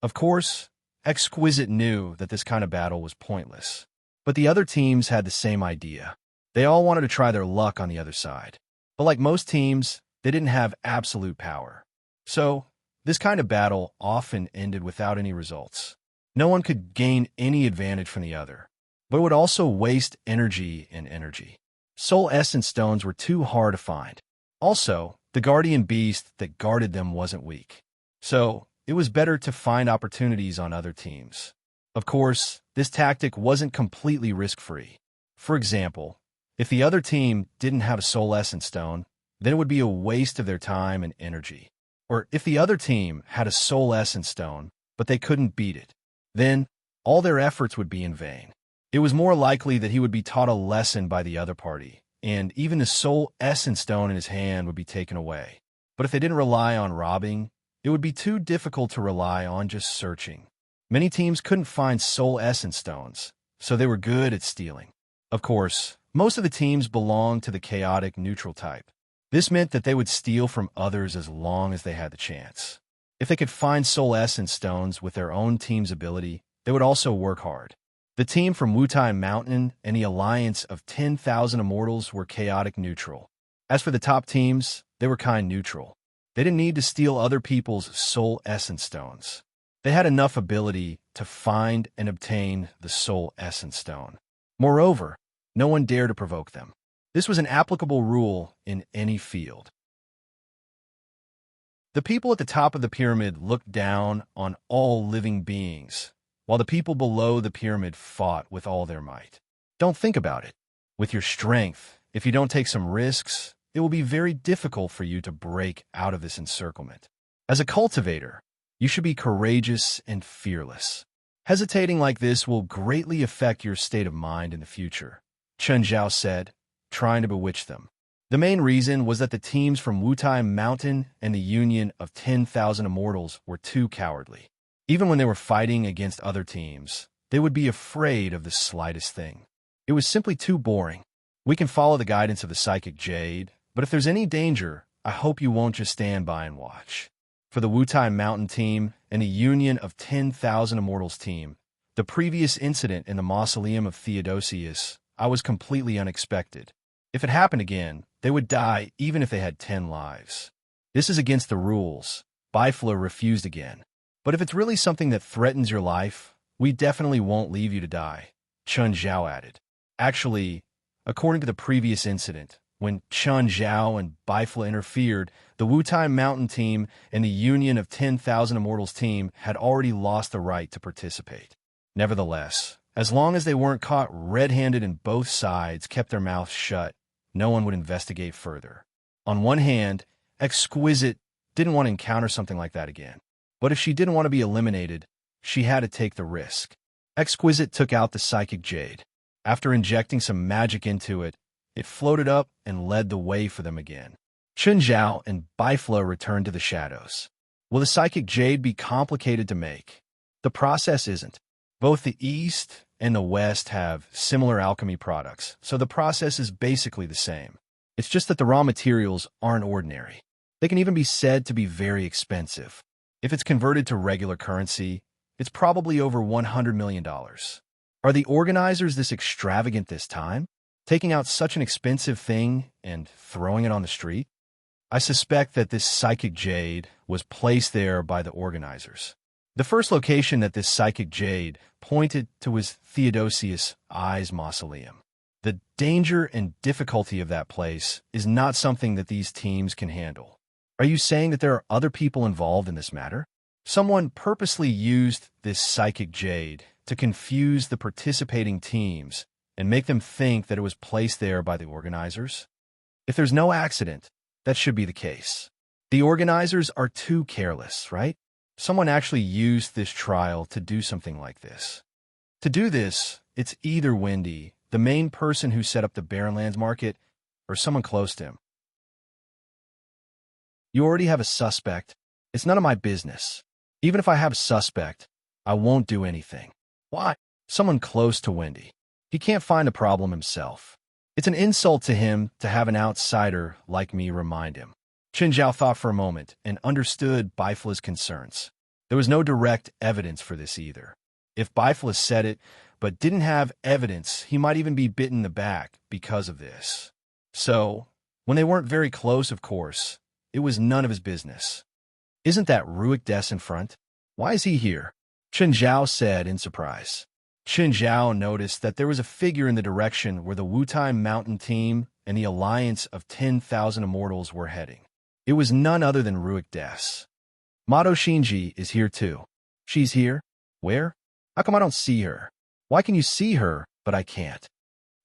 Of course, Exquisite knew that this kind of battle was pointless, but the other teams had the same idea. They all wanted to try their luck on the other side. But like most teams, they didn't have absolute power. So, this kind of battle often ended without any results. No one could gain any advantage from the other, but it would also waste energy and energy. Soul Essence Stones were too hard to find. Also, the guardian beast that guarded them wasn't weak. So, it was better to find opportunities on other teams. Of course, this tactic wasn't completely risk-free. For example, if the other team didn't have a Soul Essence Stone, then it would be a waste of their time and energy. Or if the other team had a Soul Essence Stone, but they couldn't beat it, then all their efforts would be in vain. It was more likely that he would be taught a lesson by the other party, and even the Soul Essence Stone in his hand would be taken away. But if they didn't rely on robbing, it would be too difficult to rely on just searching. Many teams couldn't find Soul Essence Stones, so they were good at stealing. Of course, most of the teams belonged to the chaotic neutral type. This meant that they would steal from others as long as they had the chance. If they could find Soul Essence Stones with their own team's ability, they would also work hard. The team from Wutai Mountain and the alliance of 10,000 immortals were chaotic neutral. As for the top teams, they were kind neutral. They didn't need to steal other people's Soul Essence Stones. They had enough ability to find and obtain the Soul Essence Stone. Moreover, no one dared to provoke them. This was an applicable rule in any field. The people at the top of the pyramid looked down on all living beings, while the people below the pyramid fought with all their might. Don't think about it. With your strength, if you don't take some risks, it will be very difficult for you to break out of this encirclement. As a cultivator, you should be courageous and fearless. Hesitating like this will greatly affect your state of mind in the future, Chun Zhao said, trying to bewitch them. The main reason was that the teams from Wutai Mountain and the Union of 10,000 Immortals were too cowardly. Even when they were fighting against other teams, they would be afraid of the slightest thing. It was simply too boring. We can follow the guidance of the Psychic Jade, but if there's any danger, I hope you won't just stand by and watch. For the Wutai Mountain team and the Union of 10,000 Immortals team, the previous incident in the Mausoleum of Theodosius, I was completely unexpected. If it happened again, they would die even if they had 10 lives. This is against the rules. Bifla refused again. But if it's really something that threatens your life, we definitely won't leave you to die, Chun Zhao added. Actually, according to the previous incident, when Chun Zhao and Bifla interfered, the Wutai Mountain team and the Union of 10,000 Immortals team had already lost the right to participate. Nevertheless, as long as they weren't caught red-handed and both sides kept their mouths shut, no one would investigate further. On one hand, Exquisite didn't want to encounter something like that again. But if she didn't want to be eliminated, she had to take the risk. Exquisite took out the Psychic Jade. After injecting some magic into it, it floated up and led the way for them again. Chun Zhao and Bifla returned to the shadows. Will the Psychic Jade be complicated to make? The process isn't. Both the East and the West have similar alchemy products, so the process is basically the same. It's just that the raw materials aren't ordinary. They can even be said to be very expensive. If it's converted to regular currency, it's probably over $100 million. Are the organizers this extravagant this time? Taking out such an expensive thing and throwing it on the street? I suspect that this psychic jade was placed there by the organizers. The first location that this psychic jade pointed to was Theodosius I's mausoleum. The danger and difficulty of that place is not something that these teams can handle. Are you saying that there are other people involved in this matter? Someone purposely used this psychic jade to confuse the participating teams and make them think that it was placed there by the organizers? If there's no accident, that should be the case. The organizers are too careless, right? Someone actually used this trial to do something like this. To do this, it's either Wendy, the main person who set up the Barrenlands market, or someone close to him. You already have a suspect. It's none of my business. Even if I have a suspect, I won't do anything. Why? Someone close to Wendy. He can't find the problem himself. It's an insult to him to have an outsider like me remind him. Chen Zhao thought for a moment and understood Bifla's concerns. There was no direct evidence for this either. If Bifla said it, but didn't have evidence, he might even be bitten in the back because of this. So, when they weren't very close, of course, it was none of his business. Isn't that Ruik Des in front? Why is he here? Chen Zhao said in surprise. Chen Zhao noticed that there was a figure in the direction where the Wutai Mountain team and the Alliance of 10,000 Immortals were heading. It was none other than Ruik Des. Mato Shinji is here too. She's here? Where? How come I don't see her? Why can you see her, but I can't?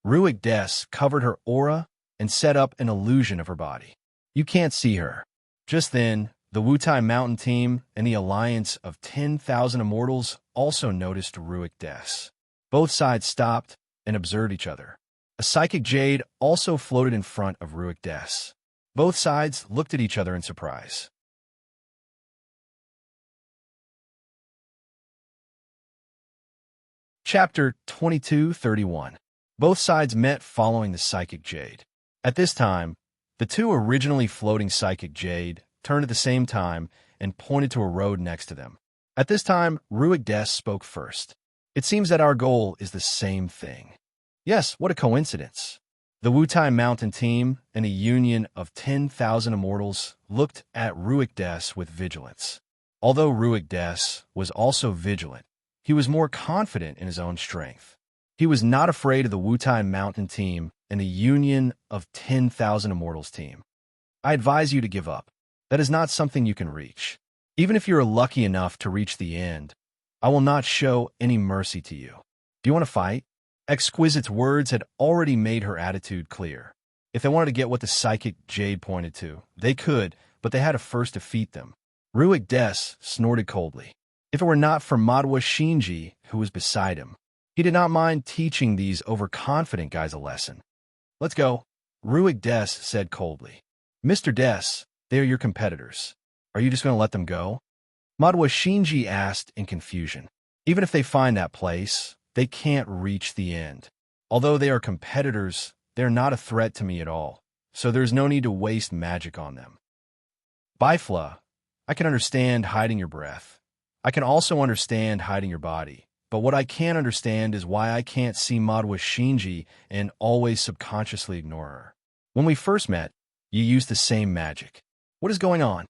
Ruik Des covered her aura and set up an illusion of her body. You can't see her. Just then, the Wutai Mountain team and the Alliance of 10,000 Immortals also noticed Ruik Des. Both sides stopped and observed each other. A psychic jade also floated in front of Ruik Des. Both sides looked at each other in surprise. Chapter 22:31. Both sides met following the psychic jade. At this time, the two originally floating psychic jade turned at the same time and pointed to a road next to them. At this time, Ruik Des spoke first. It seems that our goal is the same thing. Yes, what a coincidence. The Wutai Mountain team and a union of 10,000 Immortals looked at Ruik Des with vigilance. Although Ruik Des was also vigilant, he was more confident in his own strength. He was not afraid of the Wutai Mountain team and the union of 10,000 Immortals team. I advise you to give up. That is not something you can reach. Even if you are lucky enough to reach the end, I will not show any mercy to you. Do you want to fight? Exquisite's words had already made her attitude clear. If they wanted to get what the psychic jade pointed to, they could, but they had to first defeat them. Ruik Des snorted coldly. If it were not for Madoua Shinji, who was beside him, he did not mind teaching these overconfident guys a lesson. Let's go, Ruik Des said coldly. Mr. Des, they are your competitors. Are you just going to let them go? Madoua Shinji asked in confusion. Even if they find that place, they can't reach the end. Although they are competitors, they're not a threat to me at all, so there's no need to waste magic on them. Bifla, I can understand hiding your breath. I can also understand hiding your body, but what I can't understand is why I can't see Madoua Shinji and always subconsciously ignore her. When we first met, you used the same magic. What is going on?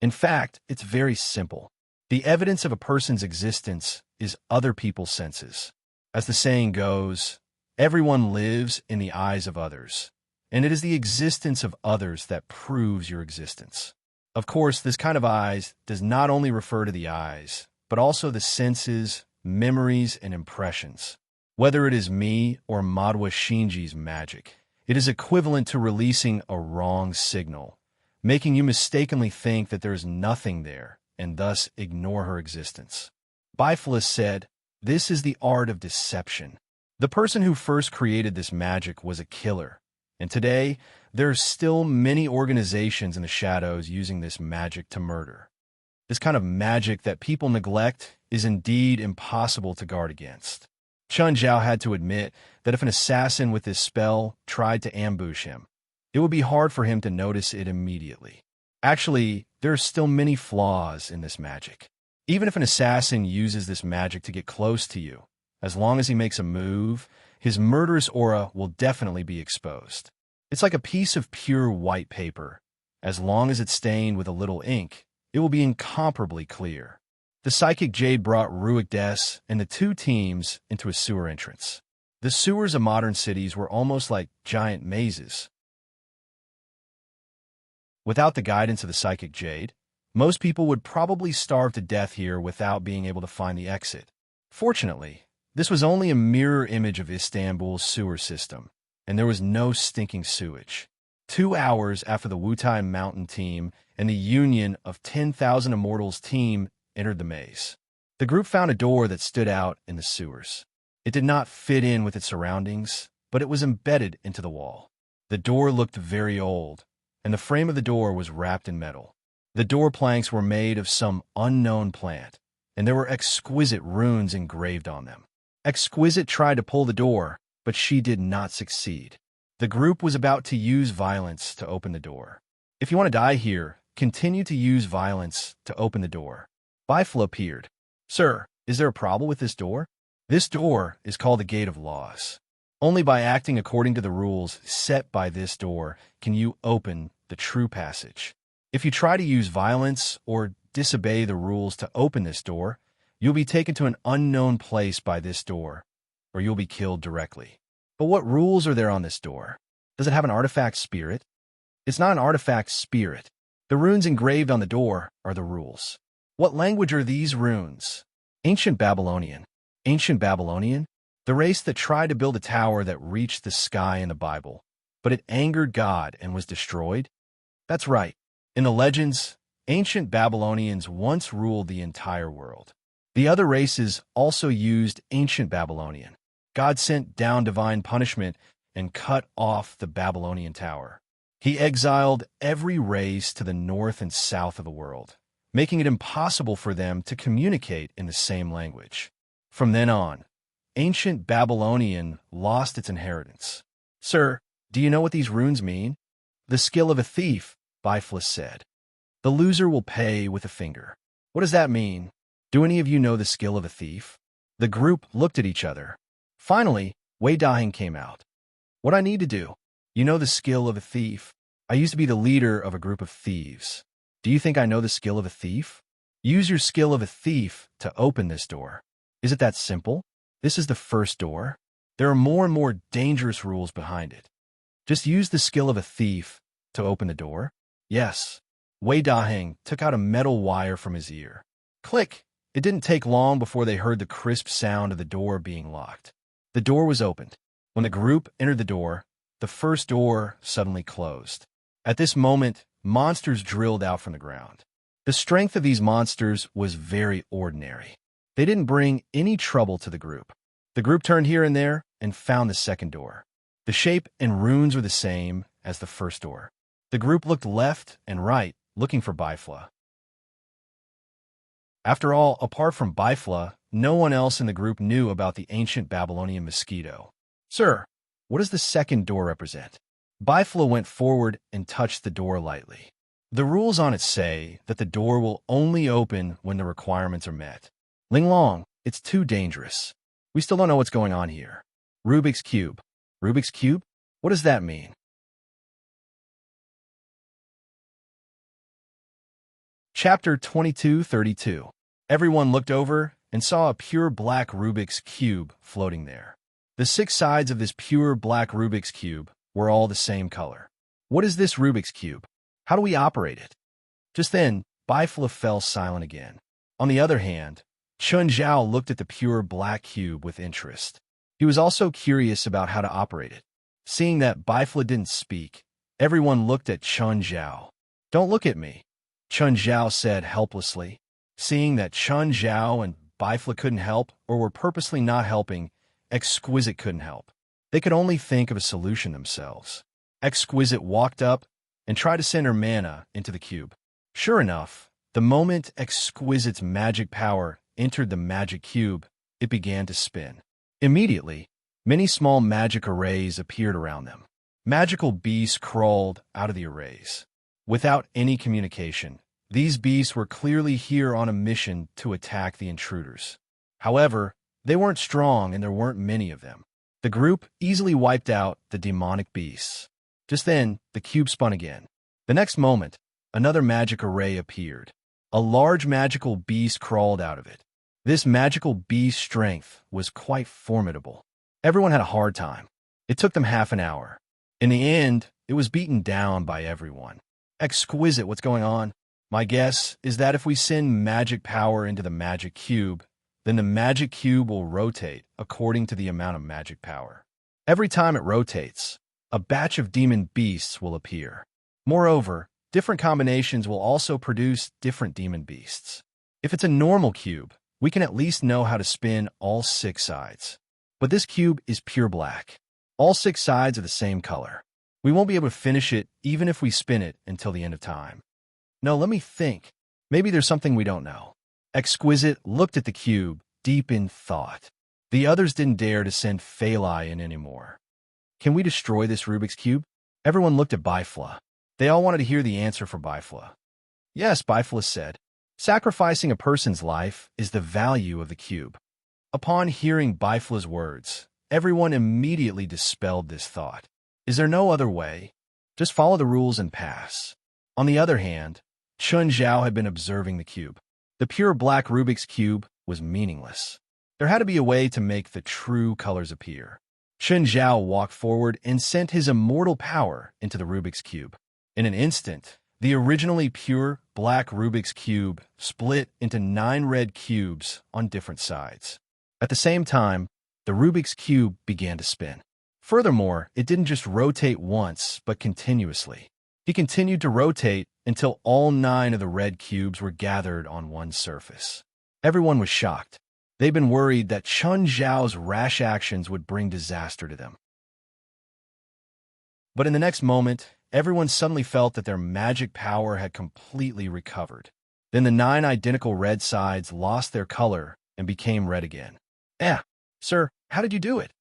In fact, it's very simple. The evidence of a person's existence is other people's senses. As the saying goes, everyone lives in the eyes of others, and it is the existence of others that proves your existence. Of course, this kind of eyes does not only refer to the eyes, but also the senses, memories, and impressions. Whether it is me or Madoua Shinji's magic, it is equivalent to releasing a wrong signal, making you mistakenly think that there is nothing there, and thus ignore her existence. Bifla said, "This is the art of deception." The person who first created this magic was a killer, and today, there are still many organizations in the shadows using this magic to murder. This kind of magic that people neglect is indeed impossible to guard against. Chen Zhao had to admit that if an assassin with this spell tried to ambush him, it would be hard for him to notice it immediately. Actually, there are still many flaws in this magic. Even if an assassin uses this magic to get close to you, as long as he makes a move, his murderous aura will definitely be exposed. It's like a piece of pure white paper. As long as it's stained with a little ink, it will be incomparably clear. The psychic jade brought Ruick Des and the two teams into a sewer entrance. The sewers of modern cities were almost like giant mazes. Without the guidance of the psychic jade, most people would probably starve to death here without being able to find the exit. Fortunately, this was only a mirror image of Istanbul's sewer system, and there was no stinking sewage. 2 hours after the Wutai Mountain team and the Union of 10,000 Immortals team entered the maze, the group found a door that stood out in the sewers. It did not fit in with its surroundings, but it was embedded into the wall. The door looked very old, and the frame of the door was wrapped in metal. The door planks were made of some unknown plant, and there were exquisite runes engraved on them. Exquisite tried to pull the door, but she did not succeed. The group was about to use violence to open the door. If you want to die here, continue to use violence to open the door. Bifla appeared. Sir, is there a problem with this door? This door is called the Gate of Laws. Only by acting according to the rules set by this door can you open the true passage. If you try to use violence or disobey the rules to open this door, you'll be taken to an unknown place by this door, or you'll be killed directly. But what rules are there on this door? Does it have an artifact spirit? It's not an artifact spirit. The runes engraved on the door are the rules. What language are these runes? Ancient Babylonian. Ancient Babylonian? The race that tried to build a tower that reached the sky in the Bible, but it angered God and was destroyed? That's right. In the legends, ancient Babylonians once ruled the entire world. The other races also used ancient Babylonian. God sent down divine punishment and cut off the Babylonian tower. He exiled every race to the north and south of the world, making it impossible for them to communicate in the same language. From then on, ancient Babylonian lost its inheritance. Sir, do you know what these runes mean? The skill of a thief, Bifla said. The loser will pay with a finger. What does that mean? Do any of you know the skill of a thief? The group looked at each other. Finally, Wei Dahing came out. What I need to do? You know the skill of a thief? I used to be the leader of a group of thieves. Do you think I know the skill of a thief? Use your skill of a thief to open this door. Is it that simple? This is the first door. There are more and more dangerous rules behind it. Just use the skill of a thief to open the door. Yes. Wei Dahing took out a metal wire from his ear. Click! It didn't take long before they heard the crisp sound of the door being locked. The door was opened. When the group entered the door, the first door suddenly closed. At this moment, monsters drilled out from the ground. The strength of these monsters was very ordinary. They didn't bring any trouble to the group. The group turned here and there and found the second door. The shape and runes were the same as the first door. The group looked left and right, looking for Bifla. After all, apart from Bifla, no one else in the group knew about the ancient Babylonian mosquito. Sir, what does the second door represent? Bifla went forward and touched the door lightly. The rules on it say that the door will only open when the requirements are met. Ling Long, it's too dangerous. We still don't know what's going on here. Rubik's Cube. Rubik's Cube? What does that mean? Chapter 2232. Everyone looked over and saw a pure black Rubik's Cube floating there. The 6 sides of this pure black Rubik's Cube were all the same color. What is this Rubik's Cube? How do we operate it? Just then, Bifla fell silent again. On the other hand, Chun Zhao looked at the pure black cube with interest. He was also curious about how to operate it. Seeing that Bifla didn't speak, everyone looked at Chun Zhao. Don't look at me, Chun Zhao said helplessly. Seeing that Chun Zhao and Bifla couldn't help or were purposely not helping, Exquisite couldn't help. They could only think of a solution themselves. Exquisite walked up and tried to send her mana into the cube. Sure enough, the moment Exquisite's magic power entered the magic cube, it began to spin. Immediately, many small magic arrays appeared around them. Magical beasts crawled out of the arrays. Without any communication, these beasts were clearly here on a mission to attack the intruders. However, they weren't strong and there weren't many of them. The group easily wiped out the demonic beasts. Just then, the cube spun again. The next moment, another magic array appeared. A large magical beast crawled out of it. This magical beast's strength was quite formidable. Everyone had a hard time. It took them half an hour. In the end, it was beaten down by everyone. Exquisite, what's going on? My guess is that if we send magic power into the magic cube, then the magic cube will rotate according to the amount of magic power. Every time it rotates, a batch of demon beasts will appear. Moreover, different combinations will also produce different demon beasts. If it's a normal cube, we can at least know how to spin all 6 sides. But this cube is pure black. All 6 sides are the same color. We won't be able to finish it even if we spin it until the end of time. No, let me think. Maybe there's something we don't know. Exquisite looked at the cube, deep in thought. The others didn't dare to send Phalai in anymore. Can we destroy this Rubik's Cube? Everyone looked at Bifla. They all wanted to hear the answer for Bifla. Yes, Bifla said. Sacrificing a person's life is the value of the cube. Upon hearing Bifla's words, everyone immediately dispelled this thought. Is there no other way? Just follow the rules and pass. On the other hand, Chun Zhao had been observing the cube. The pure black Rubik's Cube was meaningless. There had to be a way to make the true colors appear. Chun Zhao walked forward and sent his immortal power into the Rubik's Cube. In an instant, the originally pure black Rubik's Cube split into 9 red cubes on different sides. At the same time, the Rubik's Cube began to spin. Furthermore, it didn't just rotate once, but continuously. He continued to rotate until all 9 of the red cubes were gathered on one surface. Everyone was shocked. They'd been worried that Chun Zhao's rash actions would bring disaster to them. But in the next moment, everyone suddenly felt that their magic power had completely recovered. Then the 9 identical red sides lost their color and became red again. Sir, how did you do it?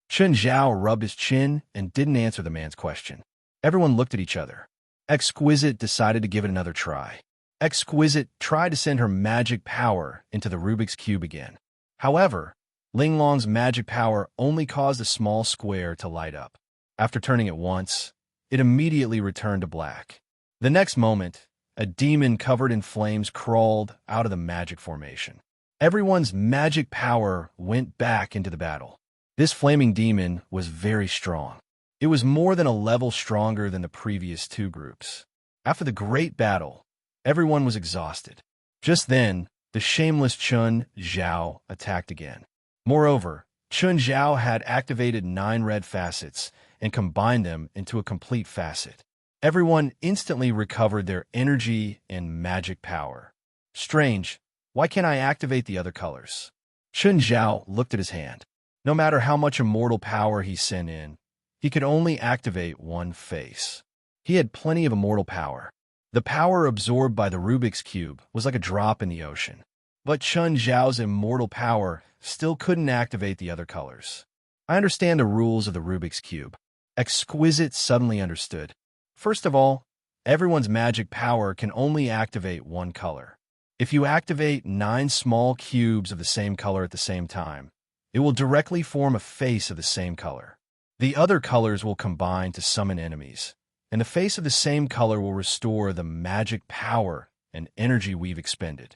Chun Zhao rubbed his chin and didn't answer the man's question. Everyone looked at each other. Exquisite decided to give it another try. Exquisite tried to send her magic power into the Rubik's Cube again. However, Ling Long's magic power only caused a small square to light up. After turning it once, it immediately returned to black. The next moment, a demon covered in flames crawled out of the magic formation. Everyone's magic power went back into the battle. This flaming demon was very strong. It was more than a level stronger than the previous 2 groups. After the great battle, everyone was exhausted. Just then, the shameless Chun Zhao attacked again. Moreover, Chun Zhao had activated 9 red facets and combined them into a complete facet. Everyone instantly recovered their energy and magic power. Strange, why can't I activate the other colors? Chun Zhao looked at his hand. No matter how much immortal power he sent in, he could only activate one face. He had plenty of immortal power. The power absorbed by the Rubik's Cube was like a drop in the ocean. But Chun Zhao's immortal power still couldn't activate the other colors. I understand the rules of the Rubik's Cube. Exquisite suddenly understood. First of all, everyone's magic power can only activate one color. If you activate 9 small cubes of the same color at the same time, it will directly form a face of the same color. The other colors will combine to summon enemies, and the face of the same color will restore the magic power and energy we've expended.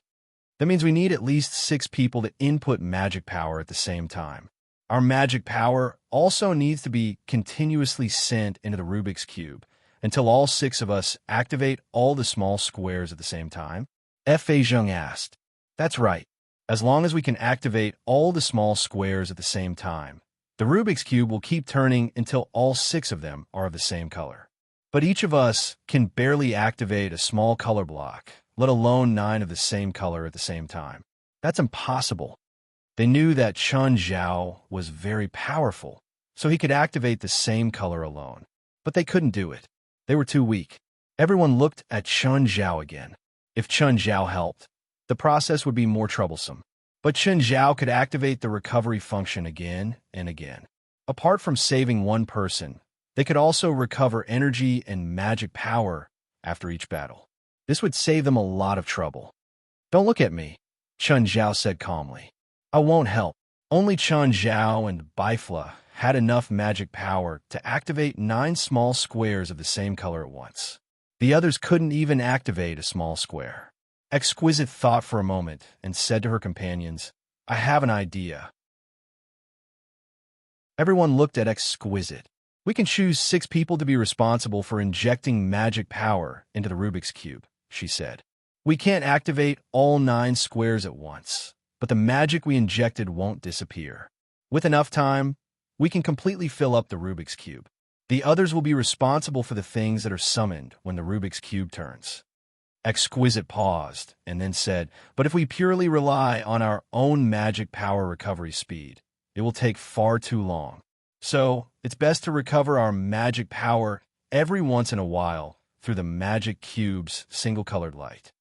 That means we need at least 6 people to input magic power at the same time. Our magic power also needs to be continuously sent into the Rubik's Cube until all 6 of us activate all the small squares at the same time. Fa Zheng asked. That's right. As long as we can activate all the small squares at the same time, the Rubik's Cube will keep turning until all 6 of them are of the same color. But each of us can barely activate a small color block, let alone 9 of the same color at the same time. That's impossible. They knew that Chun Zhao was very powerful, so he could activate the same color alone. But they couldn't do it. They were too weak. Everyone looked at Chun Zhao again. If Chun Zhao helped, the process would be more troublesome. But Chun Zhao could activate the recovery function again and again. Apart from saving one person, they could also recover energy and magic power after each battle. This would save them a lot of trouble. Don't look at me, Chun Zhao said calmly. I won't help. Only Chun Zhao and Bifla had enough magic power to activate 9 small squares of the same color at once. The others couldn't even activate a small square. Exquisite thought for a moment and said to her companions, "I have an idea." Everyone looked at Exquisite. "We can choose 6 people to be responsible for injecting magic power into the Rubik's Cube," she said. "We can't activate all 9 squares at once, but the magic we injected won't disappear. With enough time, we can completely fill up the Rubik's Cube. The others will be responsible for the things that are summoned when the Rubik's Cube turns." Exquisite paused and then said, "But if we purely rely on our own magic power recovery speed, it will take far too long. So it's best to recover our magic power every once in a while through the magic cube's single-colored light.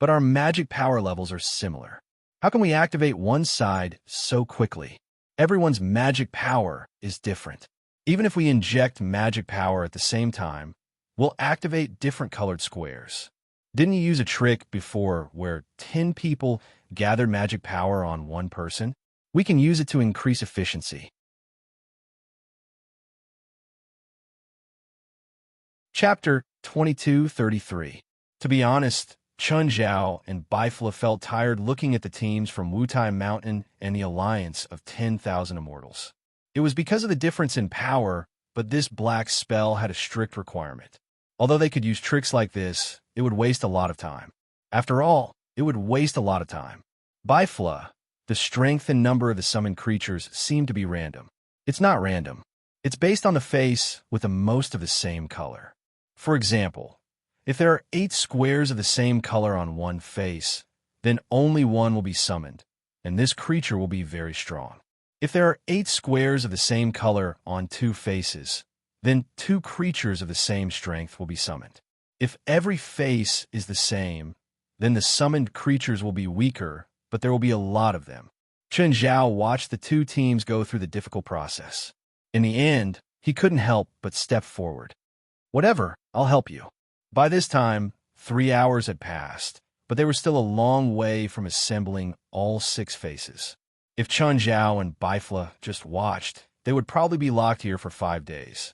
But our magic power levels are similar. How can we activate one side so quickly? Everyone's magic power is different. Even if we inject magic power at the same time, we'll activate different colored squares. Didn't you use a trick before where 10 people gathered magic power on one person? We can use it to increase efficiency." Chapter 22:33. To be honest, Chun Zhao and Bifla felt tired looking at the teams from Wutai Mountain and the alliance of 10,000 immortals. It was because of the difference in power, but this black spell had a strict requirement. Although they could use tricks like this, it would waste a lot of time. After all, it would waste a lot of time. Bifla, the strength and number of the summoned creatures seemed to be random. It's not random. It's based on the face with the most of the same color. For example, if there are 8 squares of the same color on one face, then only one will be summoned, and this creature will be very strong. If there are 8 squares of the same color on 2 faces, then 2 creatures of the same strength will be summoned. If every face is the same, then the summoned creatures will be weaker, but there will be a lot of them. Chun Zhao watched the 2 teams go through the difficult process. In the end, he couldn't help but step forward. "Whatever, I'll help you." By this time, 3 hours had passed, but they were still a long way from assembling all 6 faces. If Chun Zhao and Bifla just watched, they would probably be locked here for 5 days.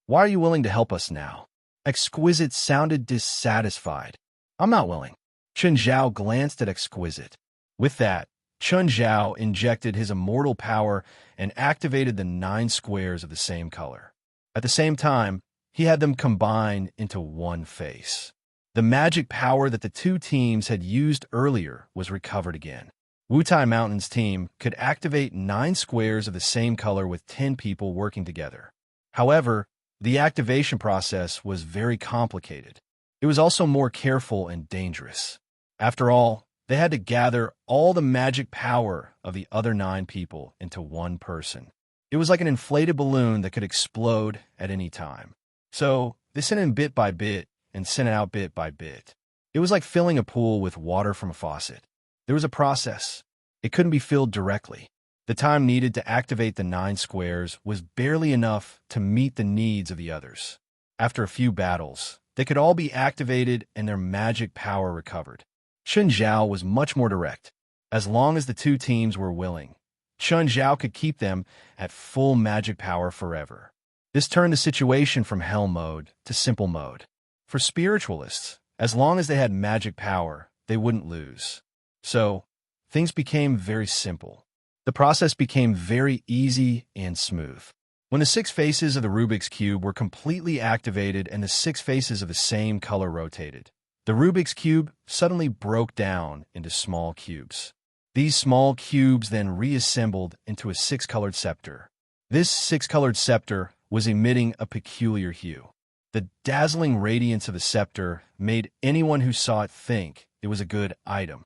"Why are you willing to help us now?" Exquisite sounded dissatisfied. "I'm not willing." Chun Zhao glanced at Exquisite. With that, Chun Zhao injected his immortal power and activated the 9 squares of the same color. At the same time, he had them combine into one face. The magic power that the 2 teams had used earlier was recovered again. Wutai Mountain's team could activate 9 squares of the same color with 10 people working together. However, the activation process was very complicated. It was also more careful and dangerous. After all, they had to gather all the magic power of the other 9 people into one person. It was like an inflated balloon that could explode at any time. So they sent in bit by bit and sent it out bit by bit. It was like filling a pool with water from a faucet. There was a process. It couldn't be filled directly. The time needed to activate the 9 squares was barely enough to meet the needs of the others. After a few battles, they could all be activated and their magic power recovered. Chun Zhao was much more direct. As long as the 2 teams were willing, Chun Zhao could keep them at full magic power forever. This turned the situation from hell mode to simple mode. For spiritualists, as long as they had magic power, they wouldn't lose. So, things became very simple. The process became very easy and smooth. When the 6 faces of the Rubik's Cube were completely activated and the 6 faces of the same color rotated, the Rubik's Cube suddenly broke down into small cubes. These small cubes then reassembled into a 6-colored scepter. This 6-colored scepter was emitting a peculiar hue. The dazzling radiance of the scepter made anyone who saw it think it was a good item.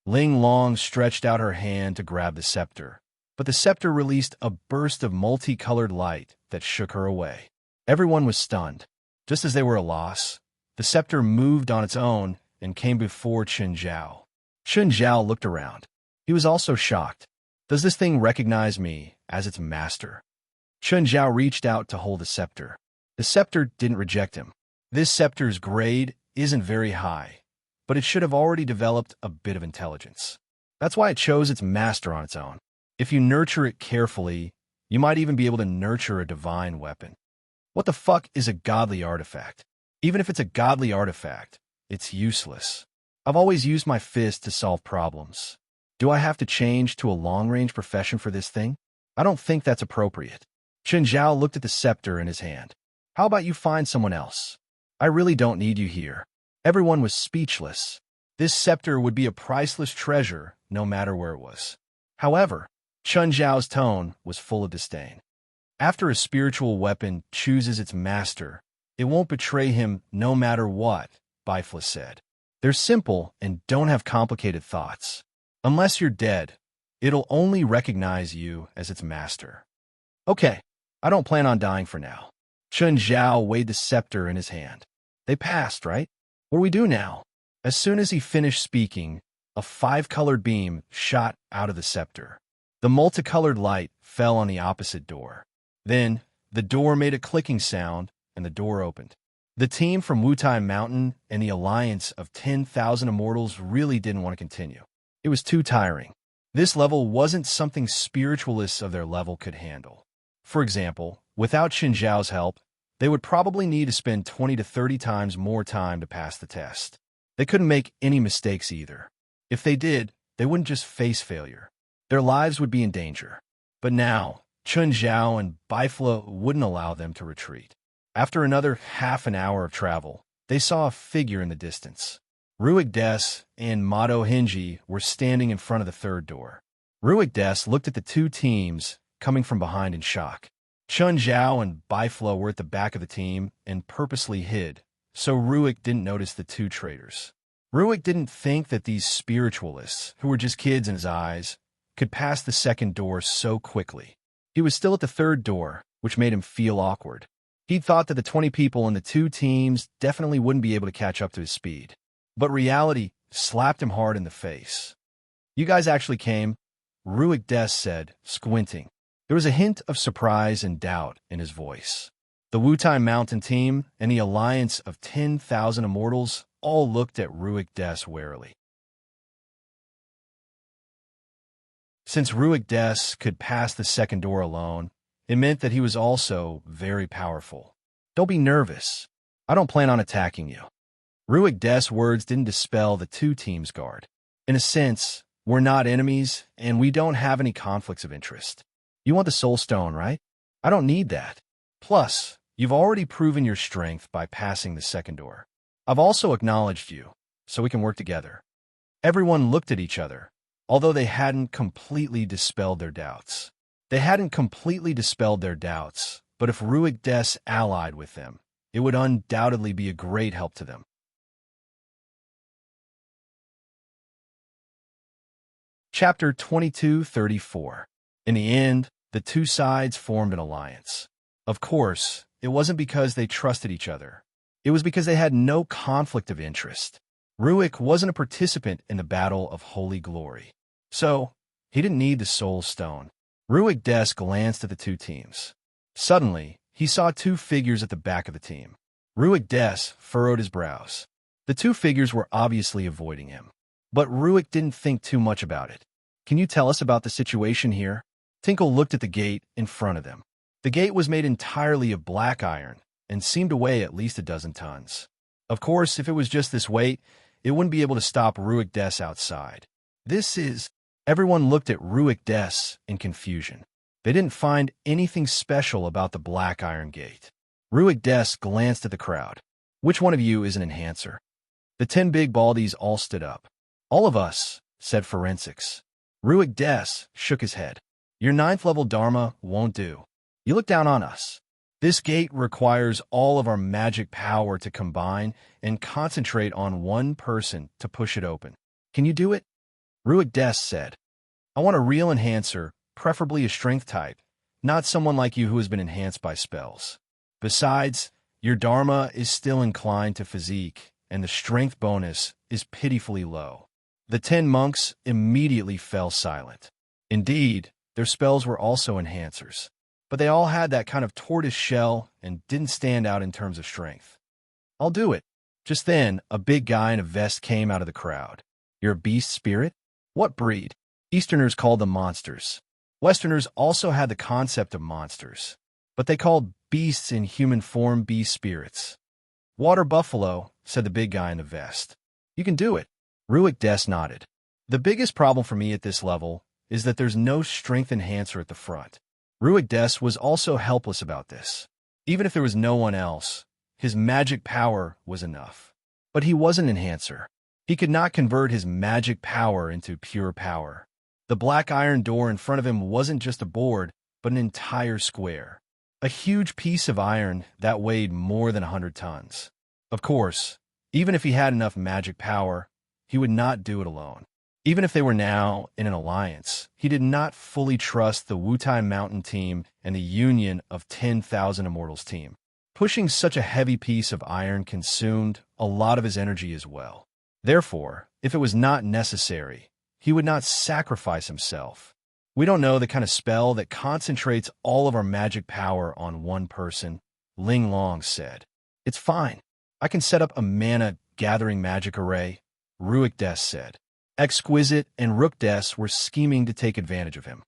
Ling Long stretched out her hand to grab the scepter, but the scepter released a burst of multicolored light that shook her away. Everyone was stunned. Just as they were at a loss, the scepter moved on its own and came before Chun Zhao. Chun Zhao looked around. He was also shocked. Does this thing recognize me as its master? Chun Zhao reached out to hold the scepter. The scepter didn't reject him. This scepter's grade isn't very high, but it should have already developed a bit of intelligence. That's why it chose its master on its own. If you nurture it carefully, you might even be able to nurture a divine weapon. What the fuck is a godly artifact? Even if it's a godly artifact, it's useless. I've always used my fist to solve problems. Do I have to change to a long-range profession for this thing? I don't think that's appropriate. Chen Zhao looked at the scepter in his hand. How about you find someone else? I really don't need you here. Everyone was speechless. This scepter would be a priceless treasure, no matter where it was. However, Chen Zhao's tone was full of disdain. After a spiritual weapon chooses its master, it won't betray him no matter what, Bifla said. They're simple and don't have complicated thoughts. Unless you're dead, it'll only recognize you as its master. Okay, I don't plan on dying for now. Chen Zhao weighed the scepter in his hand. They passed, right? What do we do now? As soon as he finished speaking, a 5-colored beam shot out of the scepter. The multicolored light fell on the opposite door. Then, the door made a clicking sound, and the door opened. The team from Wutai Mountain and the alliance of 10,000 immortals really didn't want to continue. It was too tiring. This level wasn't something spiritualists of their level could handle. For example, without Xin Zhao's help, they would probably need to spend 20 to 30 times more time to pass the test. They couldn't make any mistakes either. If they did, they wouldn't just face failure. Their lives would be in danger. But now, Chen Zhao and Bifla wouldn't allow them to retreat. After another half an hour of travel, they saw a figure in the distance. Ruik Des and Mato Hinji were standing in front of the third door. Ruik Des looked at the two teams coming from behind in shock. Chen Zhao and Bifla were at the back of the team and purposely hid, so Ruik didn't notice the two traitors. Ruik didn't think that these spiritualists, who were just kids in his eyes, could pass the second door so quickly. He was still at the third door, which made him feel awkward. He'd thought that the 20 people in the two teams definitely wouldn't be able to catch up to his speed. But reality slapped him hard in the face. You guys actually came, Ruik Des said, squinting. There was a hint of surprise and doubt in his voice. The Wutai Mountain team and the alliance of 10,000 immortals all looked at Ruik Des warily. Since Ruik Des could pass the second door alone, it meant that he was also very powerful. Don't be nervous. I don't plan on attacking you. Ruik Des' words didn't dispel the two teams' guard. In a sense, we're not enemies, and we don't have any conflicts of interest. You want the Soul Stone, right? I don't need that. Plus, you've already proven your strength by passing the second door. I've also acknowledged you, so we can work together. Everyone looked at each other, although they hadn't completely dispelled their doubts. But if Ruik Des allied with them, it would undoubtedly be a great help to them. Chapter 22:34. In the end, the two sides formed an alliance. Of course, it wasn't because they trusted each other. It was because they had no conflict of interest. Ruik wasn't a participant in the Battle of Holy Glory, so he didn't need the Soul Stone. Ruik Des glanced at the two teams. Suddenly, he saw two figures at the back of the team. Ruik Des furrowed his brows. The two figures were obviously avoiding him. But Ruik didn't think too much about it. Can you tell us about the situation here? Tinkle looked at the gate in front of them. The gate was made entirely of black iron and seemed to weigh at least a dozen tons. Of course, if it was just this weight, it wouldn't be able to stop Ruik Des outside. Everyone looked at Ruik Des in confusion. They didn't find anything special about the black iron gate. Ruik Des glanced at the crowd. Which one of you is an enhancer? The 10 big baldies all stood up. All of us, said Forensics. Ruik Des shook his head. Your 9th level Dharma won't do. You look down on us. This gate requires all of our magic power to combine and concentrate on one person to push it open. Can you do it? Ruik Des said. I want a real enhancer, preferably a strength type, not someone like you who has been enhanced by spells. Besides, your Dharma is still inclined to physique, and the strength bonus is pitifully low. The 10 monks immediately fell silent. Indeed, their spells were also enhancers, but they all had that kind of tortoise shell and didn't stand out in terms of strength. I'll do it. Just then, a big guy in a vest came out of the crowd. You're a beast spirit? What breed? Easterners called them monsters. Westerners also had the concept of monsters, but they called beasts in human form beast spirits. Water buffalo, said the big guy in the vest. You can do it. Ruik Des nodded. The biggest problem for me at this level is that there's no strength enhancer at the front. Ruik Des was also helpless about this. Even if there was no one else, his magic power was enough. But he was an enhancer. He could not convert his magic power into pure power. The black iron door in front of him wasn't just a board, but an entire square. A huge piece of iron that weighed more than 100 tons. Of course, even if he had enough magic power, he would not do it alone. Even if they were now in an alliance, he did not fully trust the Wutai Mountain team and the Union of 10,000 Immortals team. Pushing such a heavy piece of iron consumed a lot of his energy as well. Therefore, if it was not necessary, he would not sacrifice himself. We don't know the kind of spell that concentrates all of our magic power on one person, Ling Long said. It's fine. I can set up a mana gathering magic array, Ruik Des said. Exquisite and Rook Des were scheming to take advantage of him.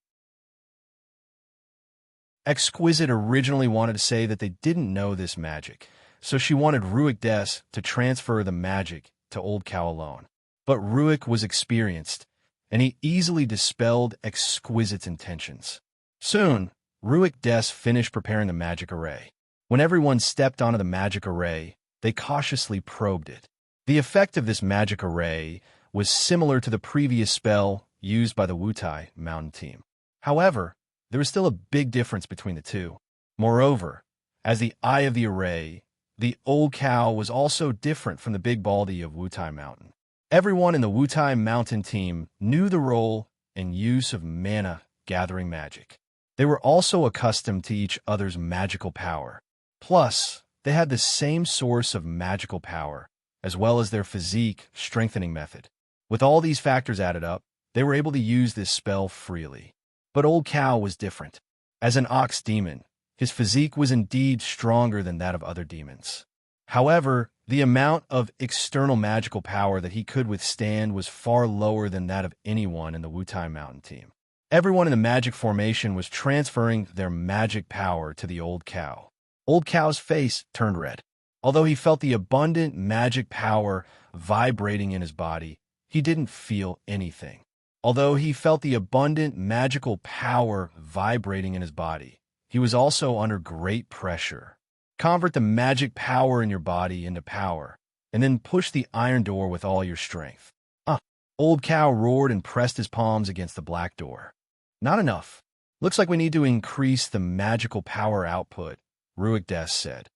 Exquisite originally wanted to say that they didn't know this magic, so she wanted Ruik Des to transfer the magic to Old Cow alone. But Ruik was experienced, and he easily dispelled Exquisite's intentions. Soon, Ruik Des finished preparing the magic array. When everyone stepped onto the magic array, they cautiously probed it. The effect of this magic array was similar to the previous spell used by the Wutai Mountain team. However, there was still a big difference between the two. Moreover, as the eye of the array, the Old Cow was also different from the Big Baldy of Wutai Mountain. Everyone in the Wutai Mountain team knew the role and use of mana gathering magic. They were also accustomed to each other's magical power. Plus, they had the same source of magical power, as well as their physique strengthening method. With all these factors added up, they were able to use this spell freely. But Old Cow was different. As an ox demon, his physique was indeed stronger than that of other demons. However, the amount of external magical power that he could withstand was far lower than that of anyone in the Wutai Mountain team. Everyone in the magic formation was transferring their magic power to the Old Cow. Old Cow's face turned red. Although he felt the abundant magic power vibrating in his body, he didn't feel anything. Although he felt the abundant magical power vibrating in his body, he was also under great pressure. Convert the magic power in your body into power, and then push the iron door with all your strength. Old Cow roared and pressed his palms against the black door. Not enough. Looks like we need to increase the magical power output, Ruik Des said.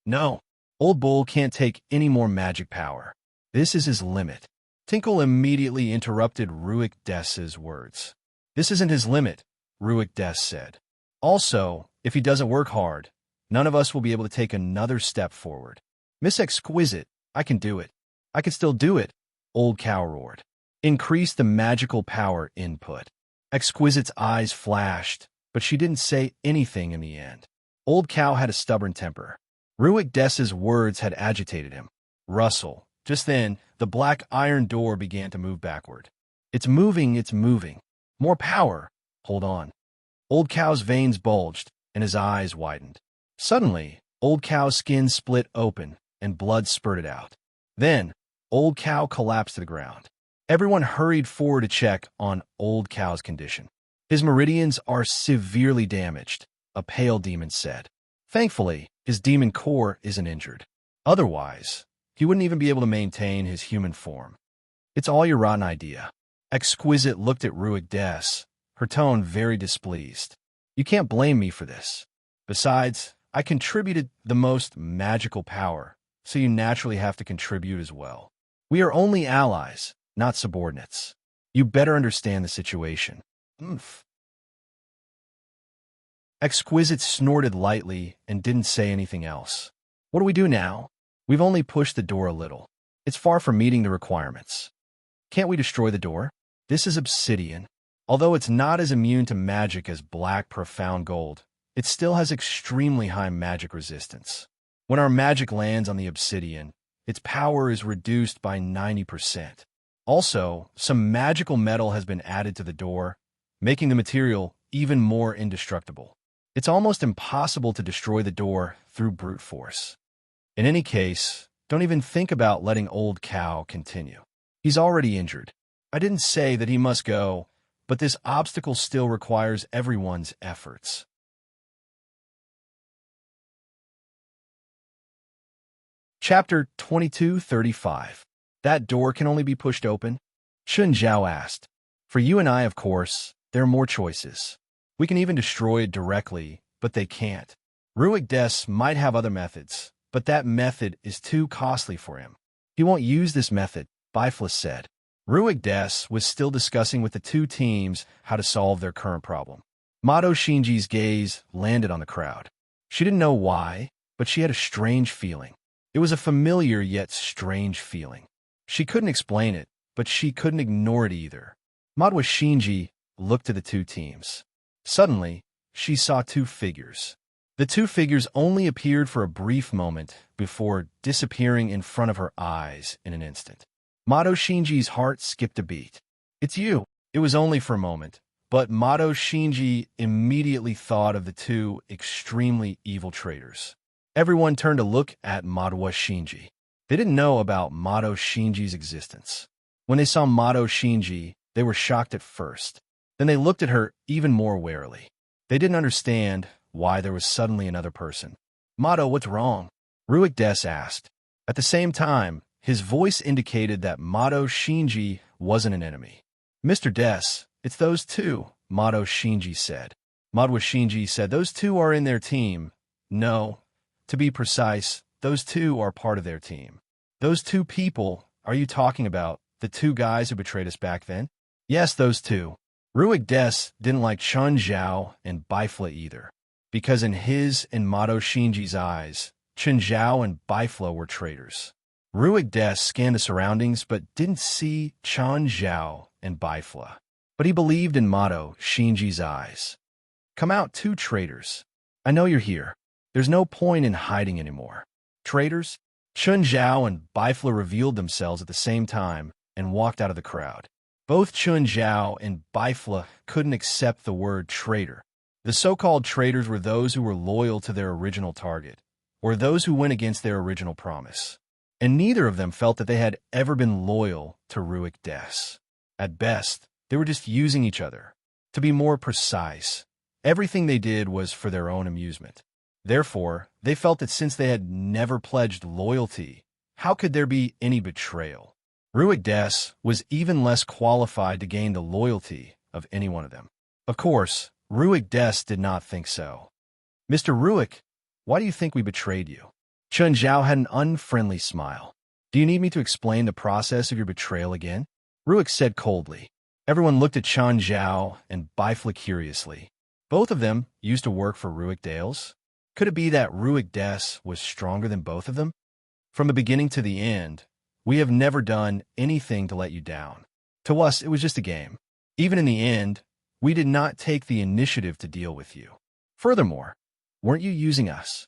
No, Old Bull can't take any more magic power. This is his limit. Tinkle immediately interrupted Ruik Des's words. This isn't his limit, Ruik Des said. Also, if he doesn't work hard, none of us will be able to take another step forward. Miss Exquisite, I can do it. I can still do it, Old Cow roared. Increase the magical power input. Exquisite's eyes flashed, but she didn't say anything in the end. Old Cow had a stubborn temper. Ruik Des's words had agitated him. Rustle. Just then, the black iron door began to move backward. It's moving, it's moving. More power. Hold on. Old Cow's veins bulged, and his eyes widened. Suddenly, Old Cow's skin split open, and blood spurted out. Then, Old Cow collapsed to the ground. Everyone hurried forward to check on Old Cow's condition. His meridians are severely damaged, a pale demon said. Thankfully, his demon core isn't injured. Otherwise, he wouldn't even be able to maintain his human form. It's all your rotten idea. Exquisite looked at Ruik Des, her tone very displeased. You can't blame me for this. Besides, I contributed the most magical power, so you naturally have to contribute as well. We are only allies, not subordinates. You better understand the situation. Exquisite snorted lightly and didn't say anything else. What do we do now? We've only pushed the door a little. It's far from meeting the requirements. Can't we destroy the door? This is obsidian. Although it's not as immune to magic as black profound gold, it still has extremely high magic resistance. When our magic lands on the obsidian, its power is reduced by 90%. Also, some magical metal has been added to the door, making the material even more indestructible. It's almost impossible to destroy the door through brute force. In any case, don't even think about letting old Cow continue. He's already injured. I didn't say that he must go, but this obstacle still requires everyone's efforts. Chapter 22:35. That door can only be pushed open? Chun Zhao asked. For you and I, of course, there are more choices. We can even destroy it directly, but they can't. Ruik Des might have other methods, but that method is too costly for him. He won't use this method, Biflis said. Ruik Des was still discussing with the two teams how to solve their current problem. Mato Shinji's gaze landed on the crowd. She didn't know why, but she had a strange feeling. It was a familiar yet strange feeling. She couldn't explain it, but she couldn't ignore it either. Mato Shinji looked to the two teams. Suddenly, she saw two figures. The two figures only appeared for a brief moment before disappearing in front of her eyes in an instant. Mato Shinji's heart skipped a beat. It's you. It was only for a moment, but Mato Shinji immediately thought of the two extremely evil traitors. Everyone turned to look at Mato Shinji. They didn't know about Mato Shinji's existence. When they saw Mato Shinji, they were shocked at first. Then they looked at her even more warily. They didn't understand why there was suddenly another person. Mato, what's wrong? Ruik Des asked. At the same time, his voice indicated that Mato Shinji wasn't an enemy. Mr. Des, it's those two, Mato Shinji said. Mato Shinji said those two are in their team. No, to be precise, those two are part of their team. Those two people, are you talking about the two guys who betrayed us back then? Yes, those two. Ruik Des didn't like Chun Zhao and Bifla either, because in his and Mato Shinji's eyes, Chun Zhao and Bifla were traitors. Ruik Des scanned the surroundings but didn't see Chun Zhao and Bifla, but he believed in Mato Shinji's eyes. Come out, two traitors. I know you're here. There's no point in hiding anymore. Traitors? Chun Zhao and Bifla revealed themselves at the same time and walked out of the crowd. Both Chun Zhao and Bifla couldn't accept the word traitor. The so-called traitors were those who were loyal to their original target, or those who went against their original promise. And neither of them felt that they had ever been loyal to Ruik Des. At best, they were just using each other. To be more precise, everything they did was for their own amusement. Therefore, they felt that since they had never pledged loyalty, how could there be any betrayal? Ruik Des was even less qualified to gain the loyalty of any one of them. Of course, Ruik Des did not think so. Mr. Ruik, why do you think we betrayed you? Chun Zhao had an unfriendly smile. Do you need me to explain the process of your betrayal again? Ruik said coldly. Everyone looked at Chun Zhao and Bifla curiously. Both of them used to work for Ruik Dales. Could it be that Ruik Des was stronger than both of them? From the beginning to the end, we have never done anything to let you down. To us, it was just a game. Even in the end, we did not take the initiative to deal with you. Furthermore, weren't you using us?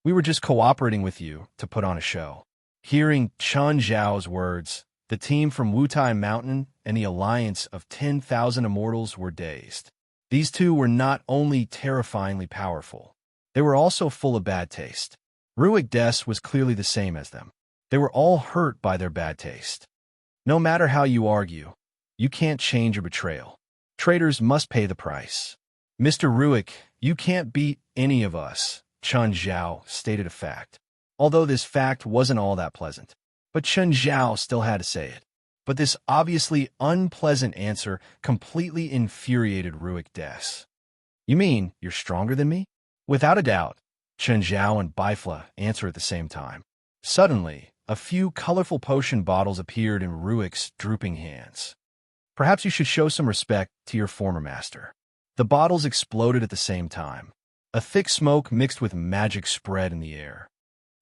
We were just cooperating with you to put on a show. Hearing Chun Zhao's words, the team from Wutai Mountain and the alliance of 10,000 immortals were dazed. These two were not only terrifyingly powerful, they were also full of bad taste. Ruik Des was clearly the same as them. They were all hurt by their bad taste. No matter how you argue, you can't change your betrayal. Traitors must pay the price. Mr. Ruik, you can't beat any of us, Chun Zhao stated a fact. Although this fact wasn't all that pleasant. But Chun Zhao still had to say it. But this obviously unpleasant answer completely infuriated Ruik Des. You mean you're stronger than me? Without a doubt, Chun Zhao and Bifla answered at the same time. Suddenly, a few colorful potion bottles appeared in Ruik's drooping hands. Perhaps you should show some respect to your former master. The bottles exploded at the same time. A thick smoke mixed with magic spread in the air.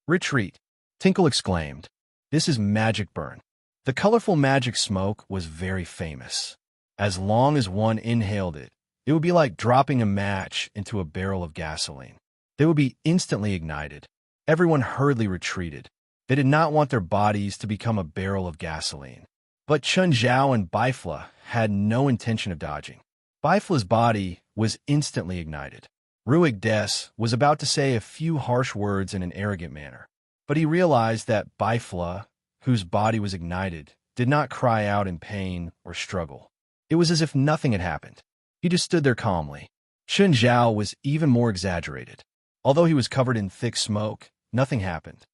Retreat, Tinkle exclaimed. This is magic burn. The colorful magic smoke was very famous. As long as one inhaled it, it would be like dropping a match into a barrel of gasoline. They would be instantly ignited. Everyone hurriedly retreated. They did not want their bodies to become a barrel of gasoline. But Chun Zhao and Bifla had no intention of dodging. Bifla's body was instantly ignited. Ruig Des was about to say a few harsh words in an arrogant manner, but he realized that Bifla, whose body was ignited, did not cry out in pain or struggle. It was as if nothing had happened. He just stood there calmly. Chun Zhao was even more exaggerated. Although he was covered in thick smoke, nothing happened.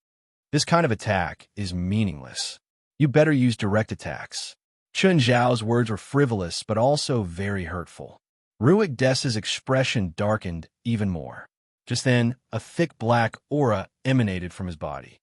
This kind of attack is meaningless. You better use direct attacks. Chun Zhao's words were frivolous but also very hurtful. Ruig Des's expression darkened even more. Just then, a thick black aura emanated from his body.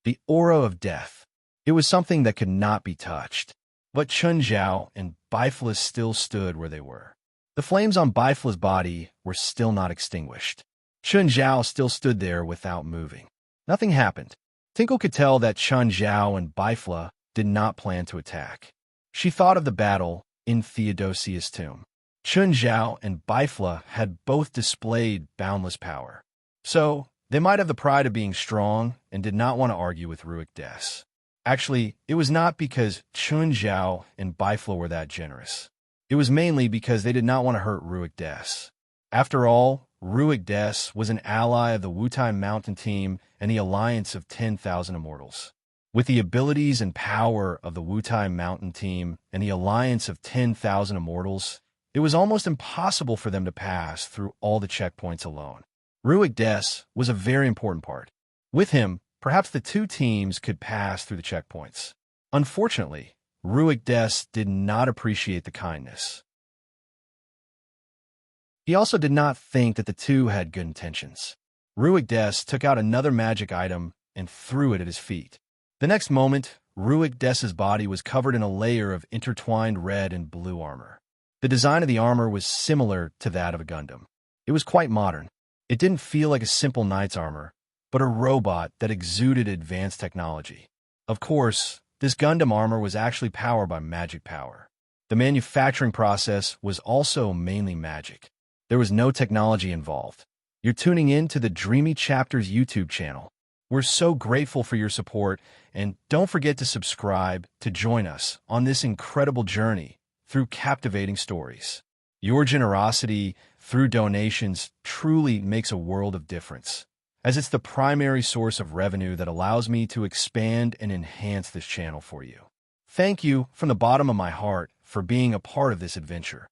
The aura of death. It was something that could not be touched. But Chun Zhao and Bifla still stood where they were. The flames on Bifla's body were still not extinguished. Chun Zhao still stood there without moving. Nothing happened. Tinkle could tell that Chun Zhao and Bifla did not plan to attack. She thought of the battle in Theodosia's tomb. Chun Zhao and Bifla had both displayed boundless power. So, they might have the pride of being strong and did not want to argue with Ruig Des. Actually, it was not because Chun Zhao and Bifla were that generous. It was mainly because they did not want to hurt Ruig Des. After all, Ruig Des was an ally of the Wutai Mountain team and the alliance of 10,000 immortals. With the abilities and power of the Wutai Mountain team and the alliance of 10,000 immortals, it was almost impossible for them to pass through all the checkpoints alone. Ruig Des was a very important part. With him, perhaps the two teams could pass through the checkpoints. Unfortunately, Ruig Des did not appreciate the kindness. He also did not think that the two had good intentions. Ruig Des took out another magic item and threw it at his feet. The next moment, Ruig Des's body was covered in a layer of intertwined red and blue armor. The design of the armor was similar to that of a Gundam. It was quite modern. It didn't feel like a simple knight's armor, but a robot that exuded advanced technology. Of course, this Gundam armor was actually powered by magic power. The manufacturing process was also mainly magic. There was no technology involved. You're tuning in to the Dreamy Chapters YouTube channel. We're so grateful for your support, and don't forget to subscribe to join us on this incredible journey through captivating stories. Your generosity through donations truly makes a world of difference, as it's the primary source of revenue that allows me to expand and enhance this channel for you. Thank you from the bottom of my heart for being a part of this adventure.